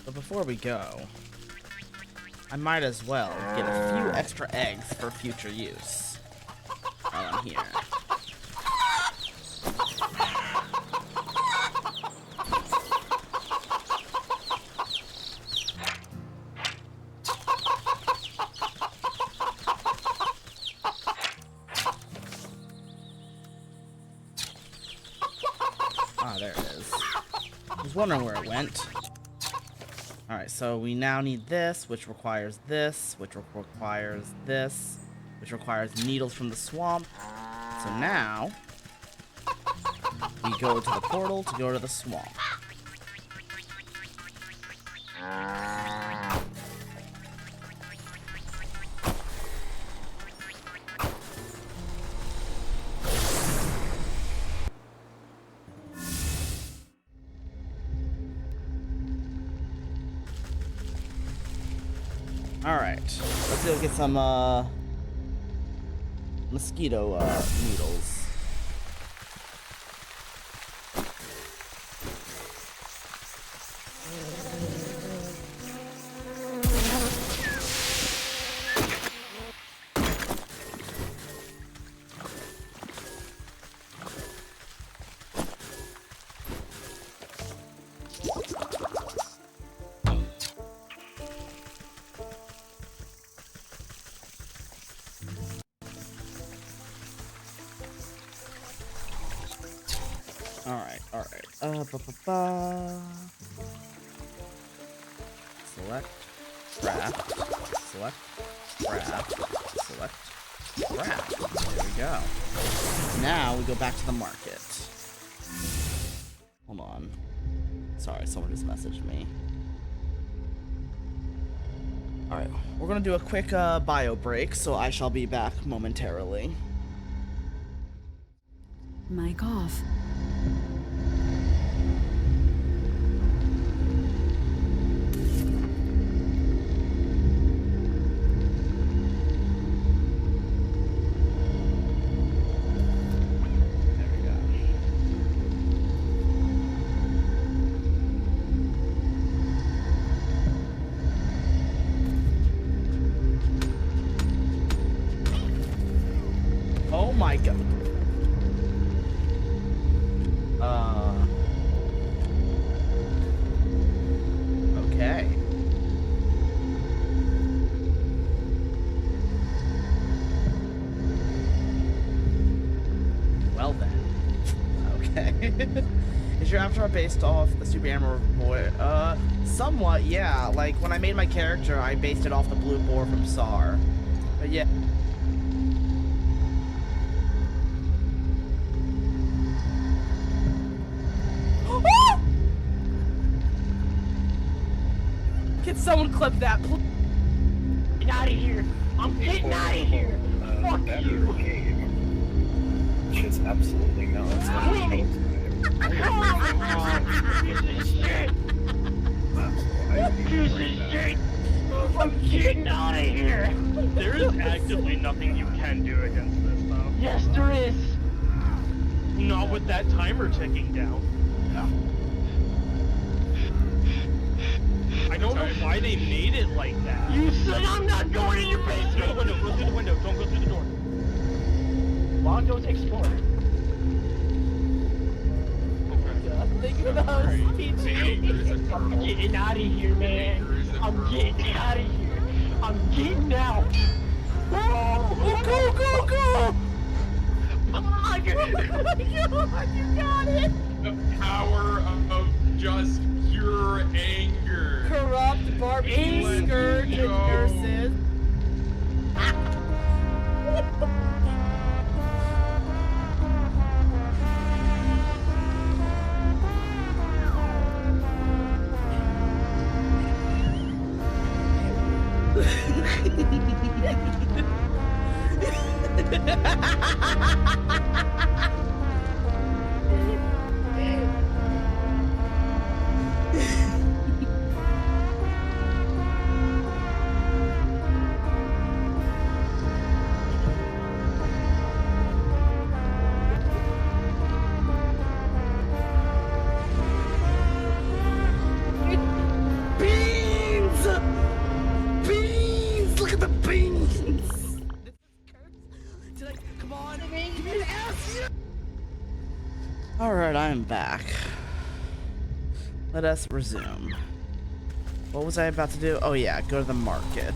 But before we go, I might as well get a few extra eggs for future use while I'm here. Ah, there it is. I was wondering where it went. Alright, so we now need this, which requires this, which requires this, which requires needles from the swamp. So now, we go to the portal to go to the swamp. Alright, let's go get some, mosquito, needles. Alright. Select, craft, select, craft, select, craft. There we go. Now we go back to the market. Hold on. Sorry, someone just messaged me. Alright, we're gonna do a quick bio break, so I shall be back momentarily. Mic off. Oh my god. Okay. Well then. Okay. Is your avatar based off the Super Hammer Boy? Somewhat, yeah. Like, when I made my character, I based it off the blue boar from SAR. But yeah. Can someone clip that, please? Get out of here! I'm getting out of here! Fuck you! It's absolutely not. It's not Please! Piece of shit! Piece of shit! I'm getting out of here! There is actively nothing you can do against this, though. Yes, there is! Not with that timer ticking down. I don't know why they made it like that. You said I'm not going in your basement! Go through the window, go through the window, don't go through the door. Log goes explore. Think about PG. I'm getting out of here, man. I'm getting out of here. I'm getting out. Oh, Go, go, go! oh my God. You got it! The power of just pure anger. Corrupt barbecue Let's scourge and go. nurses. Beans! Beans! Look at the beans! Come on, give me an ass! Alright, I'm back. Let us resume. What was I about to do? Oh yeah, go to the market.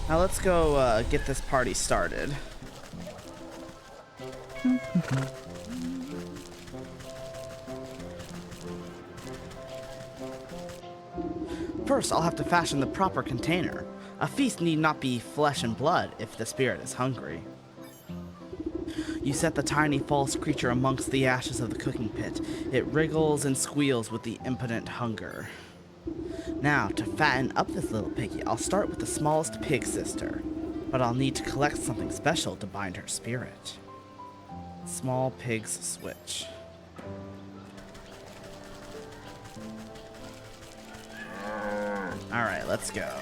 Now let's go get this party started. First, I'll have to fashion the proper container. A feast need not be flesh and blood if the spirit is hungry. You set the tiny false creature amongst the ashes of the cooking pit. It wriggles and squeals with the impotent hunger. Now, to fatten up this little piggy, I'll start with the smallest pig sister. But I'll need to collect something special to bind her spirit. Small pig's switch. Alright, let's go.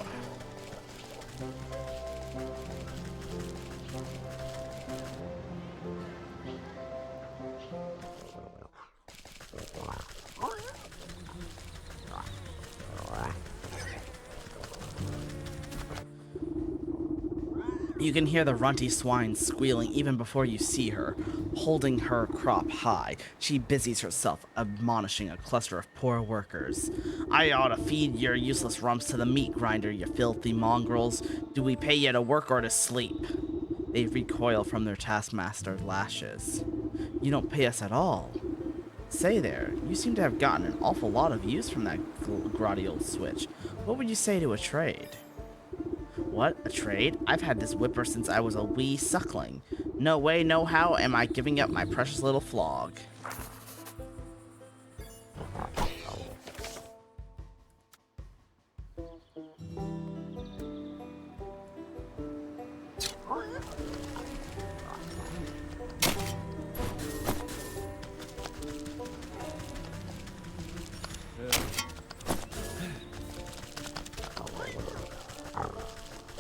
You can hear the runty swine squealing even before you see her, holding her crop high. She busies herself, admonishing a cluster of poor workers. I ought to feed your useless rumps to the meat grinder, you filthy mongrels. Do we pay you to work or to sleep? They recoil from their taskmaster's lashes. You don't pay us at all. Say there, you seem to have gotten an awful lot of use from that grotty old switch. What would you say to a trade? What? A trade? I've had this whipper since I was a wee suckling. No way, no how am I giving up my precious little flog.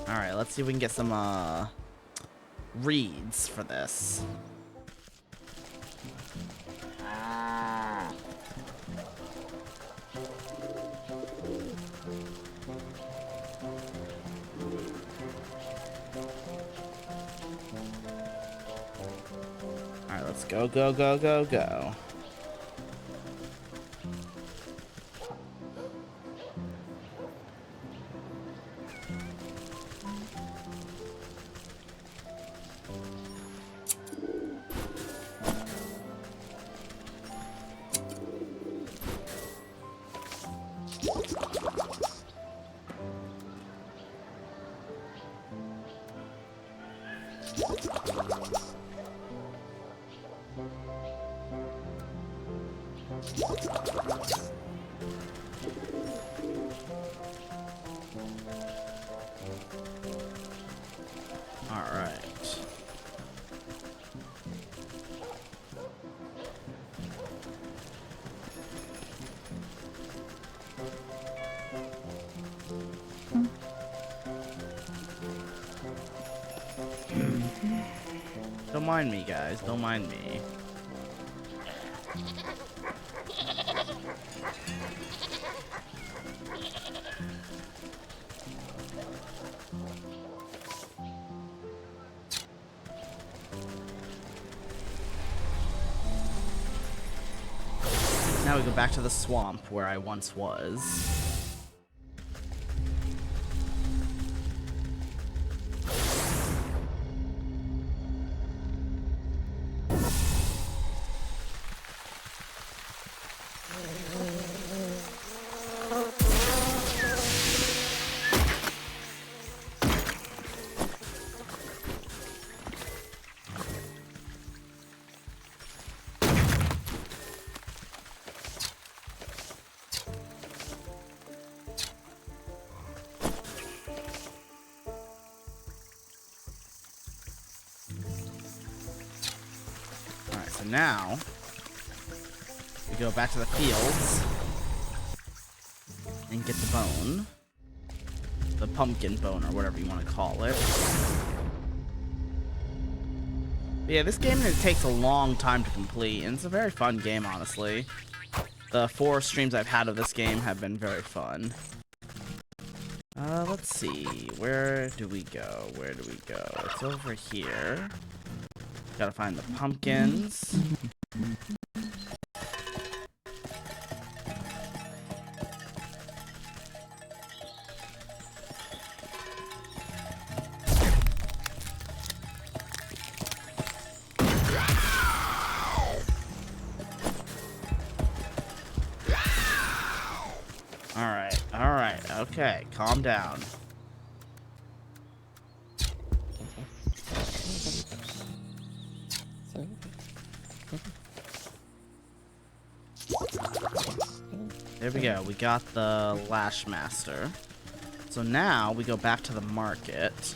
Alright, let's see if we can get some, reeds for this. Go, go, go, go, go. Alright. Don't mind me, guys. Don't mind me. Now we go back to the swamp where I once was. So now, we go back to the fields and get the bone. The pumpkin bone, or whatever you want to call it. But yeah, this game takes a long time to complete, and it's a very fun game, honestly. The 4 streams I've had of this game have been very fun. Let's see. Where do we go? Where do we go? It's over here. Gotta find the pumpkins. Alright, okay, calm down. There we go, we got the Lash Master. So now we go back to the market.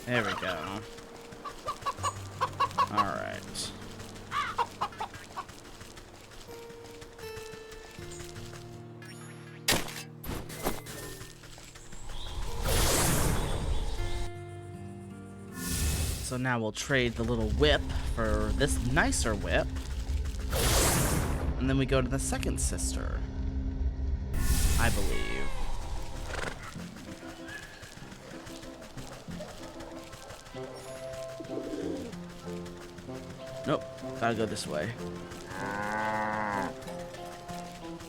There we go. Alright. So now we'll trade the little whip for this nicer whip. And then we go to the second sister, I believe. Nope, gotta go this way.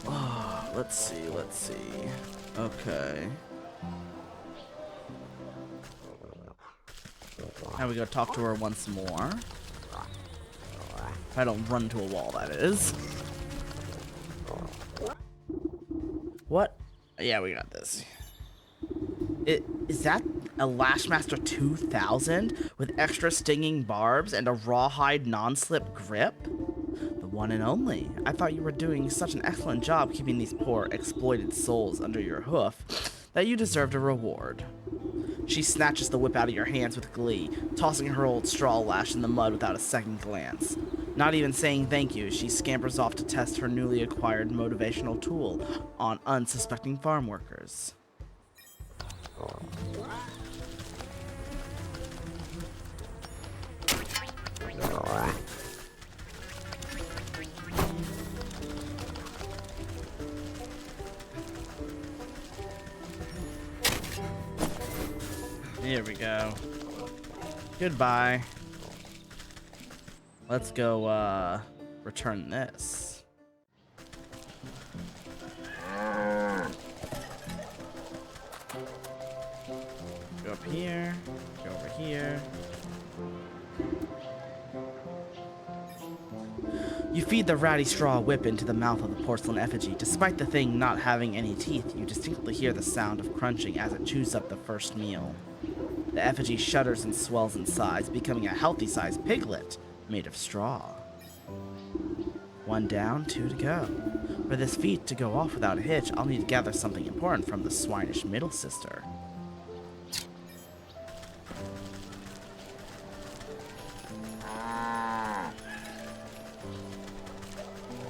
Oh, let's see, let's see. Okay. Now we go talk to her once more. If I don't run into a wall, that is. What? Yeah, we got this. Is that a Lashmaster 2000 with extra stinging barbs and a rawhide non-slip grip? The one and only. I thought you were doing such an excellent job keeping these poor, exploited souls under your hoof that you deserved a reward. She snatches the whip out of your hands with glee, tossing her old straw lash in the mud without a second glance. Not even saying thank you, she scampers off to test her newly acquired motivational tool on unsuspecting farm workers. Here we go. Goodbye. Let's go, return this. Go up here. Go over here. You feed the ratty straw whip into the mouth of the porcelain effigy. Despite the thing not having any teeth, you distinctly hear the sound of crunching as it chews up the first meal. The effigy shudders and swells in size, becoming a healthy-sized piglet made of straw. 1 down, 2 to go. For this feat to go off without a hitch, I'll need to gather something important from the swinish middle sister.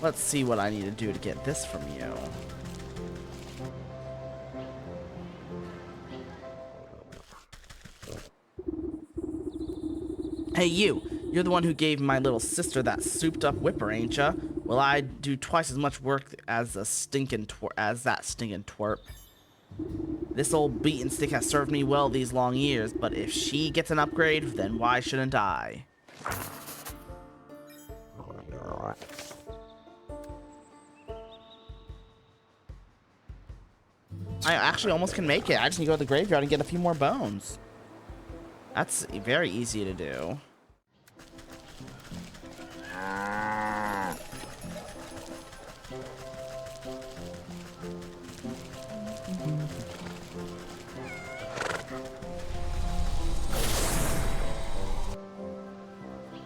Let's see what I need to do to get this from you. Hey you! You're the one who gave my little sister that souped up whipper, ain't ya? Well, I do twice as much work as that stinking twerp. This old beaten stick has served me well these long years, but if she gets an upgrade, then why shouldn't I? I actually almost can make it. I just need to go to the graveyard and get a few more bones. That's very easy to do.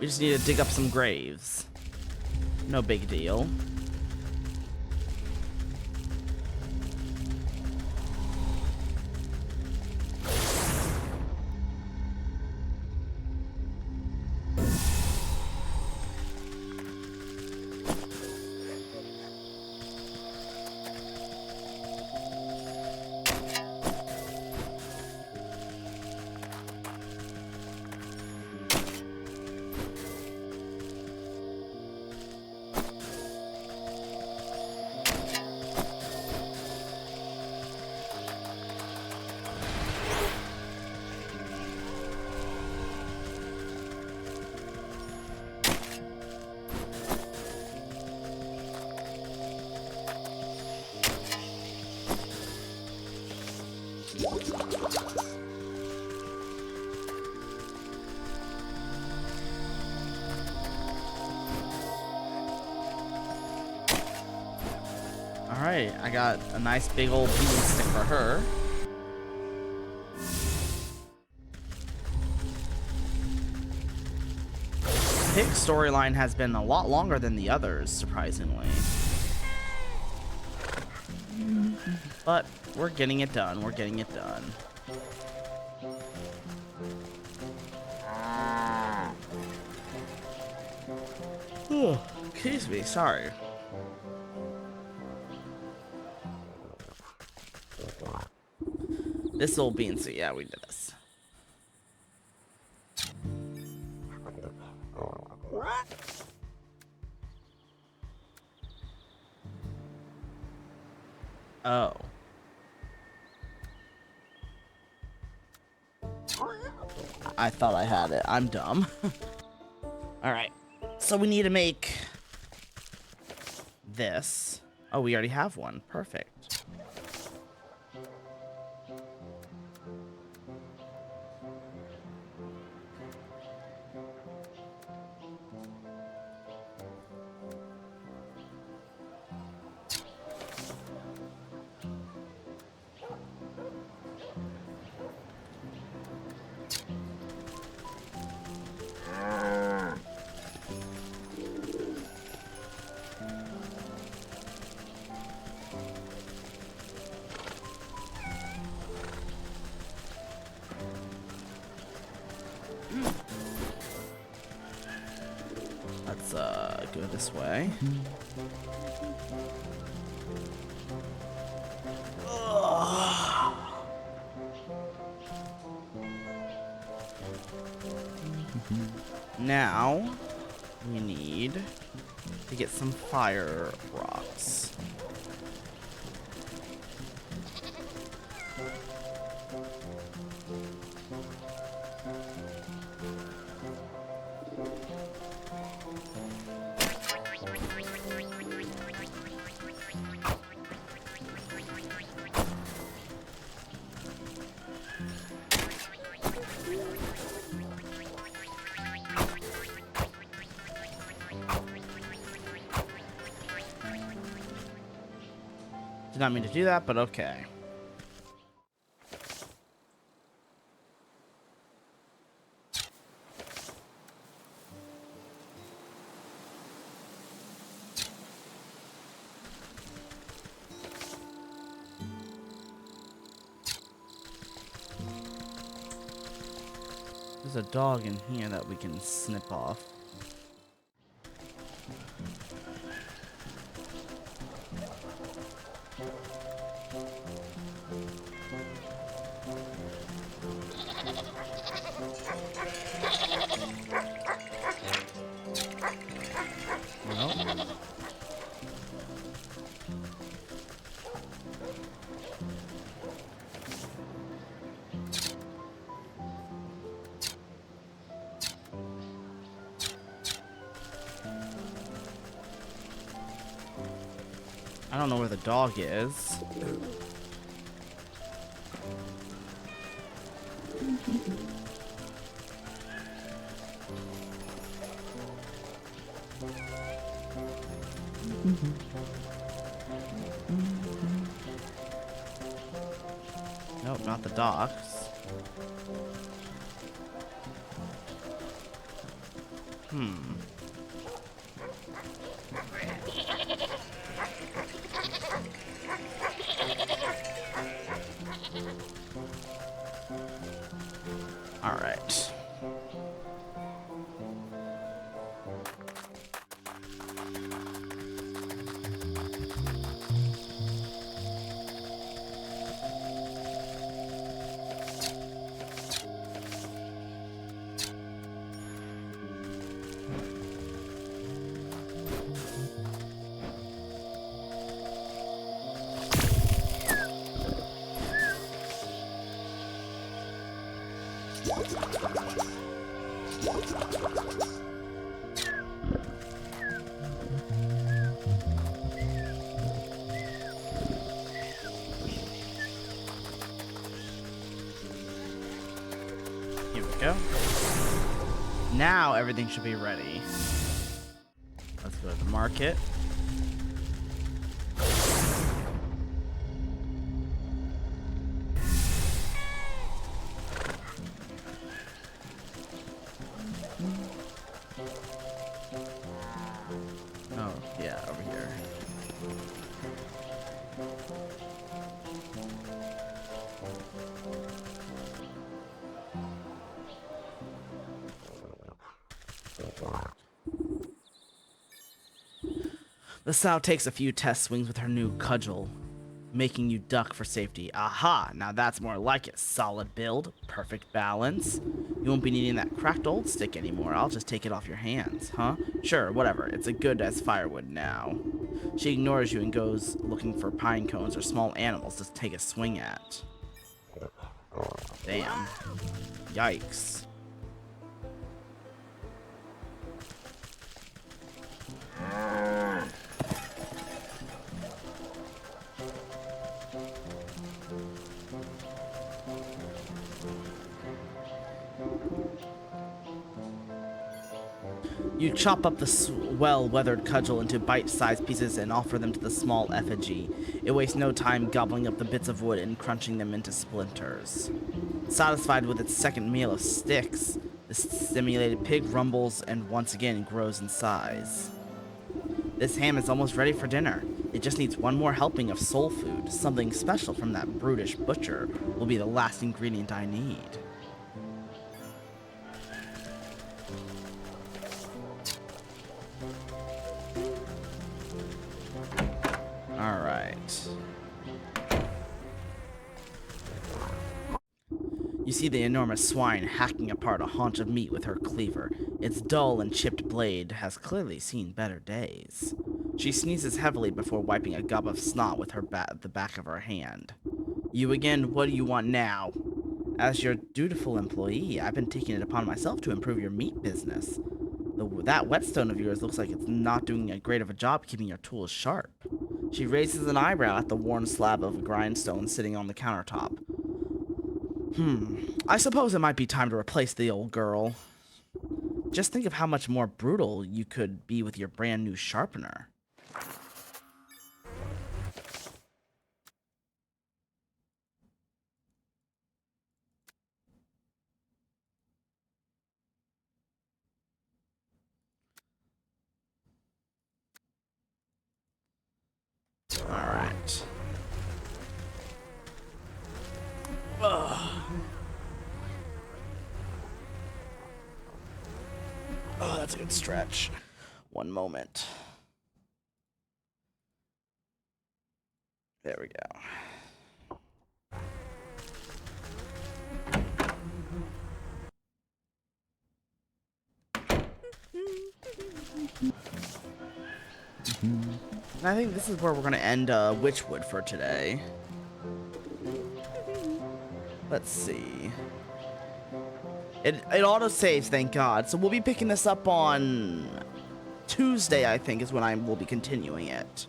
We just need to dig up some graves. No big deal. Alright, I got a nice big old beating stick for her. Pig storyline has been a lot longer than the others, surprisingly. But we're getting it done, we're getting it done. Oh, excuse me, sorry. This old beansy, yeah, we did this. Oh. I thought I had it. I'm dumb. Alright. So we need to make this. Oh, we already have one. Perfect. Let's go this way. Now we need to get some fire rocks. not mean to do that, but okay. There's a dog in here that we can snip off. Nope. I don't know where the dog is. Nope, not the docks. All right. Here we go. Now everything should be ready. Let's go to the market. Oh, yeah, over here. The sow takes a few test swings with her new cudgel, making you duck for safety. Aha, now that's more like it. Solid build, perfect balance. You won't be needing that cracked old stick anymore. I'll just take it off your hands, huh? Sure, whatever. It's as good as firewood now. She ignores you and goes looking for pine cones or small animals to take a swing at. Damn. Yikes. You chop up the well-weathered cudgel into bite-sized pieces and offer them to the small effigy. It wastes no time gobbling up the bits of wood and crunching them into splinters. Satisfied with its second meal of sticks, the stimulated pig rumbles and once again grows in size. This ham is almost ready for dinner. It just needs one more helping of soul food. Something special from that brutish butcher will be the last ingredient I need. Alright. You see the enormous swine hacking apart a haunch of meat with her cleaver. Its dull and chipped blade has clearly seen better days. She sneezes heavily before wiping a gob of snot with the back of her hand. You again, what do you want now? As your dutiful employee, I've been taking it upon myself to improve your meat business. That whetstone of yours looks like it's not doing a great of a job keeping your tools sharp. She raises an eyebrow at the worn slab of grindstone sitting on the countertop. I suppose it might be time to replace the old girl. Just think of how much more brutal you could be with your brand new sharpener. Alright. Oh, that's a good stretch. One moment. There we go. And I think this is where we're gonna end Witchwood for today. Let's see. It auto saves, thank God. So we'll be picking this up on Tuesday, I think, is when I will be continuing it.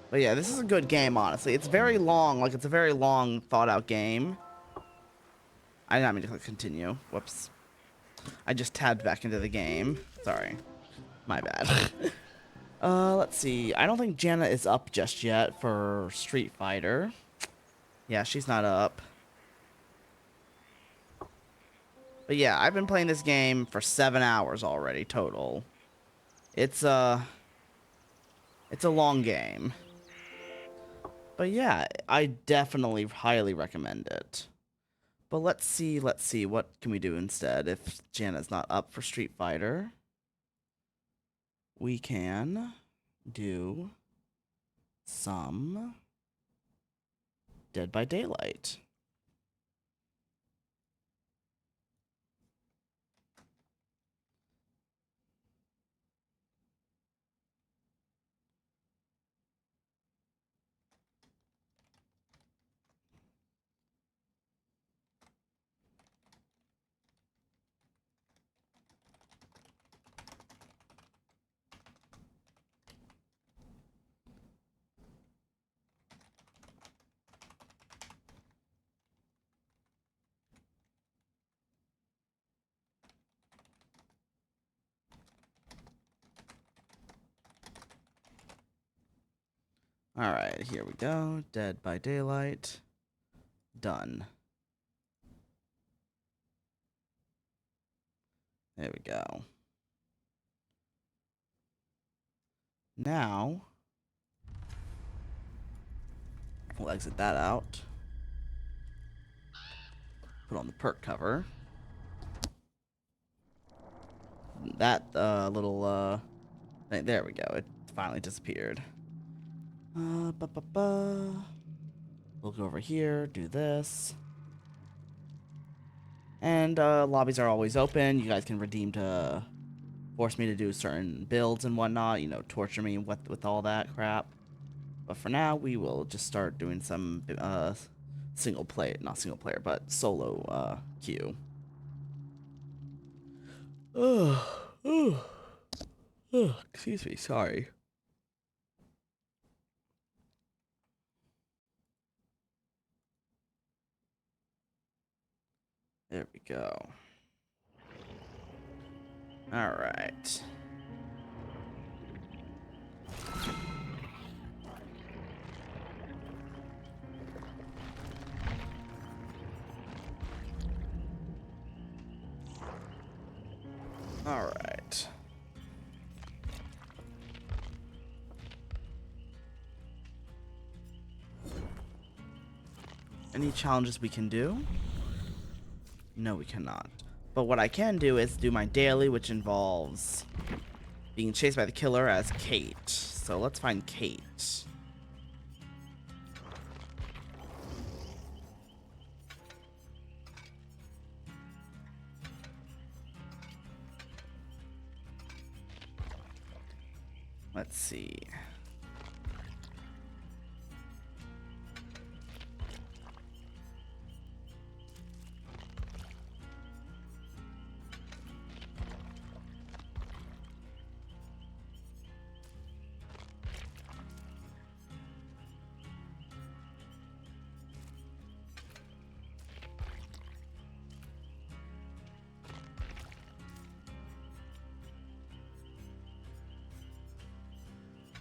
But yeah, this is a good game, honestly. It's very long, like it's a very long, thought-out game. I did not mean to click continue. Whoops. I just tabbed back into the game. Sorry. My bad. Let's see. I don't think Jana is up just yet for Street Fighter. Yeah, she's not up. But yeah, I've been playing this game for 7 hours already, total. It's a long game. But yeah, I definitely highly recommend it. But let's see, what can we do instead if Jana's not up for Street Fighter? We can do some Dead by Daylight. Alright, here we go. Dead by Daylight. Done. There we go. Now, we'll exit that out. Put on the perk cover. That little thing, there we go. It finally disappeared. We'll go over here, do this. And lobbies are always open. You guys can redeem to force me to do certain builds and whatnot, you know, torture me with all that crap. But for now, we will just start doing some not single player, but solo queue. Excuse me, sorry. There we go. All right. All right. Any challenges we can do? No, we cannot. But what I can do is do my daily, which involves being chased by the killer as Kate. So let's find Kate. Let's see.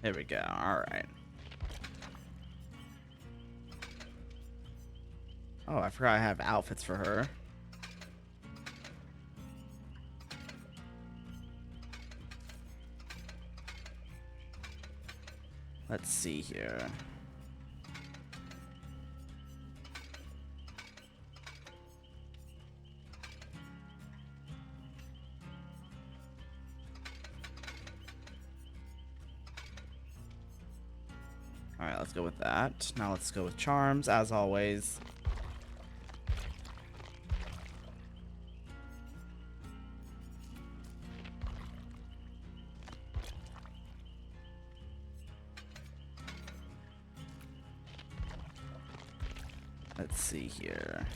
There we go. All right. Oh, I forgot I have outfits for her. Let's see here. Alright, let's go with that. Now let's go with charms, as always. Let's see here.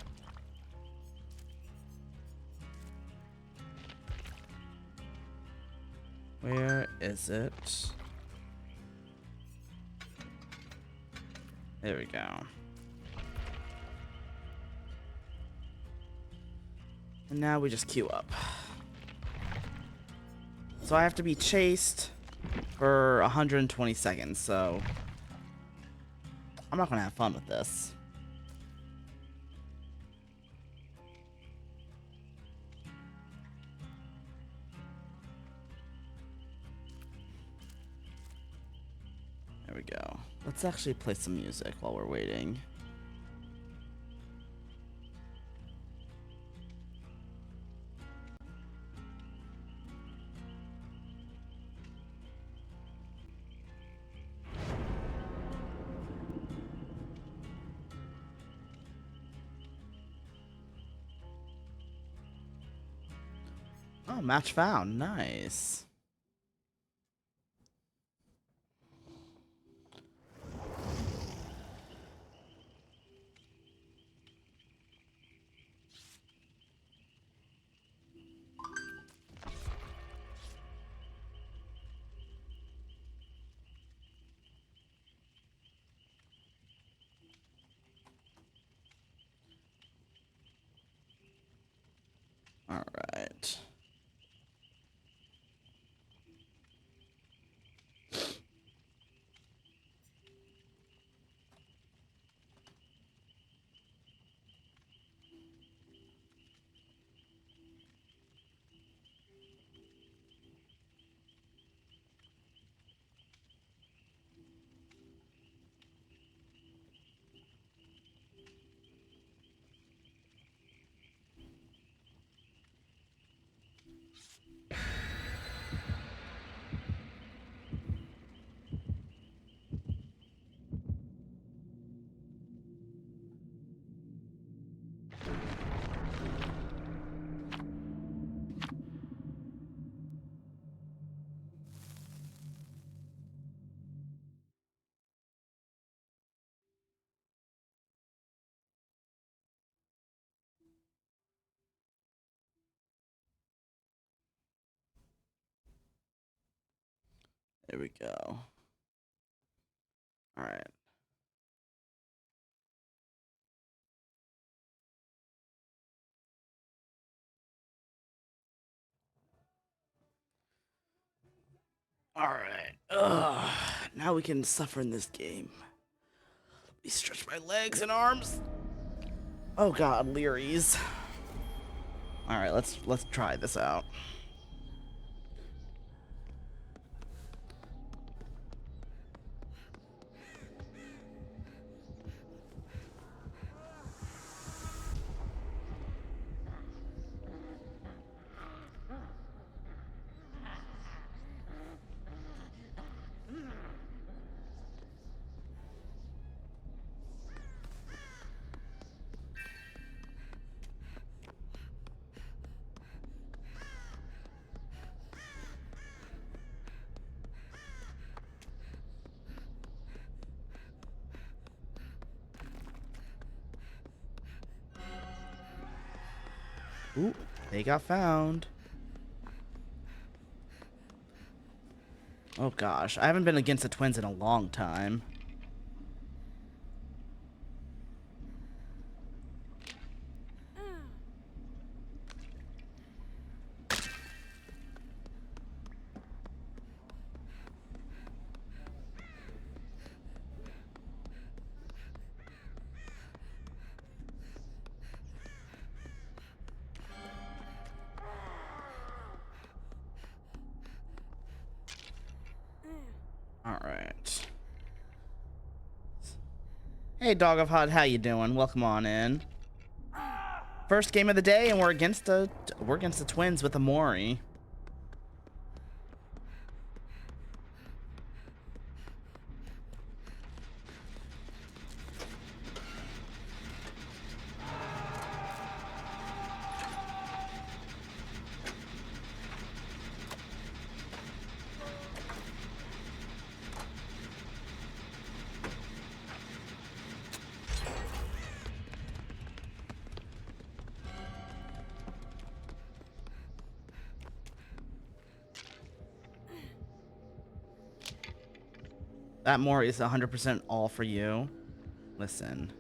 Where is it? There we go. And now we just queue up. So I have to be chased for 120 seconds, so I'm not gonna have fun with this. There we go. Let's actually play some music while we're waiting. Oh, match found. Nice. All right. There we go. All right. All right. Ugh. Now we can suffer in this game. Let me stretch my legs and arms. Oh God, Leary's. All right, let's try this out. Ooh, they got found. Oh gosh, I haven't been against the twins in a long time. All right. Hey, Dog of Hut, how you doing? Welcome on in. First game of the day, and we're against the Twins with Amori. That Mori is 100% all for you. Listen.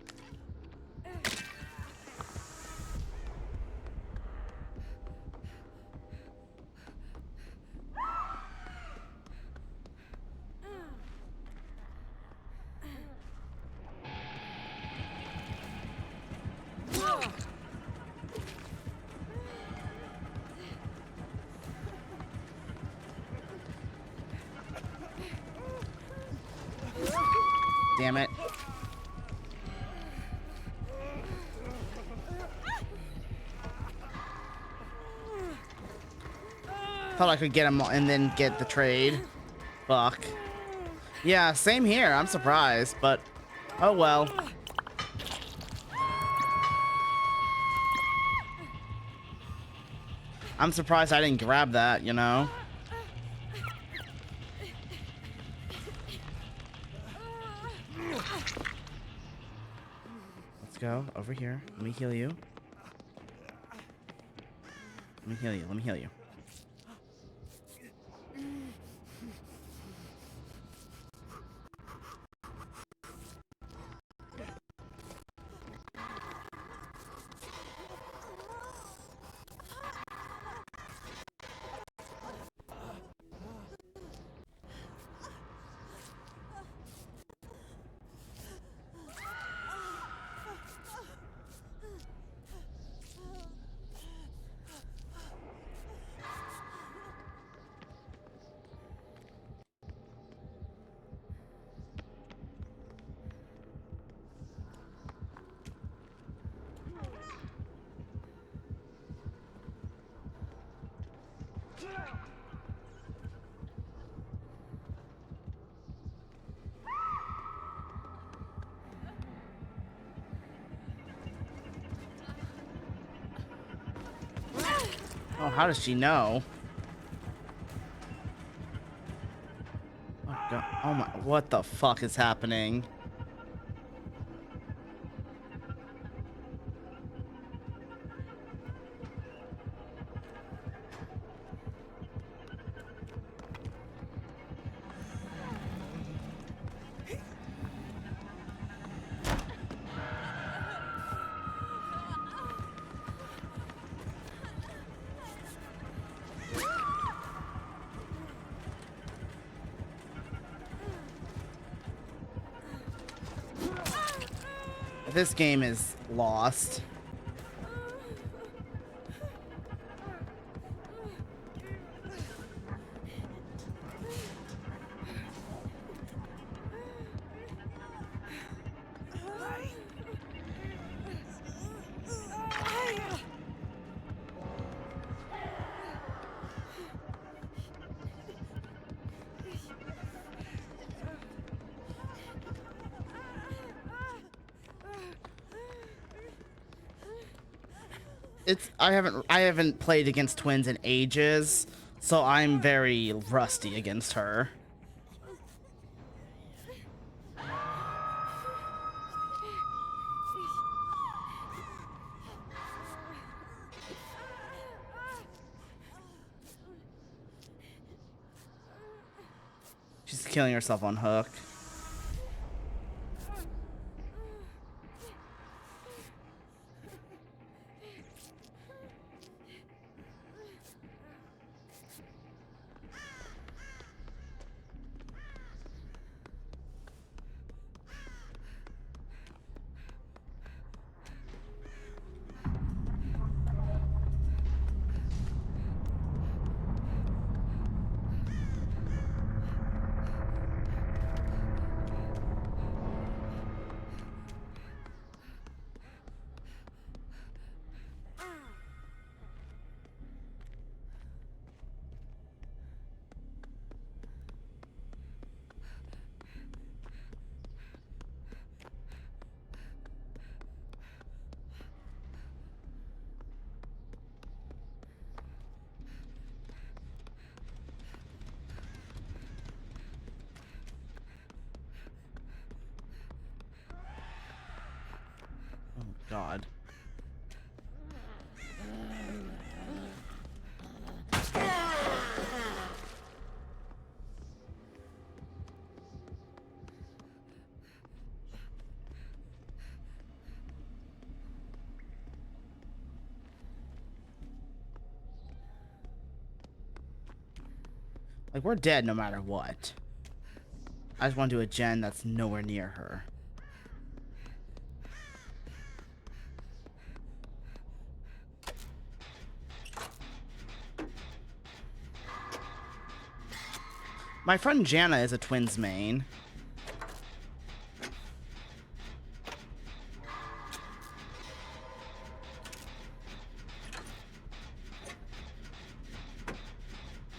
Damn it. Thought I could get him and then get the trade. Fuck. Yeah, same here. I'm surprised, but oh well. I'm surprised I didn't grab that, you know? Let's go over here. Let me heal you. Let me heal you. Let me heal you. Oh, how does she know? Oh, God. Oh my, what the fuck is happening? This game is lost. I haven't played against Twins in ages, so I'm very rusty against her. She's killing herself on Hook. God. Like, we're dead no matter what. I just want to do a gen that's nowhere near her. My friend Jana is a twins main.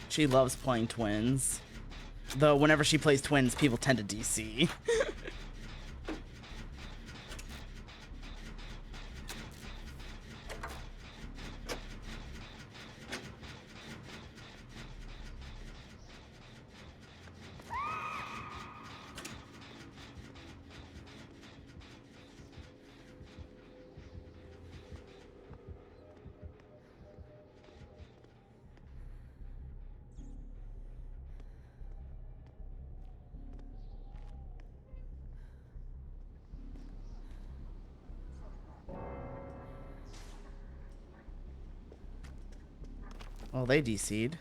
She loves playing twins. Though whenever she plays twins, people tend to DC. Well, they DC'd.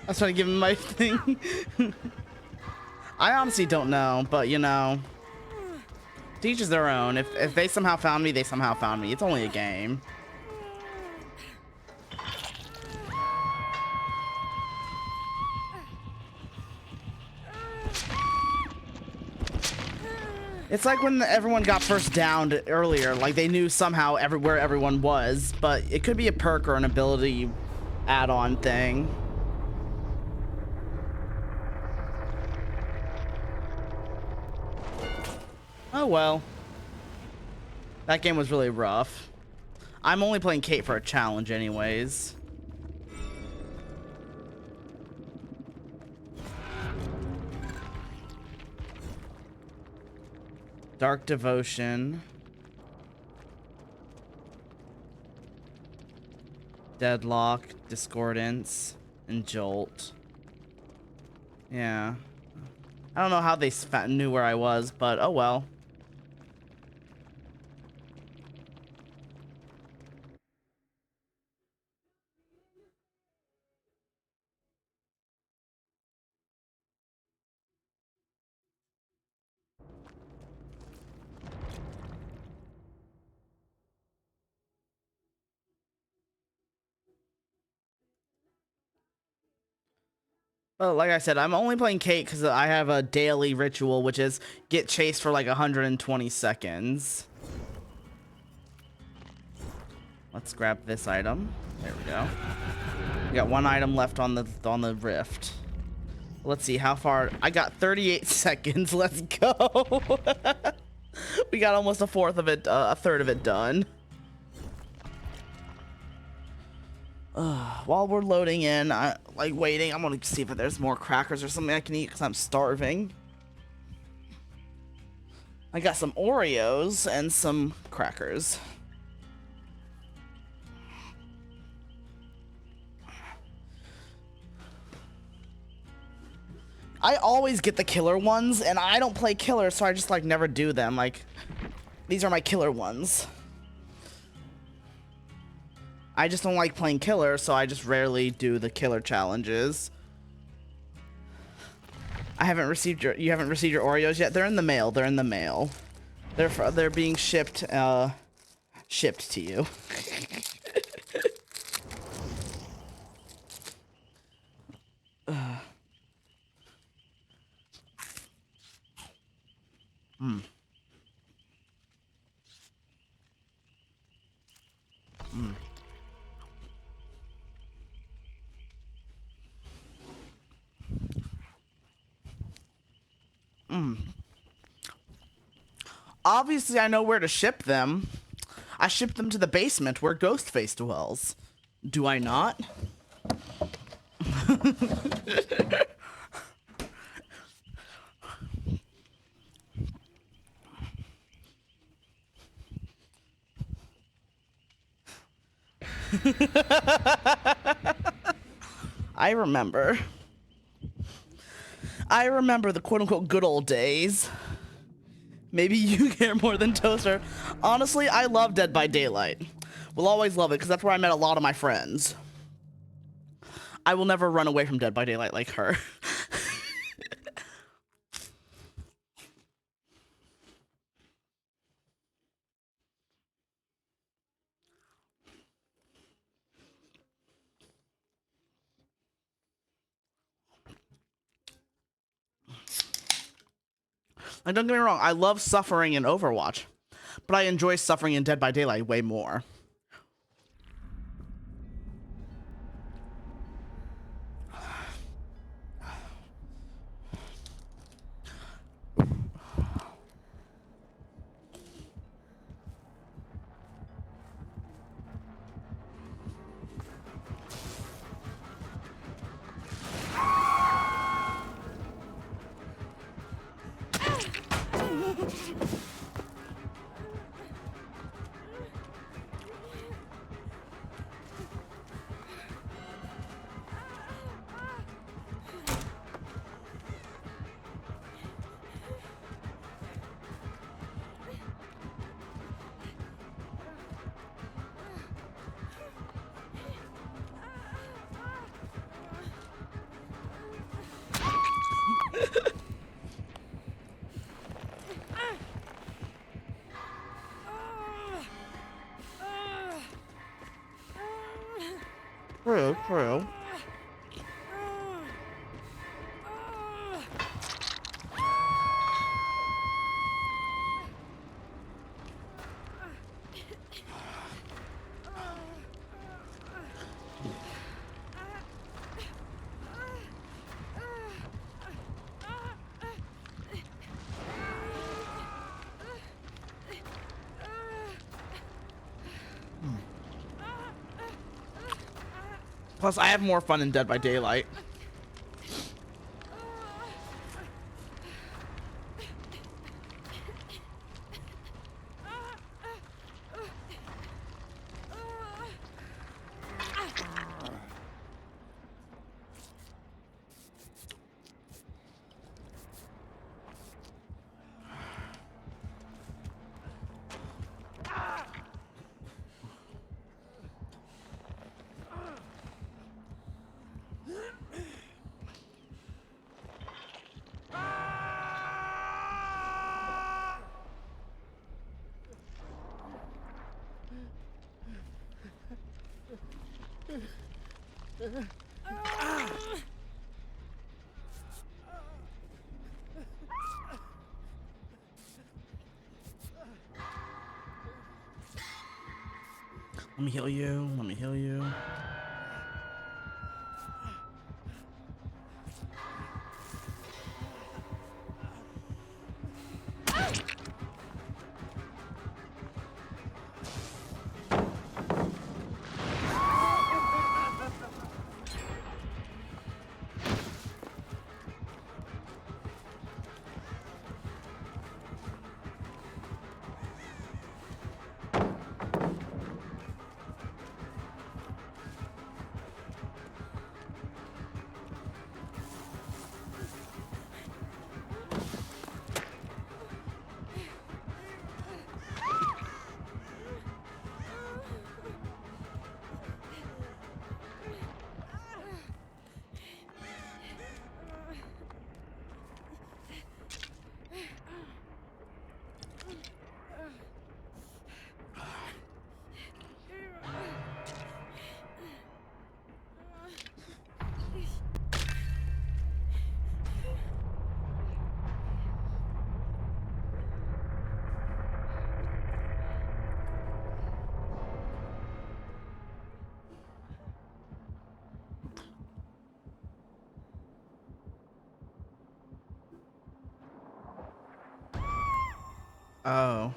I was trying to give him my thing. I honestly don't know, but you know, to each is their own. If they somehow found me, they somehow found me. It's only a game. It's like when everyone got first downed earlier, like they knew somehow where everyone was, but it could be a perk or an ability add-on thing. Oh well. That game was really rough. I'm only playing Kate for a challenge anyways. Dark Devotion. Deadlock, Discordance, and Jolt. Yeah. I don't know how they knew where I was, but oh well. Well, like I said, I'm only playing Kate because I have a daily ritual, which is get chased for like 120 seconds. Let's grab this item. There we go. We got one item left on the rift. Let's see how far. I got 38 seconds. Let's go. We got almost a third of it done. While we're loading in, like waiting, I'm gonna see if there's more crackers or something I can eat because I'm starving. I got some Oreos and some crackers. I always get the killer ones, and I don't play killer, so I just like never do them. Like, these are my killer ones. I just don't like playing killer, so I just rarely do the killer challenges. You haven't received your Oreos yet? They're in the mail. They're in the mail. They're being shipped to you. Obviously, I know where to ship them. I ship them to the basement where Ghostface dwells. Do I not? I remember. I remember the quote-unquote good old days. Maybe you care more than Toaster. Honestly, I love Dead by Daylight. Will always love it because that's where I met a lot of my friends. I will never run away from Dead by Daylight like her. Like, don't get me wrong, I love suffering in Overwatch, but I enjoy suffering in Dead by Daylight way more. True. Plus, I have more fun in Dead by Daylight. Let me heal you. Let me heal you. Oh.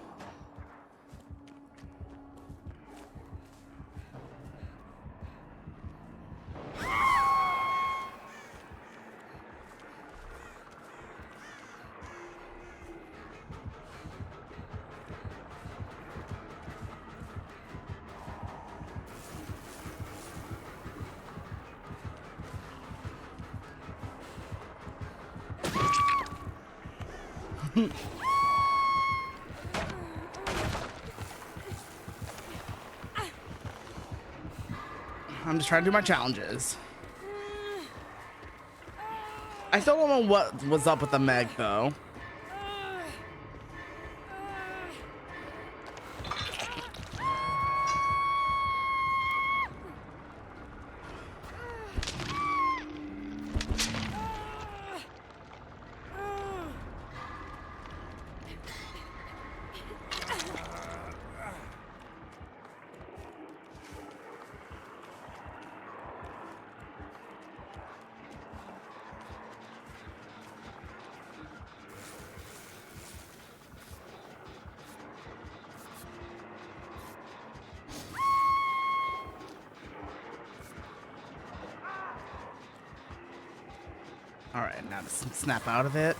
I'm just trying to do my challenges. I still don't know what was up with the Meg, though. All right, now to snap out of it.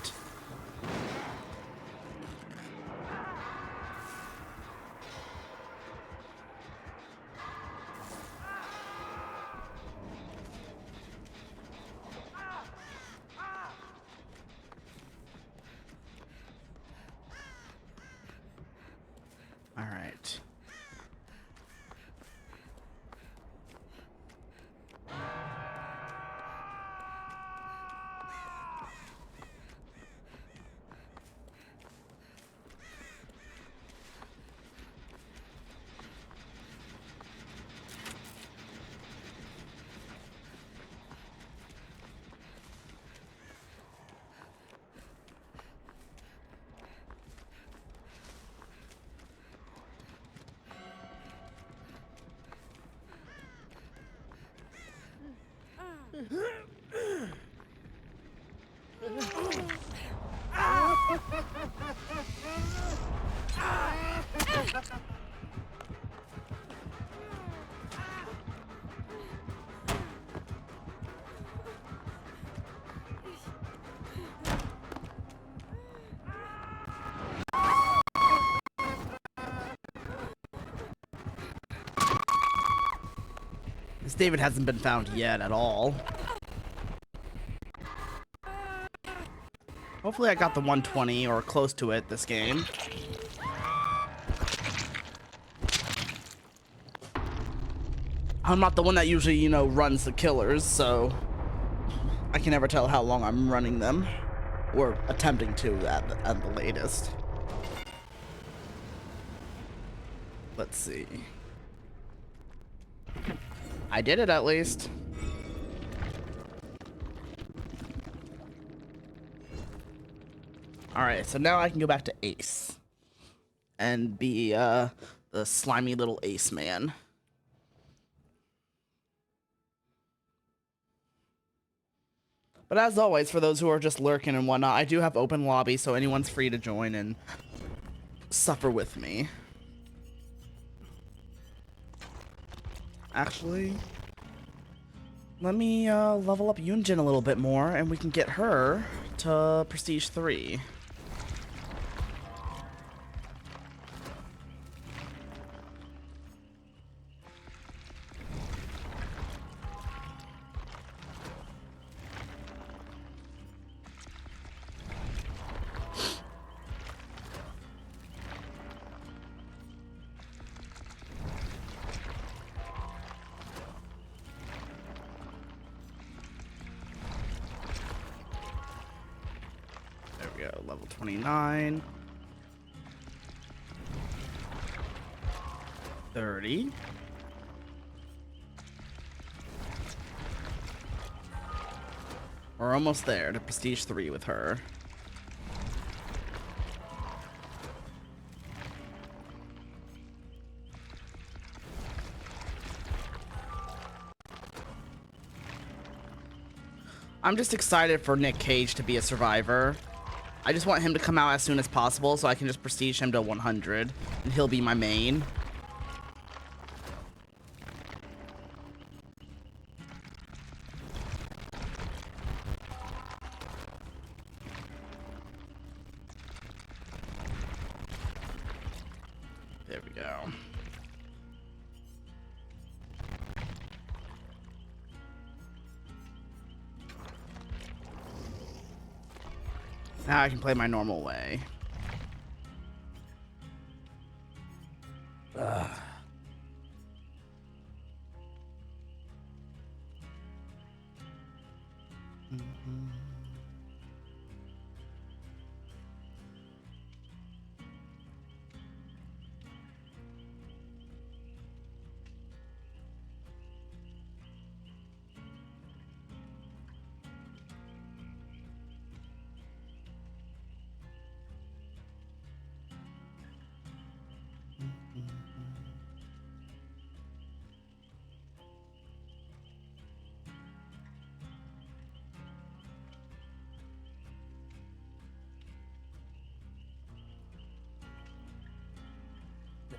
All right. This David hasn't been found yet at all. Hopefully I got the 120 or close to it this game. I'm not the one that usually, you know, runs the killers, so I can never tell how long I'm running them. Or attempting to at the latest. Let's see. I did it at least. Alright, so now I can go back to Ace. And be the slimy little Ace man. But as always, for those who are just lurking and whatnot, I do have open lobby, so anyone's free to join and suffer with me. Actually, let me level up Yunjin a little bit more, and we can get her to Prestige 3. Level 29. 30. We're almost there to Prestige 3 with her. I'm just excited for Nick Cage to be a survivor. I just want him to come out as soon as possible so I can just prestige him to 100 and he'll be my main. There we go. Now I can play my normal way. Ugh.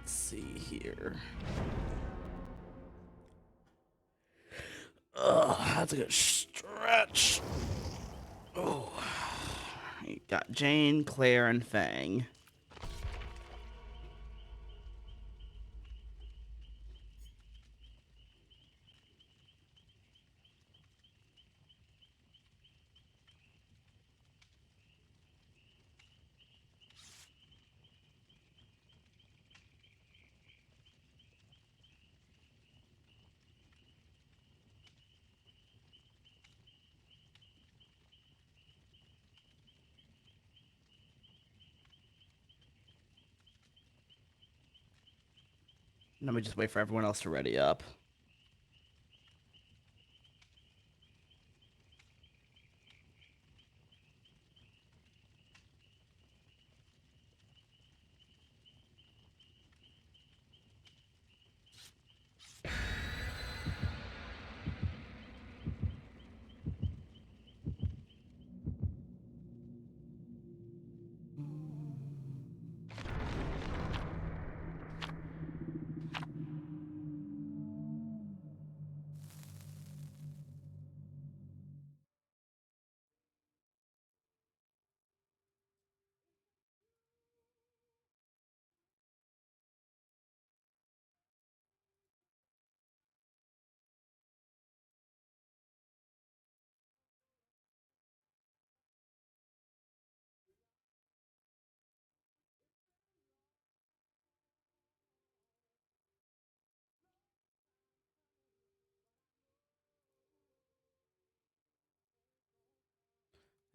Let's see here. Ugh, that's a good stretch. Oh, you got Jane, Claire, and Fang. Let me just wait for everyone else to ready up.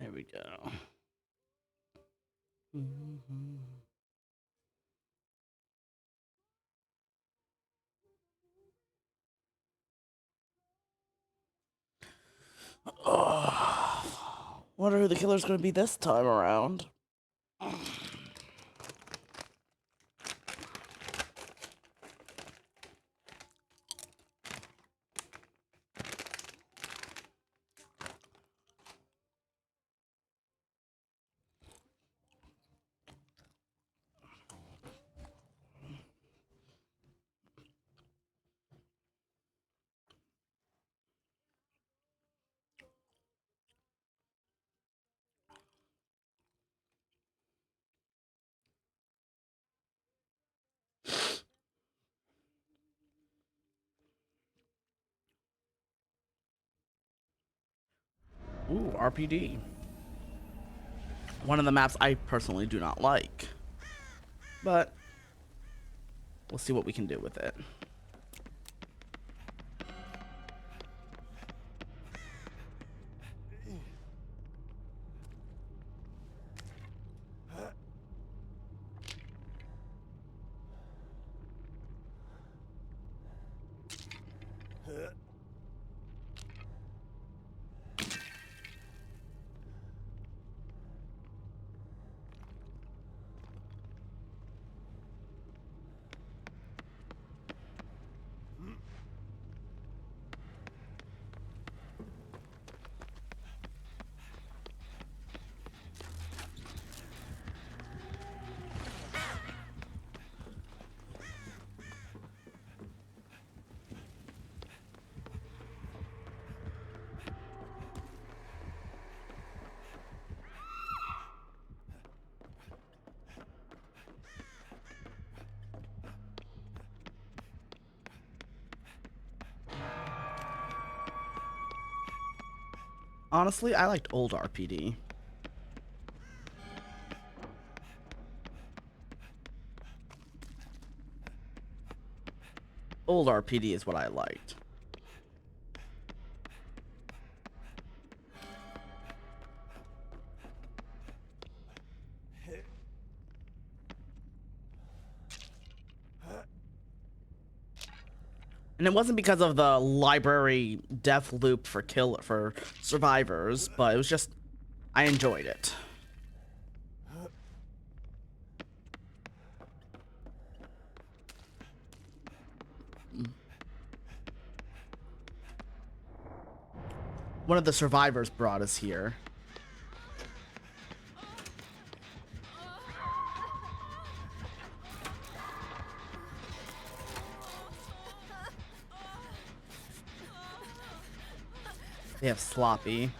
There we go. Oh, wonder who the killer's gonna be this time around. Ooh, RPD. One of the maps I personally do not like. But we'll see what we can do with it. Honestly, I liked old RPD. Old RPD is what I liked. And it wasn't because of the library death loop for survivors, but it was just I enjoyed it. One of the survivors brought us here. They have sloppy.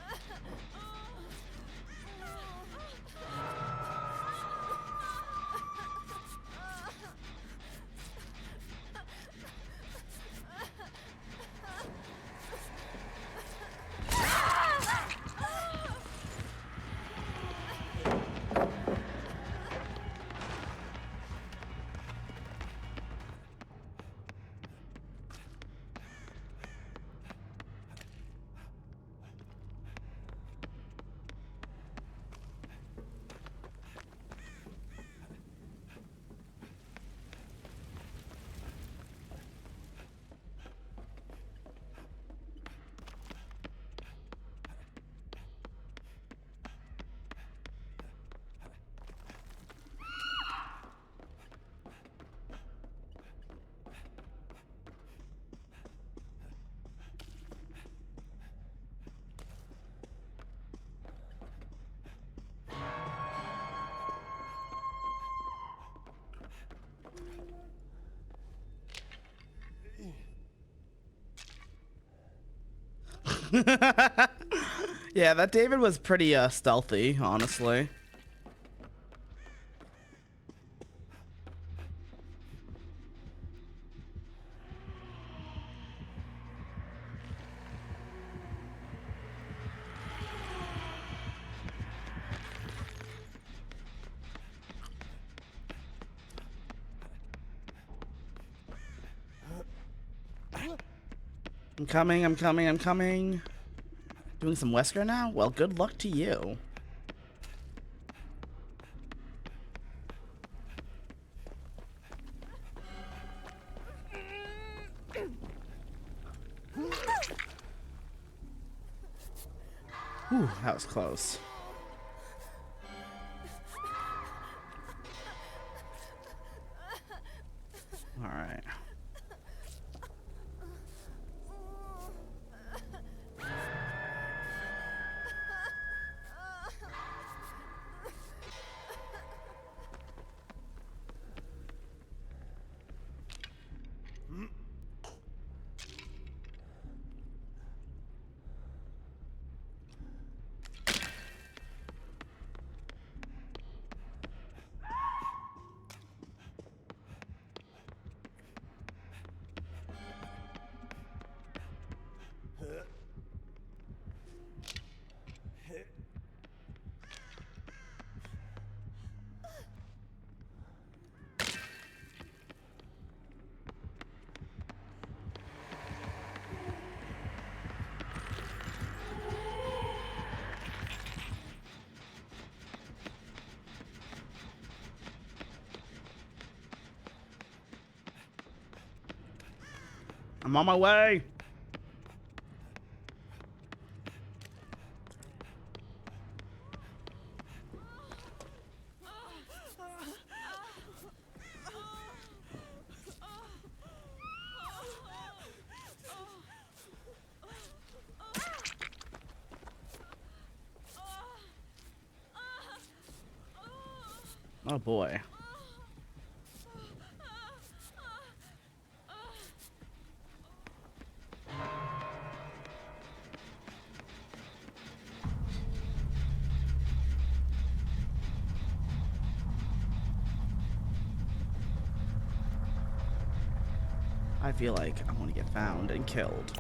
Yeah, that David was pretty stealthy, honestly. I'm coming, I'm coming, I'm coming. Doing some Wesker now? Well, good luck to you. Whew, that was close. All right. I'm on my way. Oh boy. I feel like I want to get found and killed.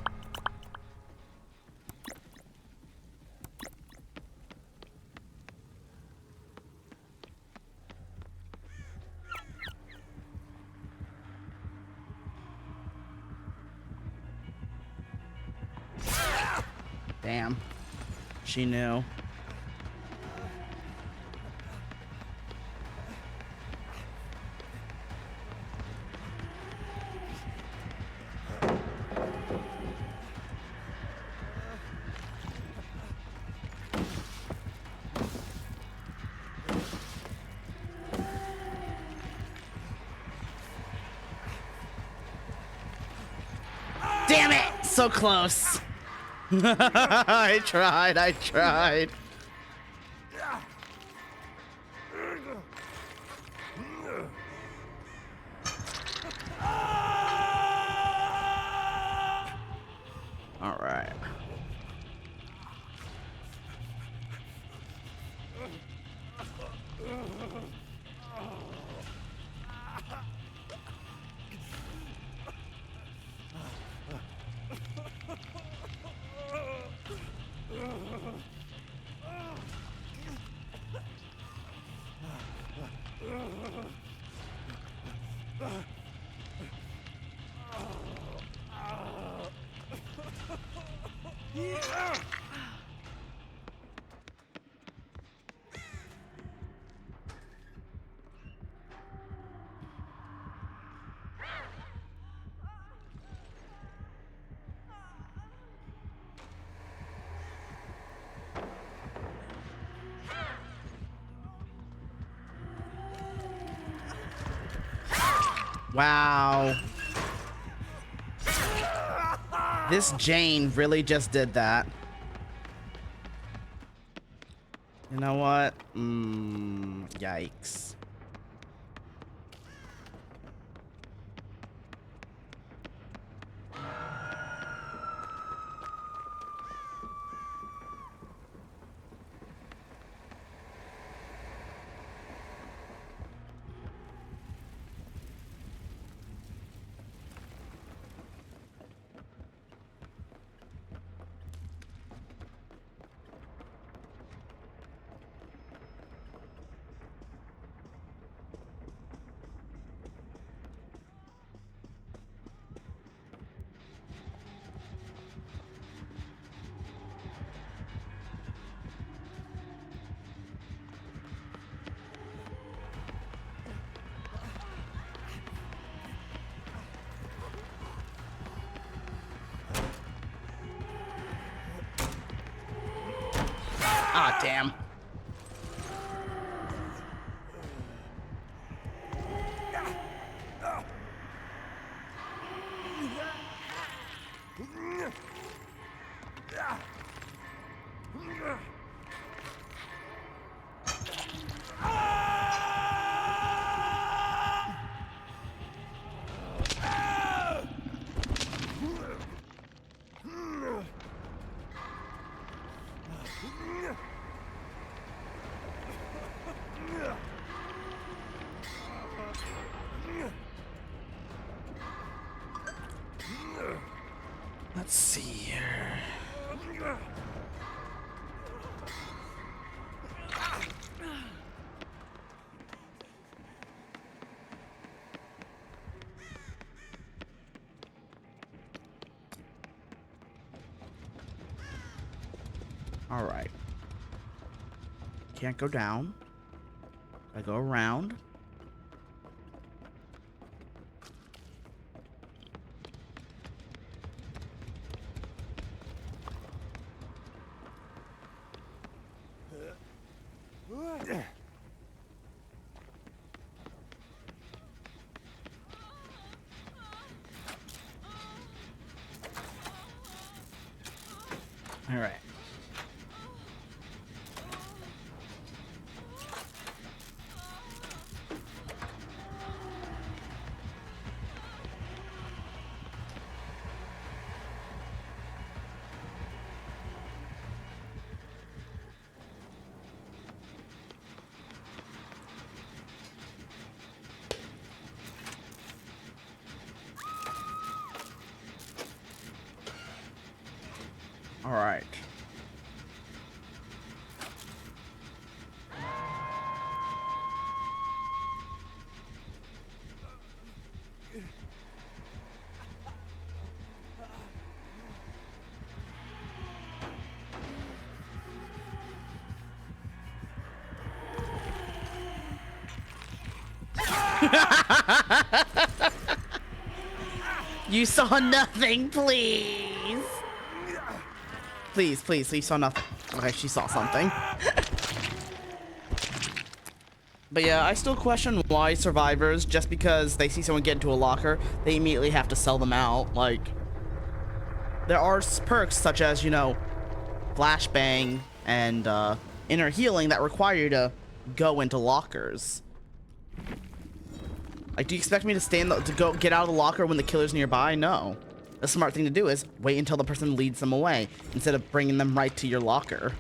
Damn. She knew. Damn it! So close. I tried. All right. Wow. This Jane really just did that. You know what? Yikes. Ah, damn. Let's see here. All right. Can't go down. I go around. All right. All right. You saw nothing, please. Please, please, you saw nothing. Okay, she saw something. But yeah, I still question why survivors, just because they see someone get into a locker, they immediately have to sell them out. Like, there are perks such as, you know, flashbang and inner healing that require you to go into lockers. Like, do you expect me to to get out of the locker when the killer's nearby? No. The smart thing to do is wait until the person leads them away instead of bringing them right to your locker.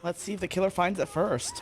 Let's see if the killer finds it first.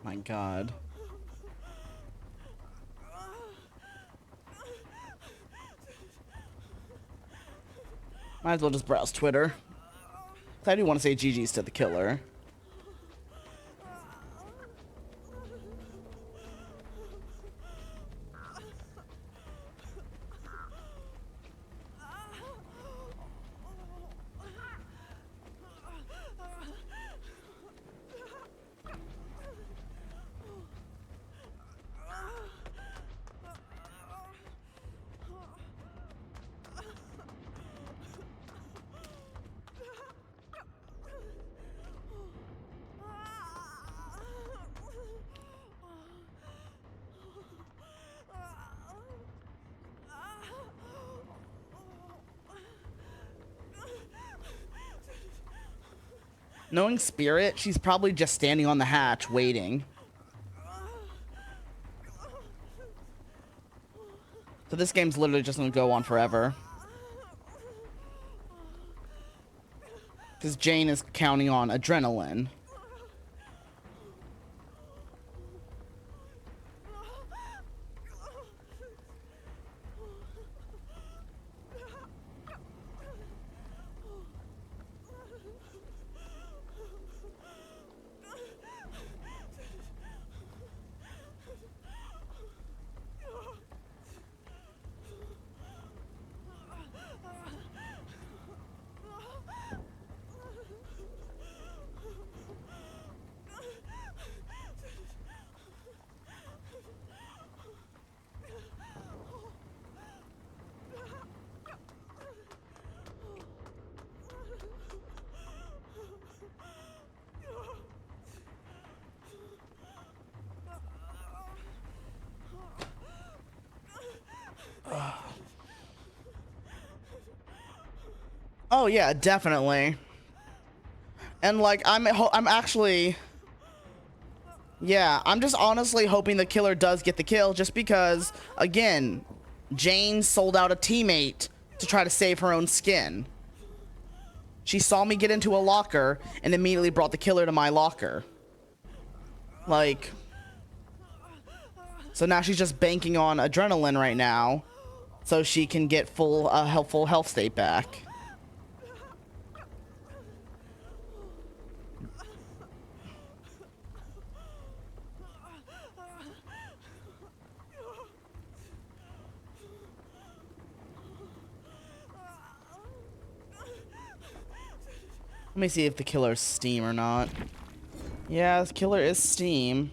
My God. Might as well just browse Twitter. I do want to say GG's to the killer. Knowing Spirit, she's probably just standing on the hatch waiting. So this game's literally just gonna go on forever. Because Jane is counting on adrenaline. Oh yeah, definitely. And like I'm actually, yeah, I'm just honestly hoping the killer does get the kill, just because again, Jane sold out a teammate to try to save her own skin. She saw me get into a locker and immediately brought the killer to my locker. Like, so now she's just banking on adrenaline right now so she can get full health state back. Let me see if the killer's Steam or not. Yeah, the killer is Steam.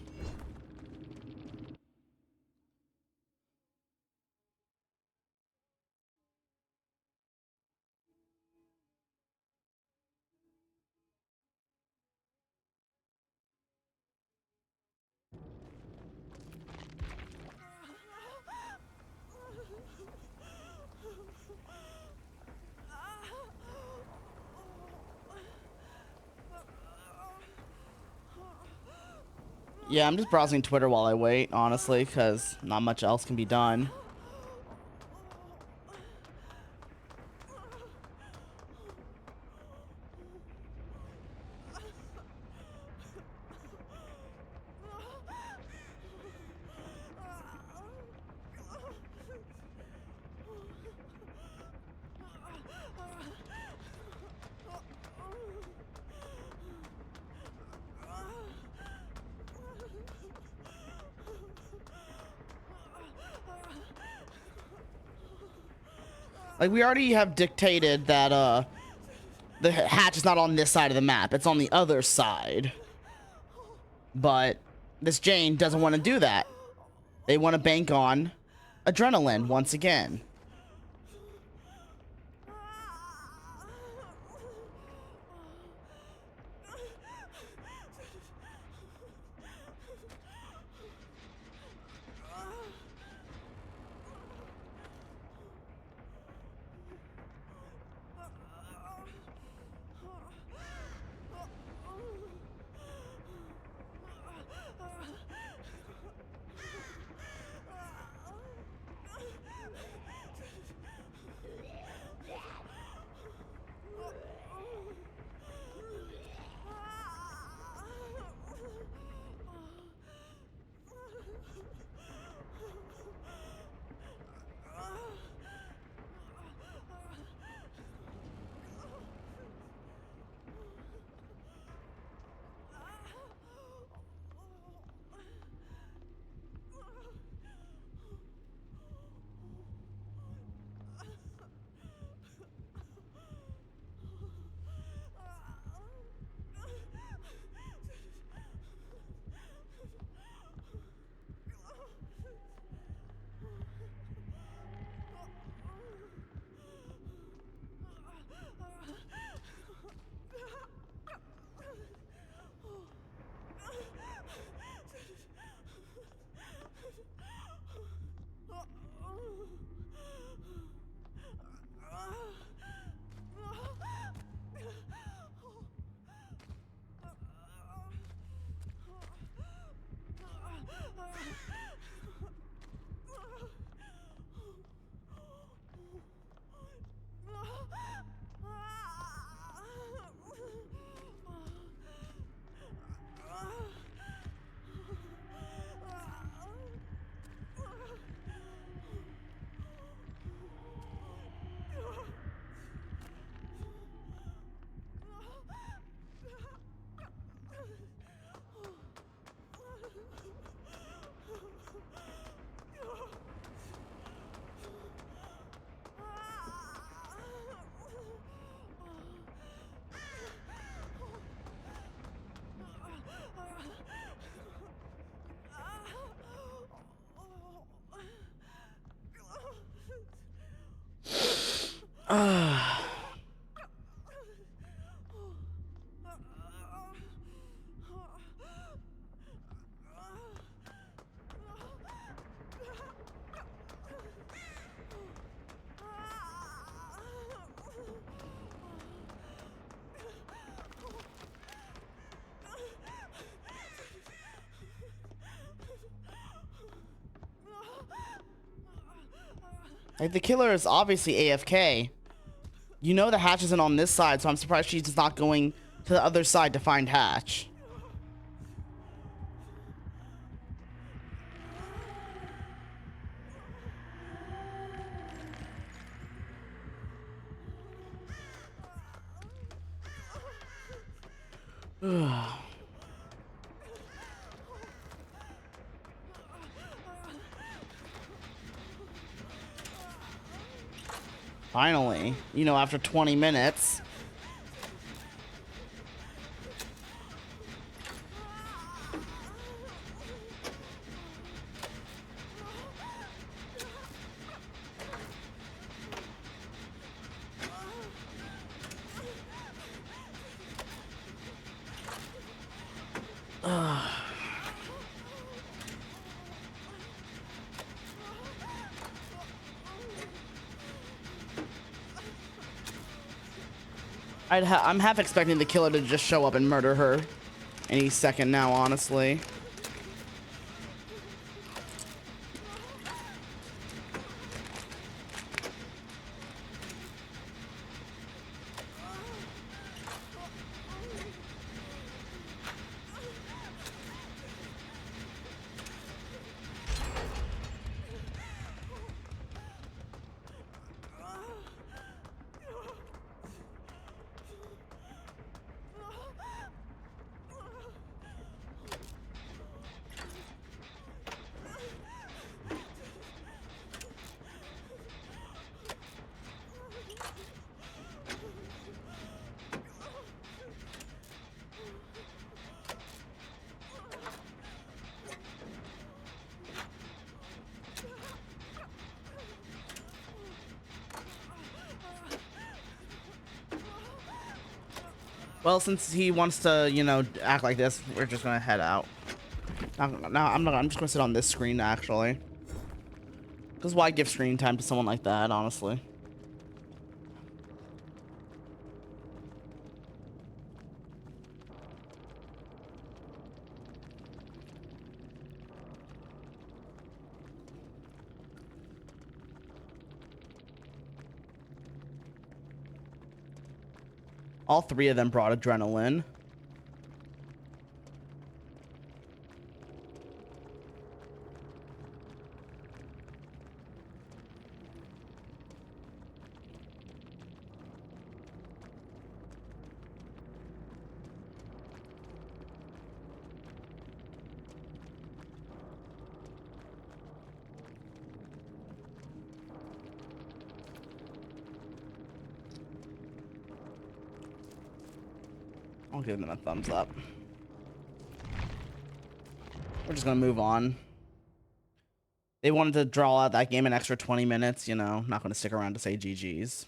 Yeah, I'm just browsing Twitter while I wait, honestly, because not much else can be done. Like, we already have dictated that, the hatch is not on this side of the map. It's on the other side. But this Jane doesn't want to do that. They want to bank on adrenaline once again. Like, the killer is obviously AFK. You know the hatch isn't on this side, so I'm surprised she's just not going to the other side to find hatch. Finally, you know, after 20 minutes. I'm half expecting the killer to just show up and murder her any second now, honestly. Well, since he wants to, you know, act like this, we're just gonna head out. Now I'm just gonna sit on this screen, actually. Because why give screen time to someone like that, honestly? All three of them brought adrenaline. I'll give them a thumbs up. We're just gonna move on. They wanted to draw out that game an extra 20 minutes, you know, not gonna stick around to say GG's.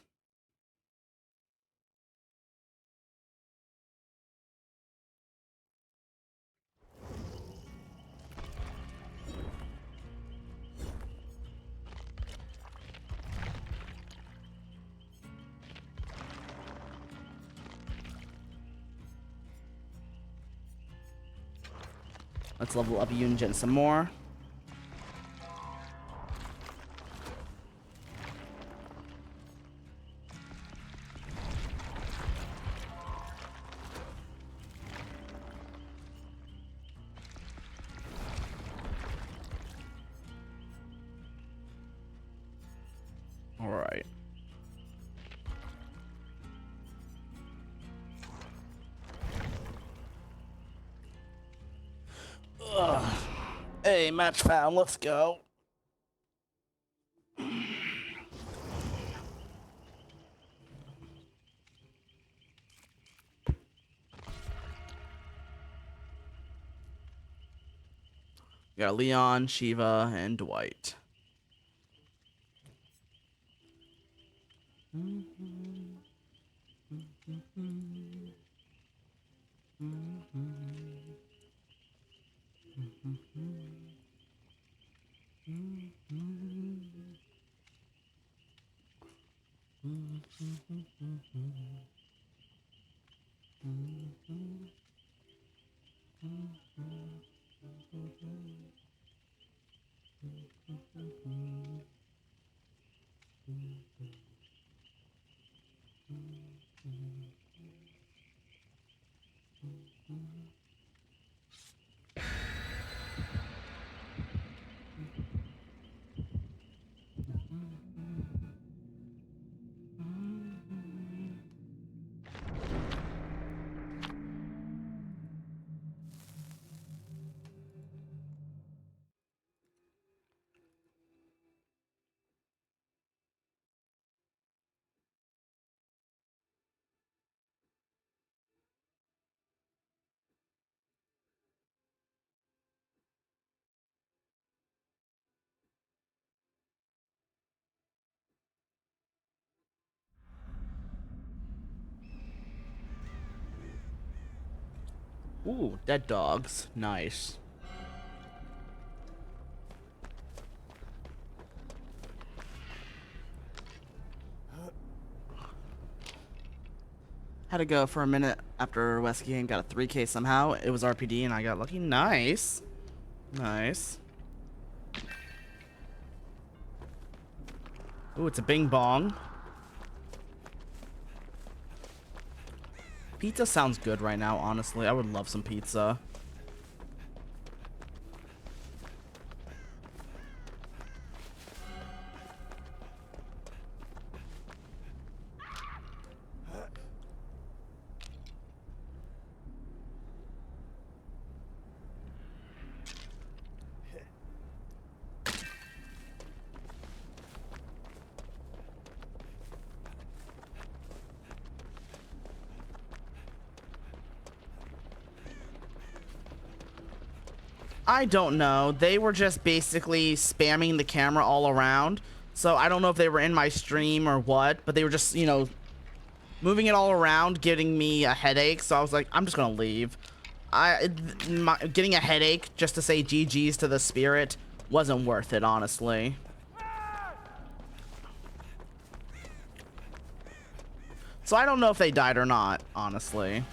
Let's level up Yunjin some more. All right. Ugh. Hey, match found. Let's go. We got Leon, Shiva, and Dwight. Ooh, dead dogs. Nice. Had to go for a minute after Wesky and got a 3K somehow. It was RPD and I got lucky. Nice. Nice. Ooh, it's a bing bong. Pizza sounds good right now, honestly. I would love some pizza. I don't know. They were just basically spamming the camera all around. So I don't know if they were in my stream or what, but they were just, you know, moving it all around, giving me a headache. So I was like, I'm just going to leave. Getting a headache just to say GG's to the spirit wasn't worth it, honestly. So I don't know if they died or not, honestly.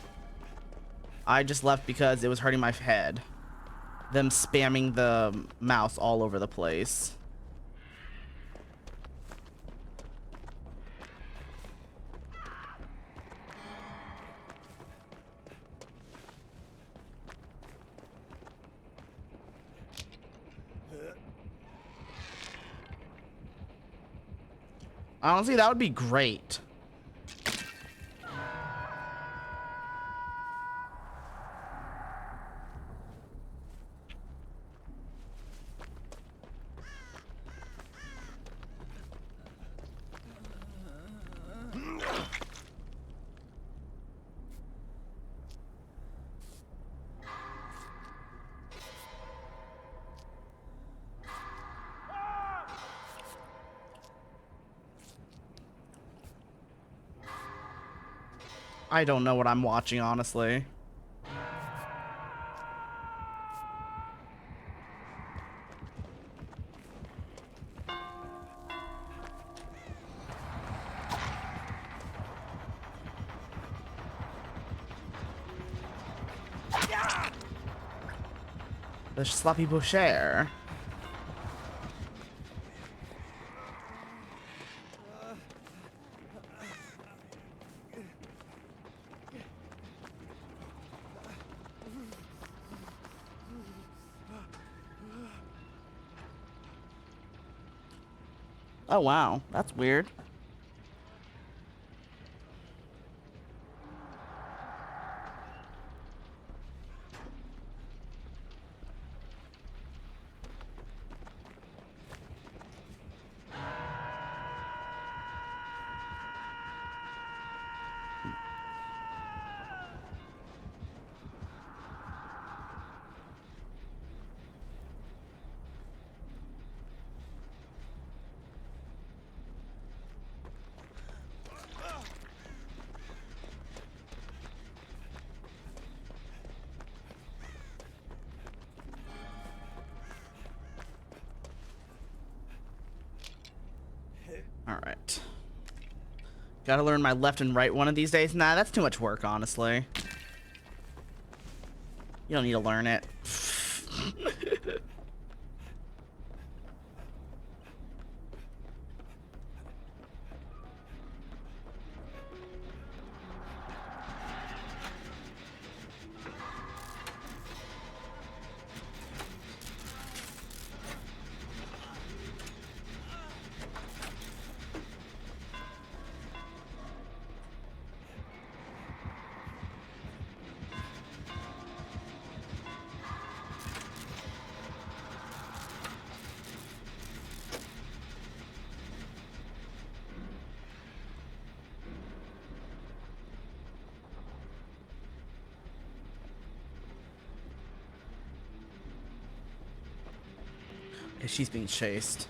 I just left because it was hurting my head. Them spamming the mouse all over the place. Honestly, that would be great. I don't know what I'm watching, honestly. The sloppy boucher. Oh wow, that's weird. Alright. Gotta learn my left and right one of these days. Nah, that's too much work, honestly. You don't need to learn it. She's being chased.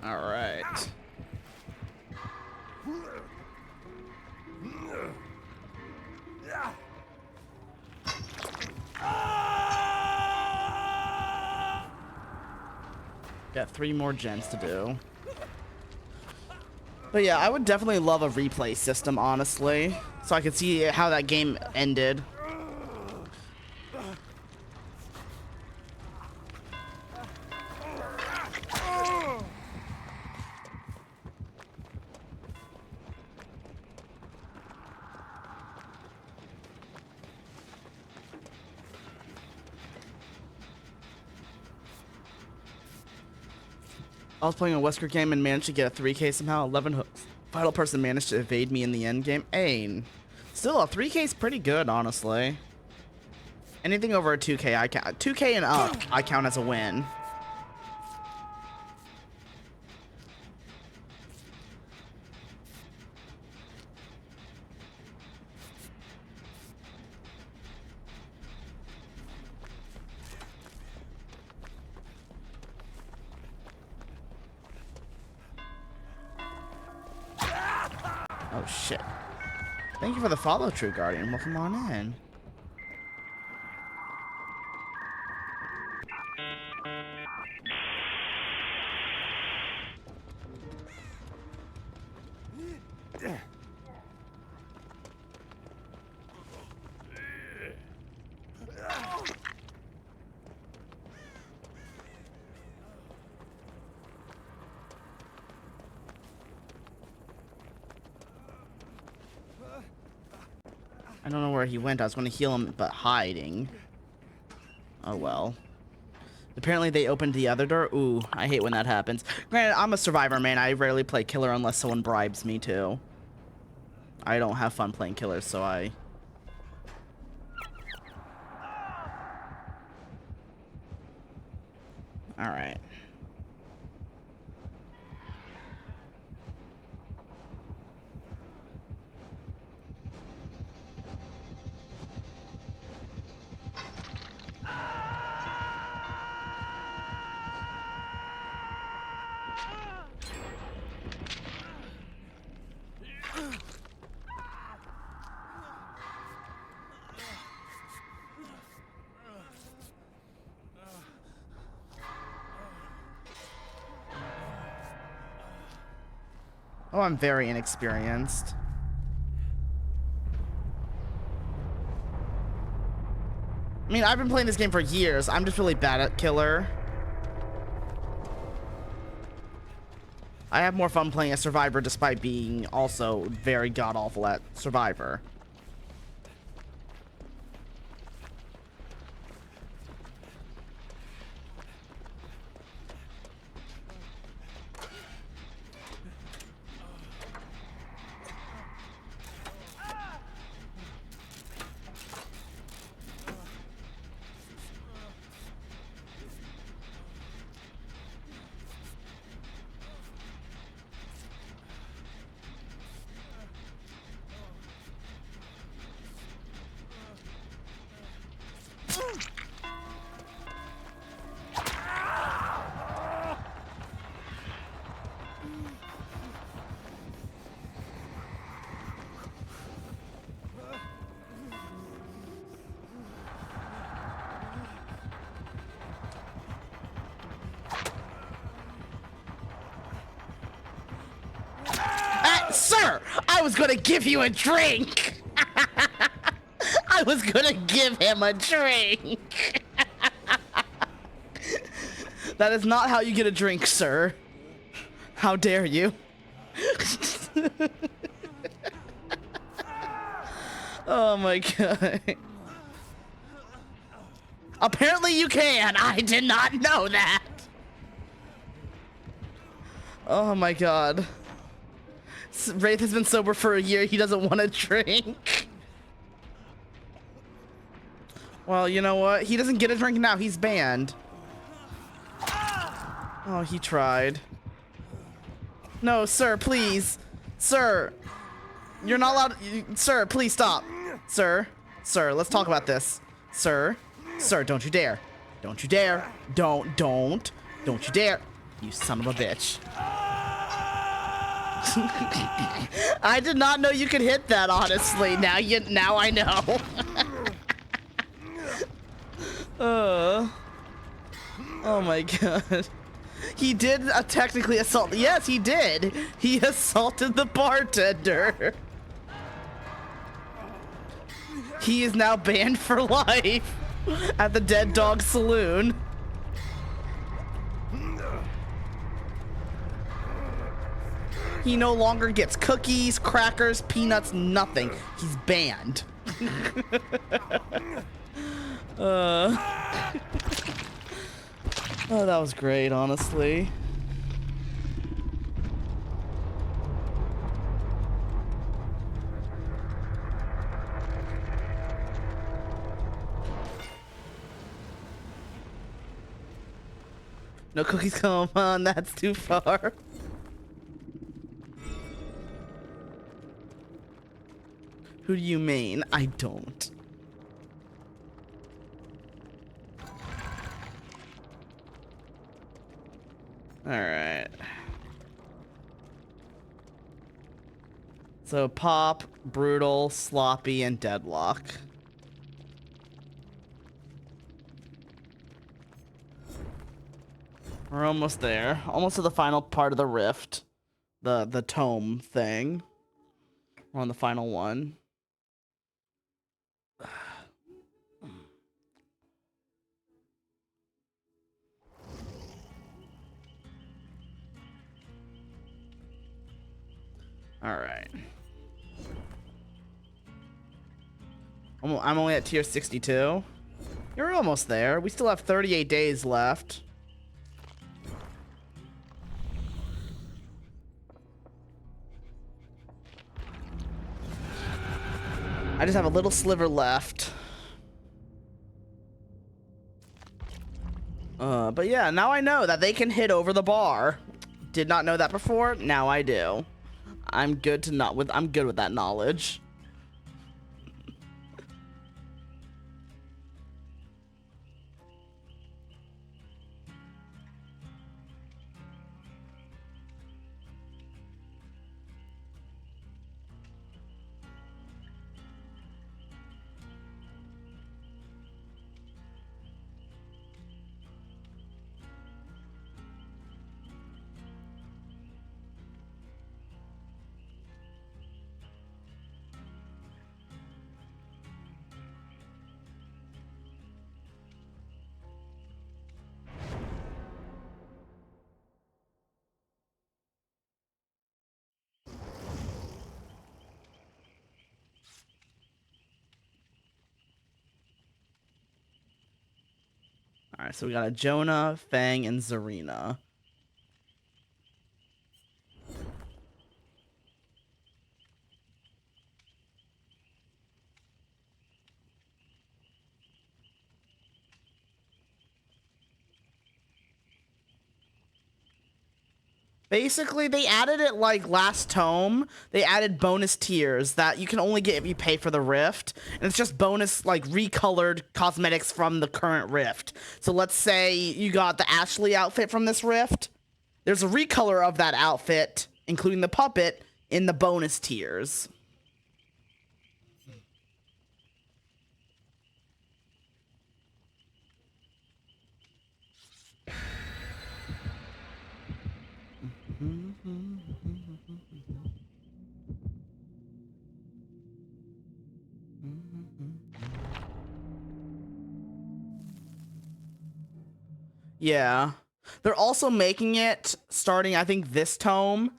All right. Got 3 more gens to do. But yeah, I would definitely love a replay system, honestly, so I could see how that game ended. I was playing a Wesker game and managed to get a 3K somehow, 11 hooks. Final person managed to evade me in the end game. Hey, still a 3K is pretty good, honestly. Anything over a 2K, I count. 2K and up, I count as a win. Oh shit. Thank you for the follow, True Guardian. Welcome on in. I don't know where he went. I was going to heal him, but hiding. Oh, well. Apparently they opened the other door. Ooh, I hate when that happens. Granted, I'm a survivor, man. I rarely play killer unless someone bribes me to. I don't have fun playing killers, so I... Alright. Oh, I'm very inexperienced. I mean, I've been playing this game for years. I'm just really bad at killer. I have more fun playing a survivor despite being also very god-awful at survivor. Sir, I was gonna give you a drink. I was gonna give him a drink. That is not how you get a drink, sir. How dare you? Oh my god. Apparently you can. I did not know that. Oh my god. Wraith has been sober for a year. He doesn't want a drink. Well, you know what? He doesn't get a drink now. He's banned. Oh, he tried. No, sir, please. Sir. You're not allowed. Sir, please stop. Sir. Sir, let's talk about this. Sir. Sir, don't you dare. Don't you dare. Don't you dare. You son of a bitch. I did not know you could hit that, honestly. Now I know. Oh my god. He did technically assault. Yes, he did. He assaulted the bartender. He is now banned for life at the Dead Dog Saloon. He no longer gets cookies, crackers, peanuts, nothing. He's banned. Oh, that was great, honestly. No cookies, come on, that's too far. Who do you mean? I don't. Alright. So, Pop, Brutal, Sloppy, and Deadlock. We're almost there. Almost to the final part of the rift. The tome thing. We're on the final one. Alright. I'm only at tier 62. You're almost there. We still have 38 days left. I just have a little sliver left. But yeah, now I know that they can hit over the bar. Did not know that before. Now I do. I'm good with that knowledge. Alright, so we got a Jonah, Fang, and Zarina. Basically, they added it like last tome. They added bonus tiers that you can only get if you pay for the rift. And it's just bonus, like, recolored cosmetics from the current rift. So let's say you got the Ashley outfit from this rift. There's a recolor of that outfit, including the puppet, in the bonus tiers. Yeah. They're also making it, starting, I think, this tome.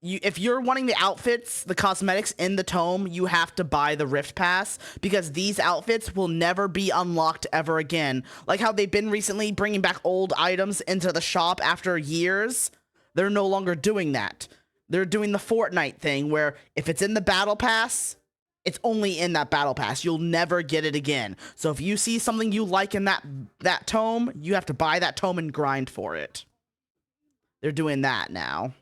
If you're wanting the outfits, the cosmetics in the tome, you have to buy the Rift Pass, because these outfits will never be unlocked ever again. Like how they've been recently bringing back old items into the shop after years. They're no longer doing that. They're doing the Fortnite thing where if it's in the Battle Pass, it's only in that Battle Pass. You'll never get it again. So if you see something you like in that tome, you have to buy that tome and grind for it. They're doing that now.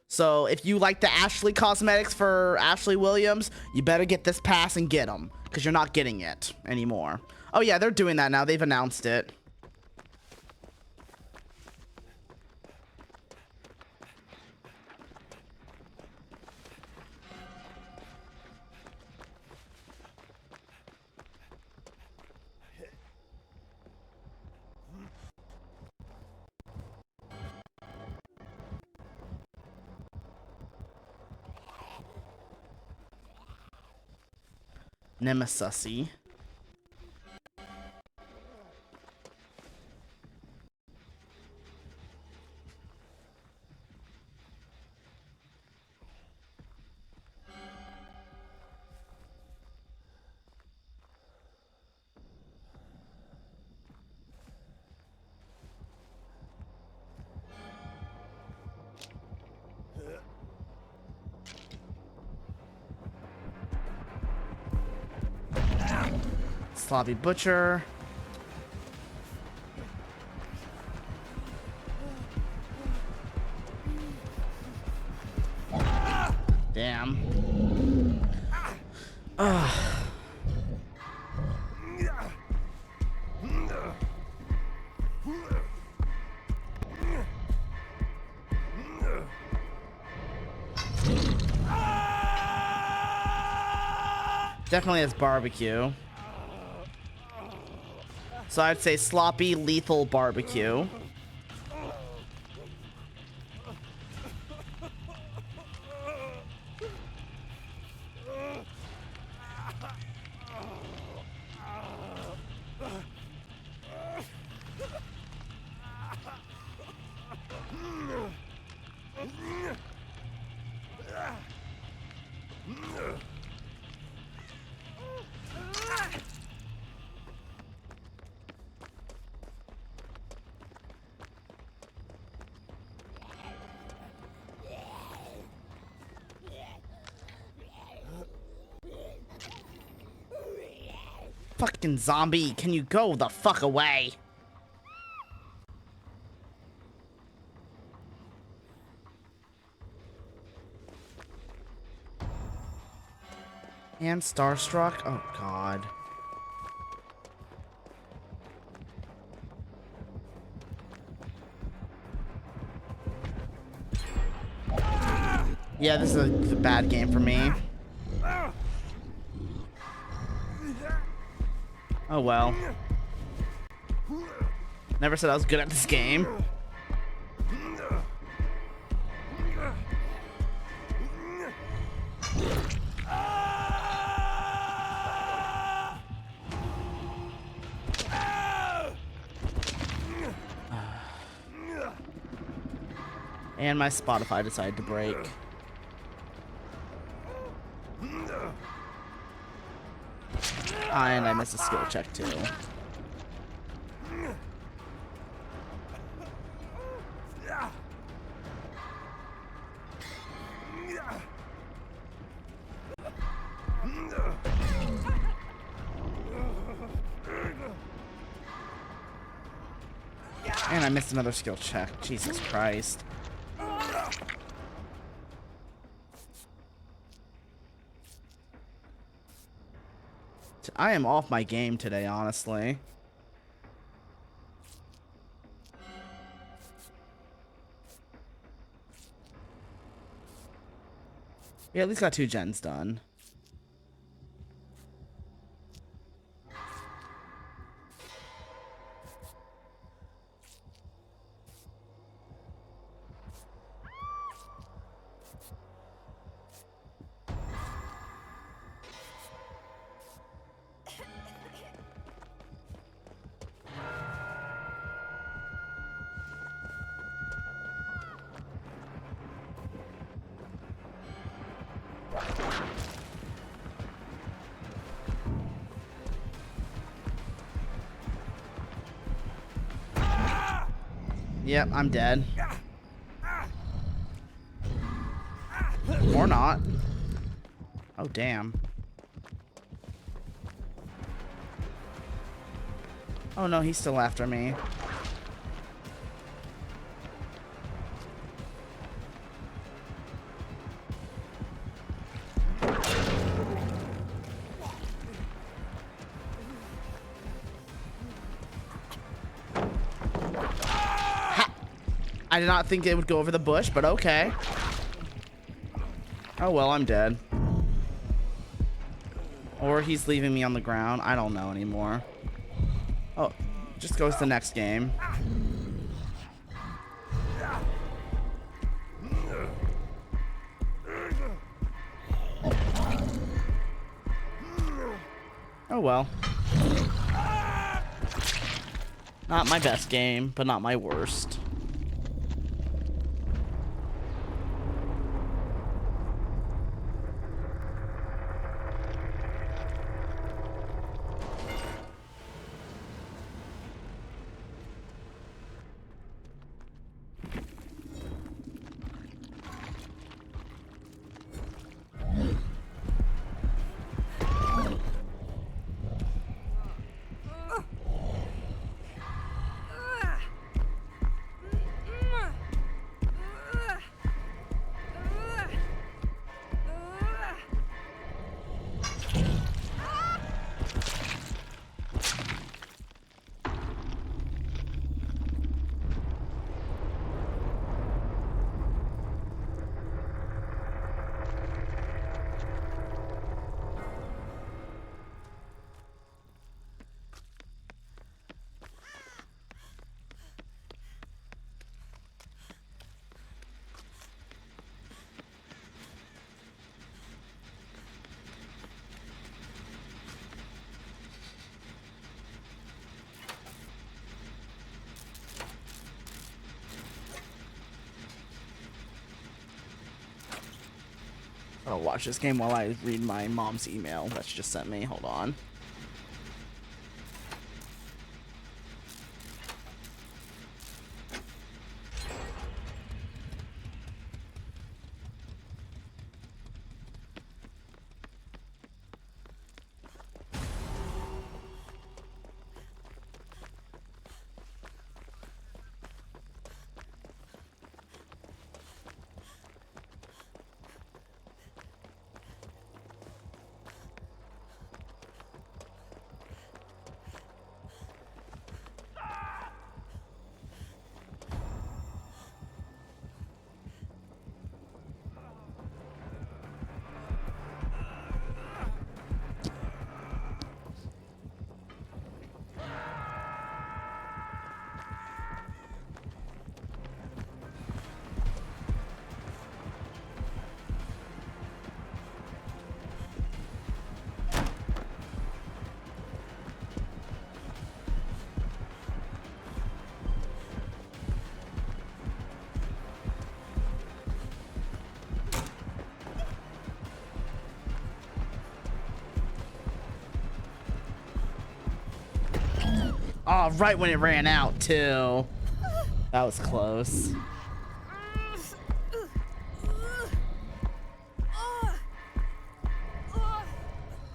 So if you like the Ashley cosmetics for Ashley Williams, you better get this pass and get them, because you're not getting it anymore. Oh yeah, they're doing that now. They've announced it. Nemesis-y. Sloppy Butcher. Damn. Ugh. Definitely has barbecue. So I'd say sloppy, lethal barbecue. Fucking zombie, can you go the fuck away? And Starstruck? Oh god. Yeah, this is a bad game for me. Oh well. Never said I was good at this game. And my Spotify decided to break. And I missed a skill check too. And I missed another skill check. Jesus Christ. I am off my game today, honestly. Yeah, at least got 2 gens done. Yep, I'm dead. Or not. Oh, damn. Oh no, he's still after me. I did not think it would go over the bush, but okay. Oh well, I'm dead. Or he's leaving me on the ground. I don't know anymore. Oh, just goes to the next game. Oh well. Not my best game, but not my worst. I'll watch this game while I read my mom's email that she just sent me. Hold on. Oh, right when it ran out, too. That was close.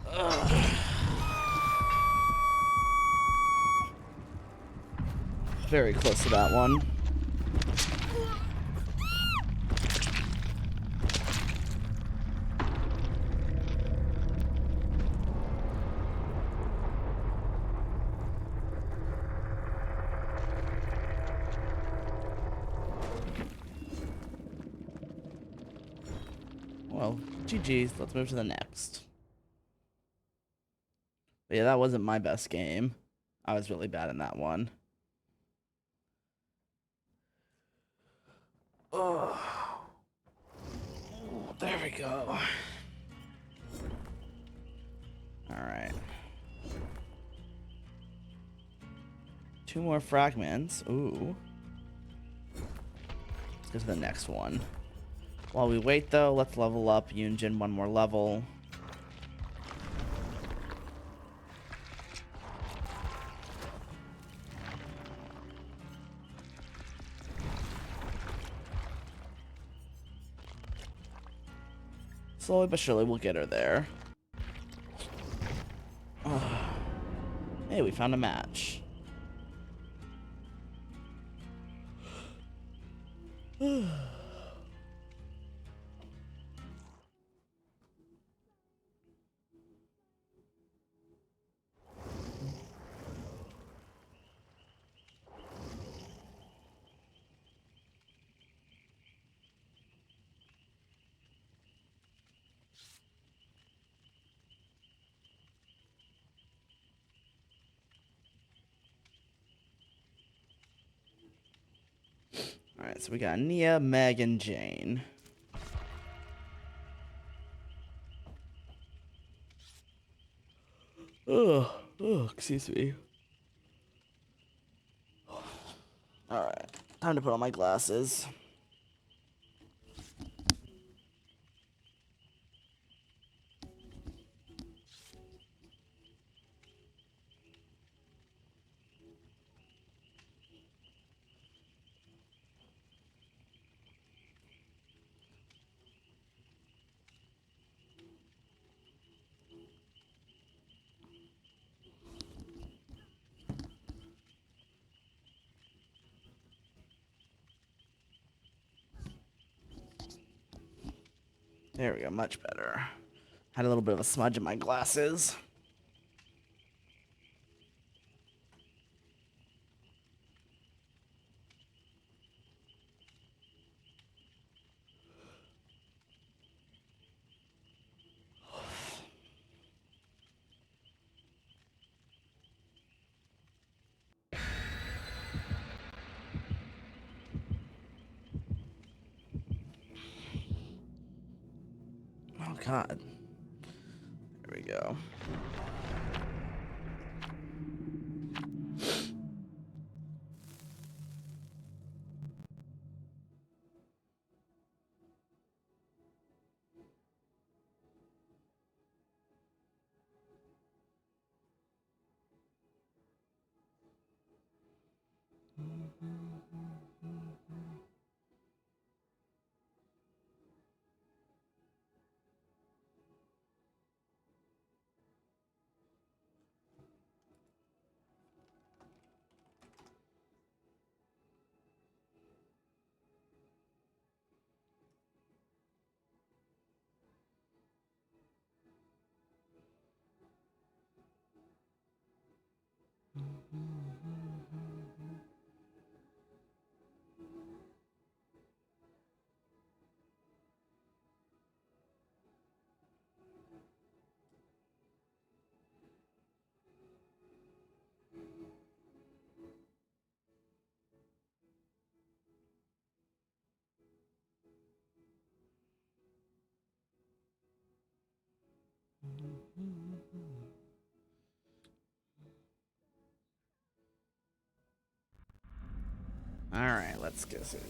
Ugh. Very close to that one. Well, GG's. Let's move to the next. But yeah, that wasn't my best game. I was really bad in that one. Oh, there we go. All right. 2 more fragments. Ooh. Let's go to the next one. While we wait, though, let's level up Yunjin 1 more level. Slowly but surely, we'll get her there. Hey, we found a match. Alright, so we got Nia, Meg, and Jane. Excuse me. Alright, time to put on my glasses. There we go, much better. Had a little bit of a smudge in my glasses. Oh God. There we go. Alright, let's get it.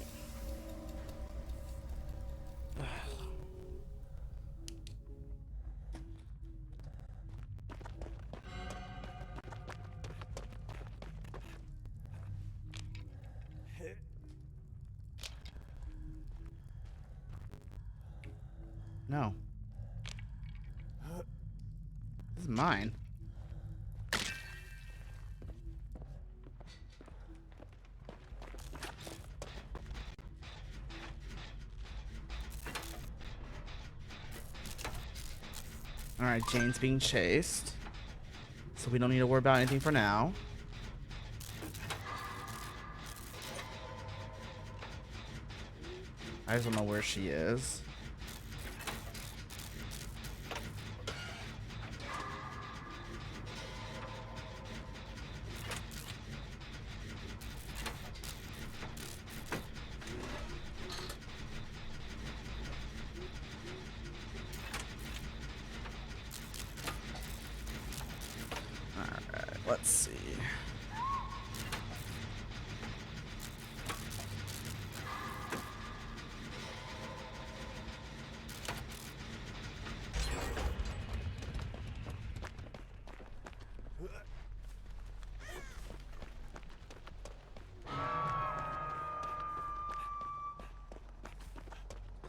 No. This is mine. Alright, Jane's being chased. So we don't need to worry about anything for now. I just don't know where she is. Alright, let's see.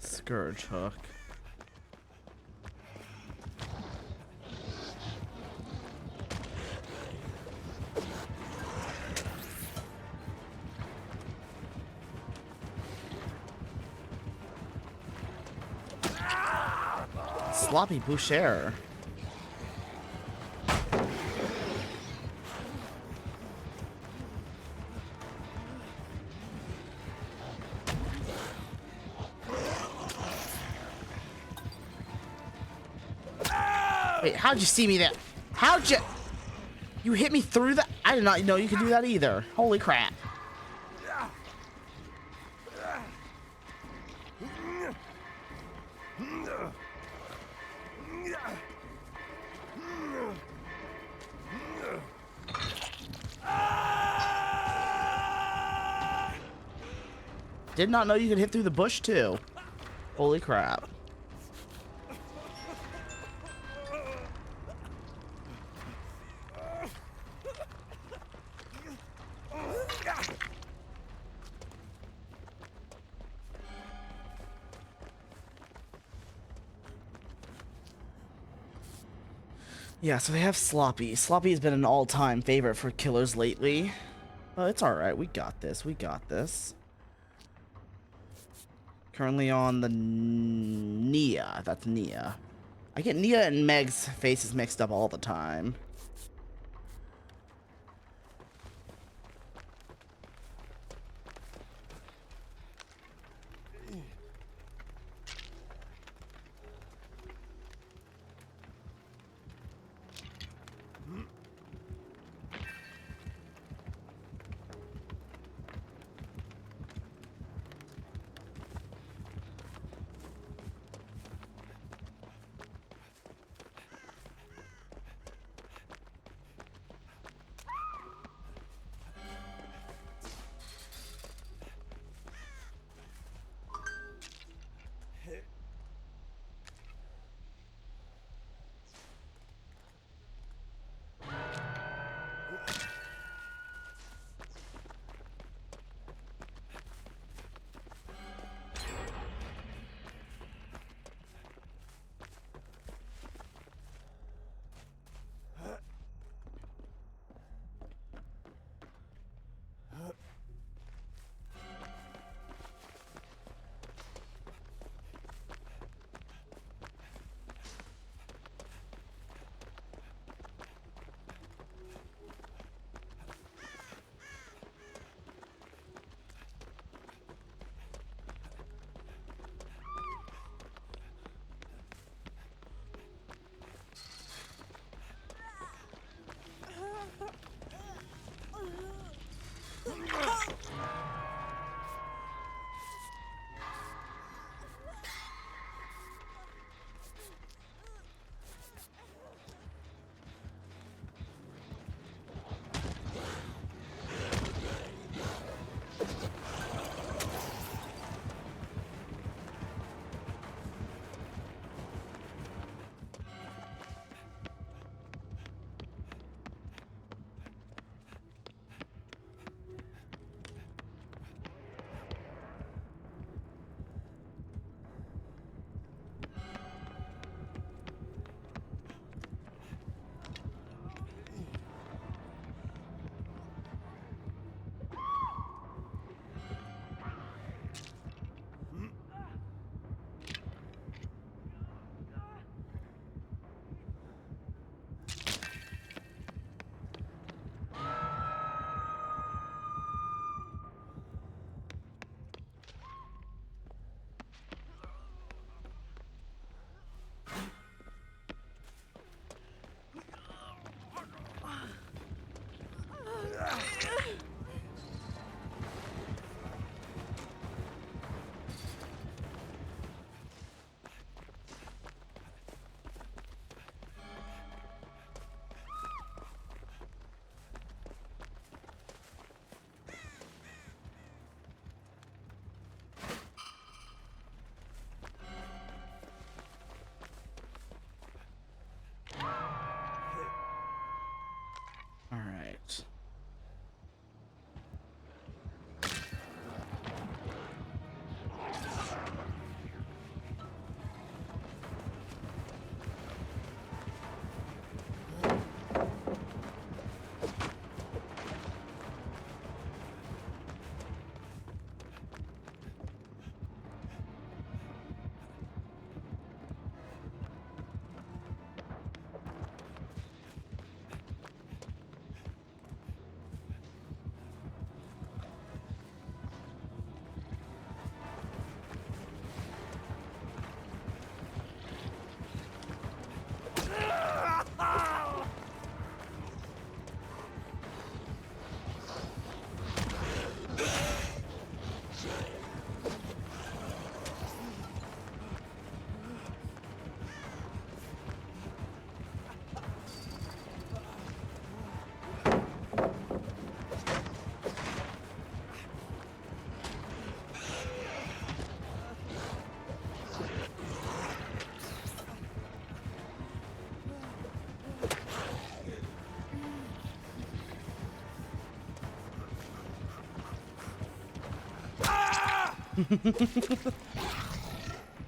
Scourge hook. Sloppy Boucher. Wait, how'd you see me there? How'd you... You hit me through that? I did not know you could do that either. Holy crap. did not know you could hit through the bush too. Holy crap. Yeah, so they have Sloppy. Sloppy has been an all-time favorite for killers lately. It's alright, we got this, we got this. Currently on the Nia, that's Nia. I get Nia and Meg's faces mixed up all the time.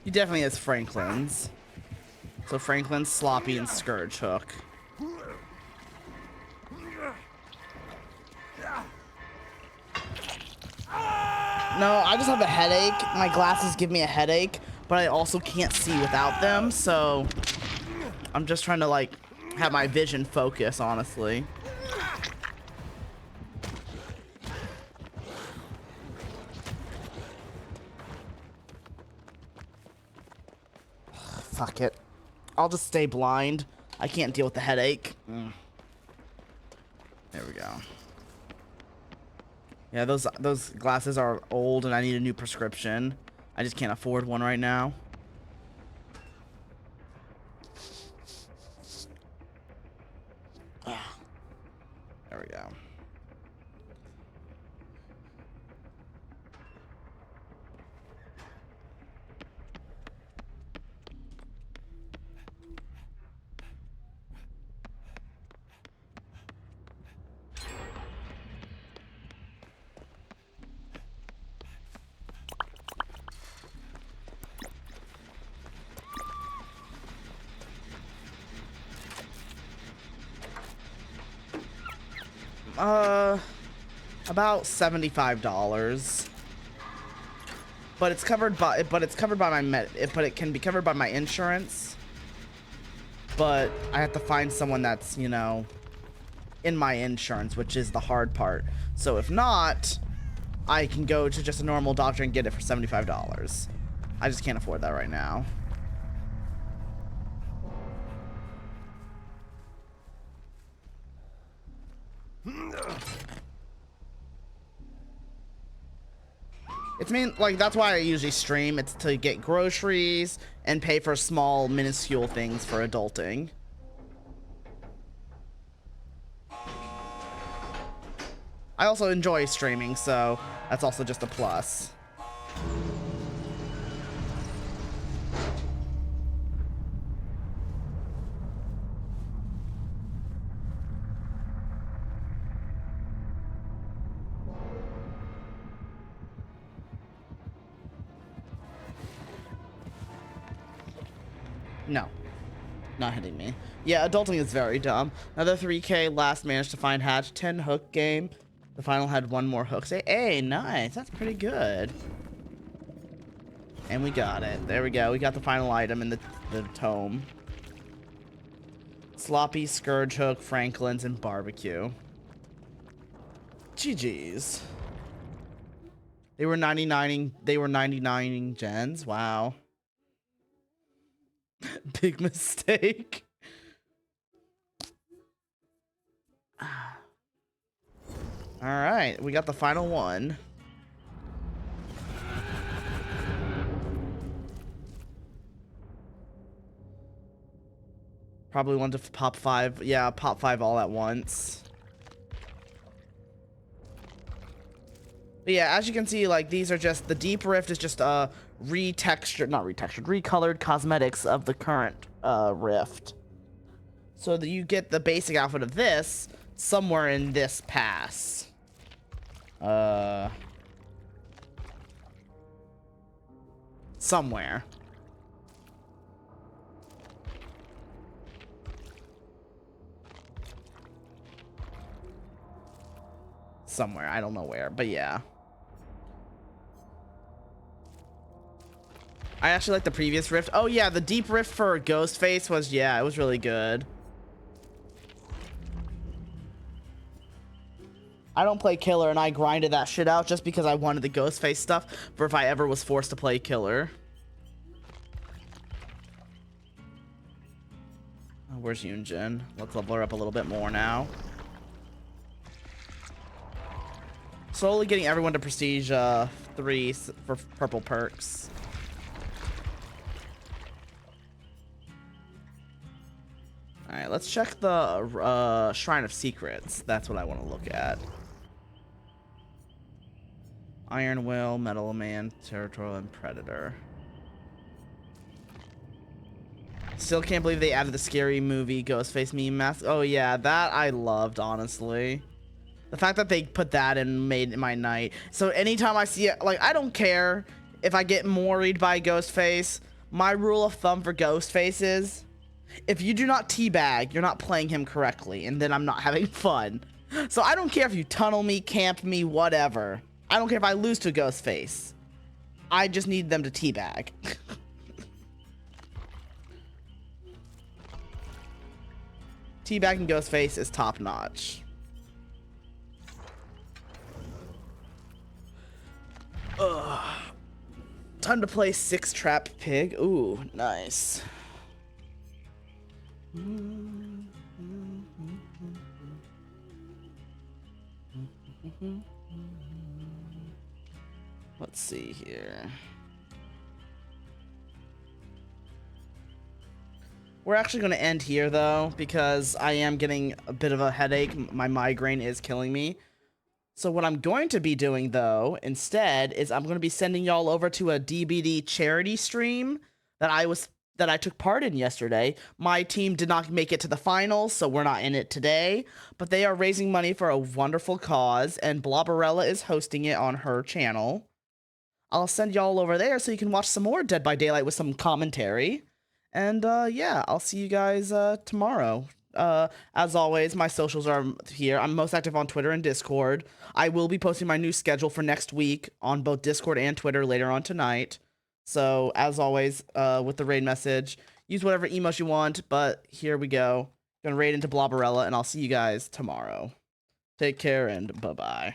He definitely has Franklin's. So Franklin's, Sloppy, and Scourge Hook. No, I just have a headache. My glasses give me a headache, but I also can't see without them, so I'm just trying to, like, have my vision focus, honestly. Fuck it. I'll just stay blind. I can't deal with the headache. There we go. Yeah, those glasses are old and I need a new prescription. I just can't afford one right now. There we go. About $75. But it's covered by it can be covered by my insurance. But I have to find someone that's, you know, in my insurance, which is the hard part. So if not, I can go to just a normal doctor and get it for $75. I just can't afford that right now. That's why I usually stream. It's to get groceries and pay for small, minuscule things for adulting. I also enjoy streaming, so that's also just a plus. No, not hitting me. Yeah, adulting is very dumb. Another 3K, last managed to find hatch, 10 hook game. The final had one more hook. Say, hey, nice. That's pretty good. And we got it. There we go. We got the final item in the tome. Sloppy, Scourge Hook, Franklin's, and Barbecue. GG's. They were 99 gens. Wow. Big mistake. All right, we got the final one. Probably want to pop 5. Yeah, pop 5 all at once. But yeah, as you can see, like, these are just, the Deep Rift is just recolored cosmetics of the current Rift. So that you get the basic outfit of this somewhere in this pass. Somewhere. Somewhere, I don't know where, but yeah. I actually like the previous Rift. Oh yeah, the Deep Rift for Ghostface was, yeah, it was really good. I don't play Killer, and I grinded that shit out just because I wanted the Ghostface stuff for if I ever was forced to play Killer. Oh, where's Yunjin? Let's level her up a little bit more now. Slowly getting everyone to Prestige 3 for purple perks. Alright, let's check the Shrine of Secrets. That's what I want to look at. Iron Will, Metal Man, Territorial, and Predator. Still can't believe they added the Scary Movie Ghostface meme mask. Oh yeah, that I loved, honestly. The fact that they put that in made my night. So anytime I see it, like, I don't care if I get moried by Ghostface. My rule of thumb for Ghostface is, if you do not teabag, you're not playing him correctly, and then I'm not having fun. So I don't care if you tunnel me, camp me, whatever. I don't care if I lose to Ghostface. I just need them to teabag. Teabagging Ghostface is top notch. Ugh. Time to play 6 Trap Pig. Ooh, nice. Let's see here. We're actually going to end here, though, because I am getting a bit of a headache. My migraine is killing me. So what I'm going to be doing, though, instead, is I'm going to be sending y'all over to a DBD charity stream that I took part in yesterday. My team did not make it to the finals, so we're not in it today. But they are raising money for a wonderful cause, and Blobberella is hosting it on her channel. I'll send y'all over there so you can watch some more Dead by Daylight with some commentary. And, yeah, I'll see you guys tomorrow. As always, my socials are here. I'm most active on Twitter and Discord. I will be posting my new schedule for next week on both Discord and Twitter later on tonight. So, as always, with the raid message, use whatever emotes you want, but here we go. Gonna raid into Blobberella, and I'll see you guys tomorrow. Take care, and bye-bye.